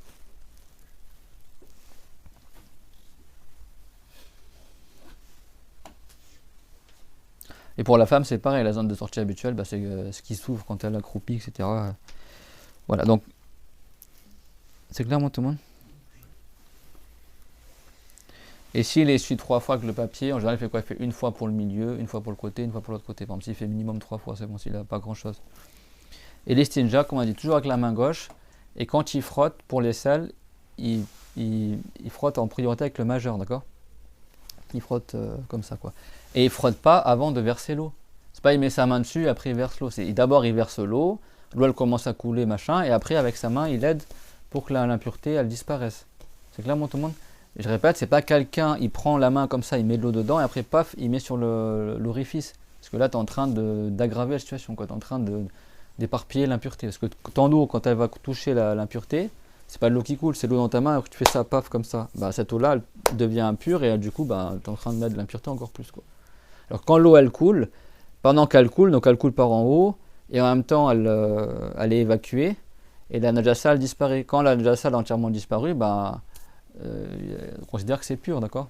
Et pour la femme, c'est pareil, la zone de sortie habituelle, c'est ce qui s'ouvre quand elle accroupit, etc. Voilà, donc, c'est clair, tout le monde? Et s'il essuie 3 fois avec le papier, en général, il fait quoi? Il fait 1 fois pour le milieu, 1 fois pour le côté, 1 fois pour l'autre côté. Par exemple, s'il fait minimum 3 fois, c'est bon, s'il n'a pas grand-chose. Et l'istinja, comme on a dit, toujours avec la main gauche. Et quand il frotte pour les selles, il frotte en priorité avec le majeur, d'accord? Il frotte comme ça, quoi. Et il frotte pas avant de verser l'eau. C'est pas il met sa main dessus, après il verse l'eau. D'abord il verse l'eau elle commence à couler, machin, et après avec sa main il aide pour que l'impureté elle disparaisse. C'est clair, tout le monde? Et je répète, c'est pas quelqu'un, il prend la main comme ça, il met de l'eau dedans, et après paf, il met sur l'orifice. Parce que là tu es en train d'aggraver la situation, tu es en train d'éparpiller l'impureté. Parce que ton eau, quand elle va toucher l'impureté, c'est pas de l'eau qui coule, c'est l'eau dans ta main, et que tu fais ça paf comme ça. Cette eau-là elle devient impure, et du coup tu es en train de mettre de l'impureté encore plus, quoi. Alors quand l'eau elle coule, pendant qu'elle coule, donc elle coule par en haut, et en même temps elle est évacuée, et la najasa elle disparaît. Quand la najasa a entièrement disparu, on considère que c'est pur, d'accord?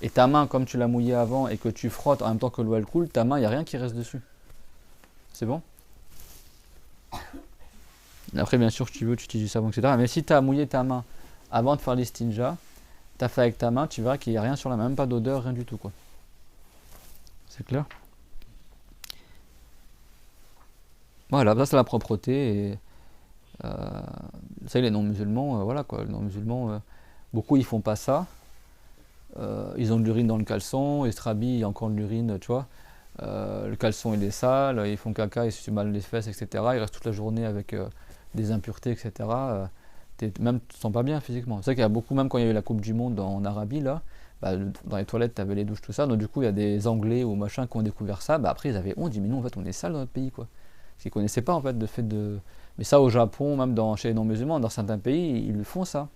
Et ta main, comme tu l'as mouillée avant et que tu frottes en même temps que l'eau elle coule, ta main, il n'y a rien qui reste dessus. C'est bon? Après, bien sûr, si tu veux, tu utilises du savon, etc. Mais si tu as mouillé ta main avant de faire l'istinja, tu as fait avec ta main, tu verras qu'il n'y a rien sur la main, même pas d'odeur, rien du tout, quoi. C'est clair? Voilà, ça c'est la propreté. Et ça, les non-musulmans, voilà quoi, les non-musulmans, beaucoup ils font pas ça. Ils ont de l'urine dans le caleçon, ils se rhabillent, il y a encore de l'urine, tu vois. Le caleçon il est sale, ils font caca, ils se suent mal les fesses, etc. Ils restent toute la journée avec des impuretés, etc. Même tu te sens pas bien physiquement. C'est vrai qu'il y a beaucoup, même quand il y a eu la Coupe du Monde en Arabie, là, bah, dans les toilettes, tu avais les douches, tout ça. Donc du coup, il y a des Anglais ou machin qui ont découvert ça. Bah, après, ils avaient honte, ils disent, mais nous, en fait, on est sale dans notre pays, quoi. Parce qu'ils connaissaient pas, en fait, le fait de... Mais ça, au Japon, même chez les non-musulmans, dans certains pays, ils le font, ça.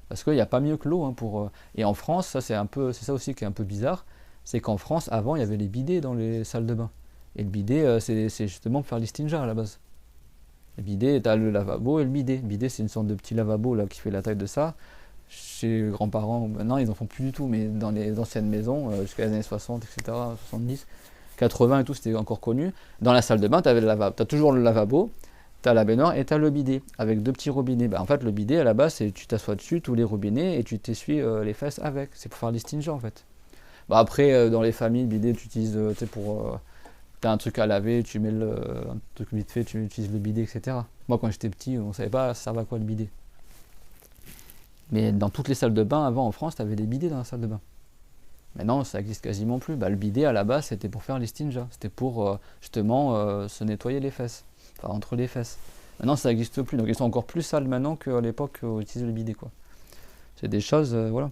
Parce qu'il n'y a pas mieux que l'eau, hein, pour... Et en France, ça, c'est ça aussi qui est un peu bizarre, c'est qu'en France, avant, il y avait les bidets dans les salles de bain. Et le bidet, c'est justement pour faire l'istinja à la base. Le bidet, tu as le lavabo et le bidet. Le bidet, c'est une sorte de petit lavabo là, qui fait la taille de ça. Chez les grands-parents, maintenant ils en font plus du tout, mais dans les anciennes maisons, jusqu'à les années 60, etc., 70, 80 et tout, c'était encore connu. Dans la salle de bain, tu as toujours le lavabo, tu as la baignoire et tu as le bidet, avec deux petits robinets. Bah, en fait, le bidet, à la base, c'est tu t'assois dessus, tous les robinets, et tu t'essuies les fesses avec. C'est pour faire l'istinja, en fait. Bah, après, dans les familles, le bidet, tu utilises, tu sais, pour... T'as un truc à laver, tu mets un truc vite fait, tu utilises le bidet, etc. Moi, quand j'étais petit, on savait pas ça servait à quoi le bidet. Mais dans toutes les salles de bain, avant en France, tu avais des bidets dans la salle de bain. Maintenant, ça existe quasiment plus. Bah, le bidet, à la base, c'était pour faire l'istinja. C'était pour, justement, se nettoyer les fesses. Enfin, entre les fesses. Maintenant, ça n'existe plus. Donc, ils sont encore plus sales maintenant qu'à l'époque où ils utilisaient le bidet, quoi. C'est des choses, voilà.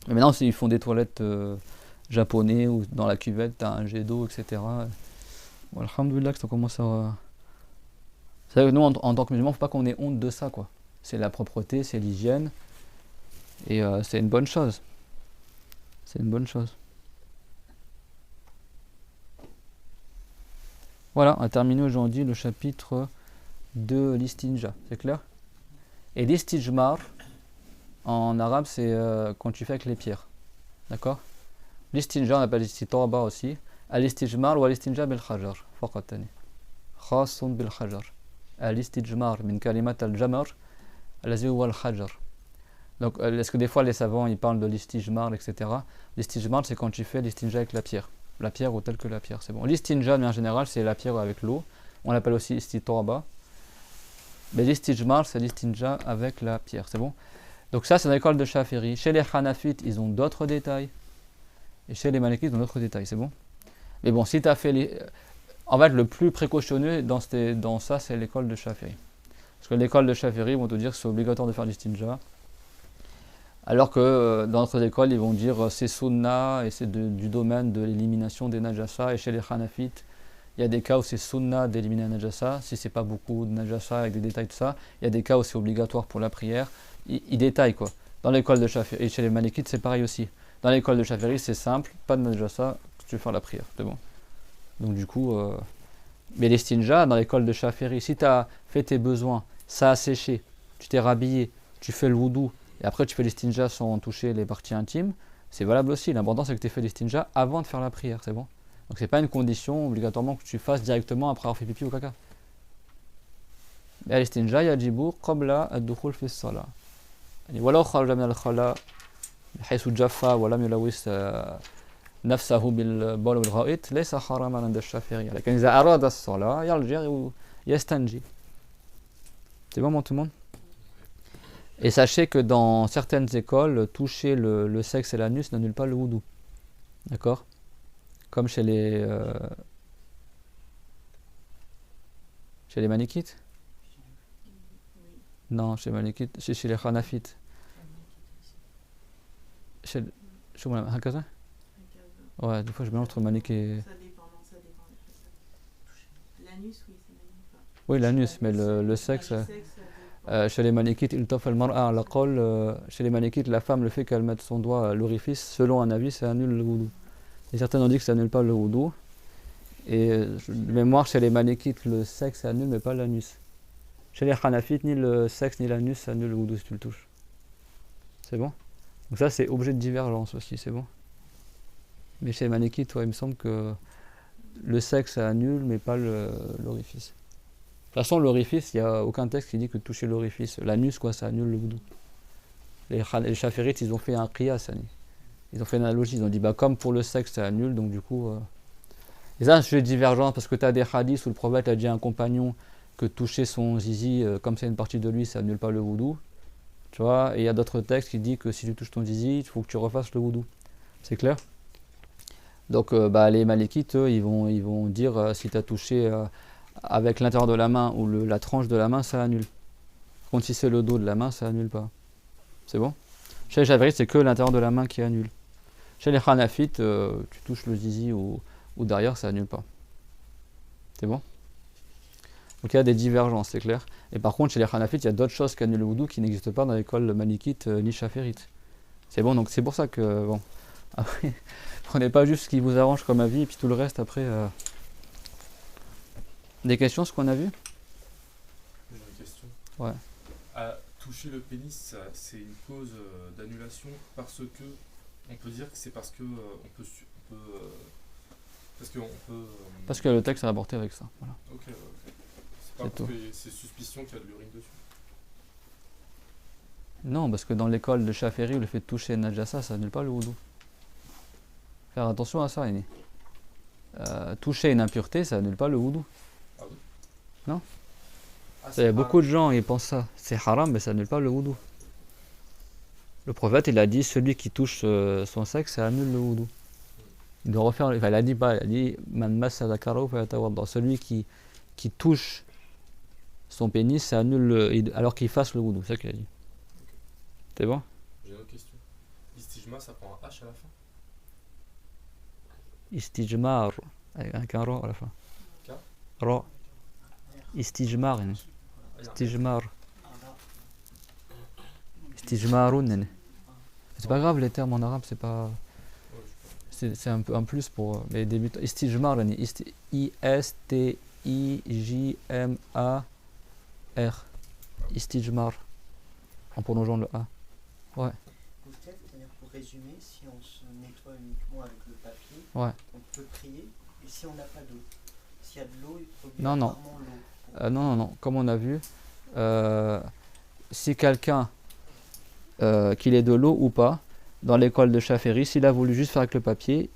Mais maintenant, ils font des toilettes japonais ou dans la cuvette, t'as un jet d'eau, etc. Bon, alhamdoulilah que ça commence à... C'est vrai que nous, en tant que musulmans, faut pas qu'on ait honte de ça, quoi. C'est la propreté, c'est l'hygiène. Et c'est une bonne chose. C'est une bonne chose. Voilà, on a terminé aujourd'hui le chapitre de l'istinja. C'est clair? Et l'istijmar, en arabe, c'est quand tu fais avec les pierres. D'accord? L'istinja, on appelle l'istitaba aussi. Al-istijmar ou al-istinja bil-khajar. Faqat tani. Khasun bil-khajar. Al-istijmar min kalimat al-jamar. Al-azi huwa al-khajar. Donc, est-ce que des fois les savants ils parlent de l'istijmar, etc. L'istijmar, c'est quand tu fais l'istinja avec la pierre. La pierre ou telle que la pierre, c'est bon. L'istinja, en général, c'est la pierre avec l'eau. On l'appelle aussi istitaba. Mais l'istijmar, c'est l'istinja avec la pierre, c'est bon. Donc ça, c'est dans l'école de Shafiri. Chez les Hanafites, ils ont d'autres détails. Et chez les Malikites, ils ont d'autres détails, c'est bon. Mais bon, si tu as fait les... En fait, le plus précautionneux dans ça, c'est l'école de Shafiri. Parce que l'école de Shafiri vont te dire que c'est obligatoire de faire l'istinja. Alors que dans d'autres écoles, ils vont dire c'est sunna et c'est du domaine de l'élimination des najasa. Et chez les Hanafites, il y a des cas où c'est sunna d'éliminer un najasa. Si c'est pas beaucoup de najasa avec des détails, tout ça. Il y a des cas où c'est obligatoire pour la prière. Ils détaillent quoi. Dans l'école de Shafiri, et chez les Malikites, c'est pareil aussi. Dans l'école de Shafiri, c'est simple, pas de najasa, tu veux faire la prière, c'est bon. Donc du coup, mais l'istinja, dans l'école de Shafiri, si tu as fait tes besoins, ça a séché, tu t'es rhabillé, tu fais le wudu, et après tu fais l'istinja sans toucher les parties intimes, c'est valable aussi. L'important c'est que tu aies fait l'istinja avant de faire la prière, c'est bon. Donc c'est pas une condition obligatoirement que tu fasses directement après avoir fait pipi ou caca. Mais l'istinja yajibu qabla ad-dukhul fi as-salah. ولو خرج من الخلاء بحيث جف ولم يلوث نفسه بالبول والغائط ليس حراما عند الشافعية لكن إذا أراد الصلاة يرجع ويستنجي. C'est bon tout le monde? Et sachez que dans certaines écoles, toucher le sexe et l'anus n'annule pas le wudu. D'accord? Comme chez les Manikites? Non, chez les Manikites, chez les Hanafites. Chez mon Hakaza? Ouais, des fois je mélange entre Manik et... Ça dépend. L'anus, oui, ça m'anime pas. Oui, l'anus, mais le sexe... chez les Malikites, il toffe al-mar'a ala qol. Chez les Malikites, la femme, le fait qu'elle mette son doigt à l'orifice, selon un avis, ça annule le wudu. Et certains ont dit que ça annule pas le wudu. Et de mémoire, chez les Malikites, le sexe annule, mais pas l'anus. Chez les Hanafites, ni le sexe ni l'anus annule le wudu si tu le touches. C'est bon? Donc ça, c'est objet de divergence aussi, c'est bon? Mais chez les Malikites, il me semble que le sexe annule, mais pas l'orifice. toute façon, l'orifice, il n'y a aucun texte qui dit que toucher l'orifice, l'anus, quoi, ça annule le wudu. Les chaférites, ils ont fait un qiyas, ils ont fait une analogie, ils ont dit, bah, comme pour le sexe, ça annule, donc du coup... Et ça, c'est un sujet divergent, parce que tu as des hadiths où le prophète a dit à un compagnon que toucher son zizi, comme c'est une partie de lui, ça annule pas le wudu. Tu vois, et il y a d'autres textes qui disent que si tu touches ton zizi, il faut que tu refasses le wudu. C'est clair? Donc les malikites, eux, ils vont dire si tu as touché avec l'intérieur de la main ou la tranche de la main, ça annule. Par contre, si c'est le dos de la main, ça annule pas. C'est bon? Chez les Javérites, c'est que l'intérieur de la main qui annule. Chez les Hanafites, tu touches le zizi ou derrière, ça annule pas. C'est bon? Donc il y a des divergences, c'est clair. Et par contre, chez les Hanafites, il y a d'autres choses qui annulent le wudu qui n'existent pas dans l'école malikite ni chaférite. C'est bon, donc c'est pour ça que, bon, après, prenez pas juste ce qui vous arrange comme avis, et puis tout le reste, après... Des questions, ce qu'on a vu? J'ai une question. Ouais. Toucher le pénis, c'est une cause d'annulation parce que, on peut dire que c'est parce que Parce que le texte a rapporté avec ça, voilà. Ok. C'est pas C'est parce tout. que c'est suspicion qu'il y a de l'urine dessus. Non, parce que dans l'école de Chaféry, le fait de toucher Najasa, ça annule pas le wudu. Faire attention à ça, Yanni. Toucher une impureté, ça annule pas le wudu. Ah oui? Non. Ah, Il y a beaucoup de gens, ils pensent ça. C'est haram, mais ça annule pas le wudu. Le prophète, il a dit, celui qui touche son sexe, ça annule le wudu. Il doit refaire, enfin, il a dit man massa dhakarahu falyatawadda. Celui qui touche son pénis, ça annule alors qu'il fasse le wudu. C'est ça qu'il a dit. C'est bon? J'ai une autre question. Istijma, ça prend un H à la fin? Istijmar, avec un ra à la fin. K? Ra. Istijmar, yani. Istijmar. Istijmarun, yani. C'est pas grave les termes en arabe, c'est pas. C'est un peu un plus pour les débutants. Istijmar, yani. I-S-T-I-J-M-A-R. Istijmar. En prononçant le A. Ouais. C'est-à-dire pour résumer, si on se nettoie uniquement avec le papier, Ouais. on peut prier, et si on n'a pas d'eau, s'il y a de l'eau, il faut Non, non. obligatoirement l'eau. Non. Comme on a vu, si quelqu'un, qu'il ait de l'eau ou pas, dans l'école de Chaféry, s'il a voulu juste faire avec le papier,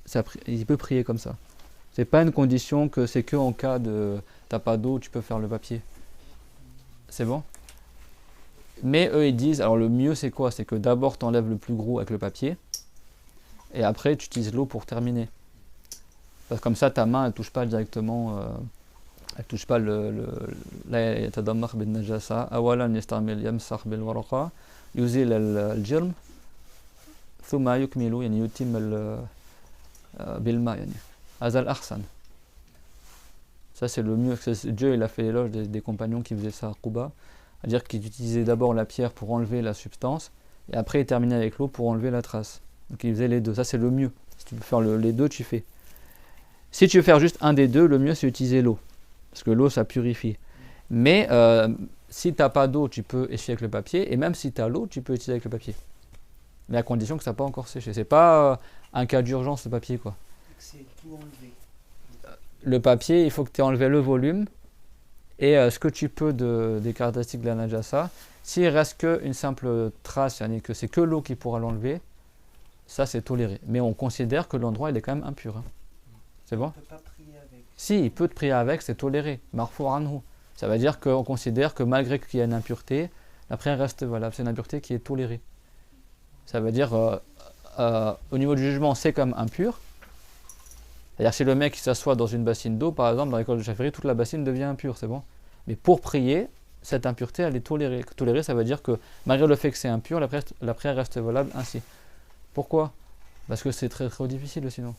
il peut prier comme ça. C'est pas une condition que c'est que en cas de t'as pas d'eau, tu peux faire le papier. C'est bon? Mais eux ils disent, alors le mieux c'est quoi? C'est que d'abord tu enlèves le plus gros avec le papier, et après tu utilises l'eau pour terminer. Parce que comme ça ta main elle touche pas directement, elle touche pas la yatadammar bin najasa. Awalan yastamil yamsakh bil waraqa yuzil al jirm thumma yukmilu yani yutim bil ma yani hazal ahsan. Ça c'est le mieux. Dieu il a fait l'éloge des compagnons qui faisaient ça à Quba, c'est-à-dire qu'ils utilisaient d'abord la pierre pour enlever la substance et après ils terminaient avec l'eau pour enlever la trace. Donc ils faisaient les deux, ça c'est le mieux. Si tu veux faire les deux, tu fais. Si tu veux faire juste un des deux, le mieux c'est utiliser l'eau, parce que l'eau ça purifie. Mais si tu n'as pas d'eau, tu peux essuyer avec le papier, et même si tu as l'eau, tu peux utiliser avec le papier. Mais à condition que ça n'a pas encore séché. C'est pas un cas d'urgence le papier, quoi. C'est tout enlevé. Le papier, il faut que tu aies enlevé le volume et ce que tu peux des caractéristiques de la najasa. S'il reste qu'une simple trace, c'est-à-dire que c'est que l'eau qui pourra l'enlever, ça c'est toléré. Mais on considère que l'endroit il est quand même impur. Hein. C'est bon? On ne peut pas prier avec. Si, il peut te prier avec, c'est toléré. Marfou anhu. Ça veut dire qu'on considère que malgré qu'il y a une impureté, la prière reste valable. C'est une impureté qui est tolérée. Ça veut dire, au niveau du jugement, c'est comme impur. C'est-à-dire si le mec s'assoit dans une bassine d'eau, par exemple, dans l'école de Chaféry, toute la bassine devient impure, c'est bon. Mais pour prier, cette impureté, elle est tolérée. Tolérée, ça veut dire que malgré le fait que c'est impur, la prière reste valable ainsi. Pourquoi? Parce que c'est très très difficile sinon.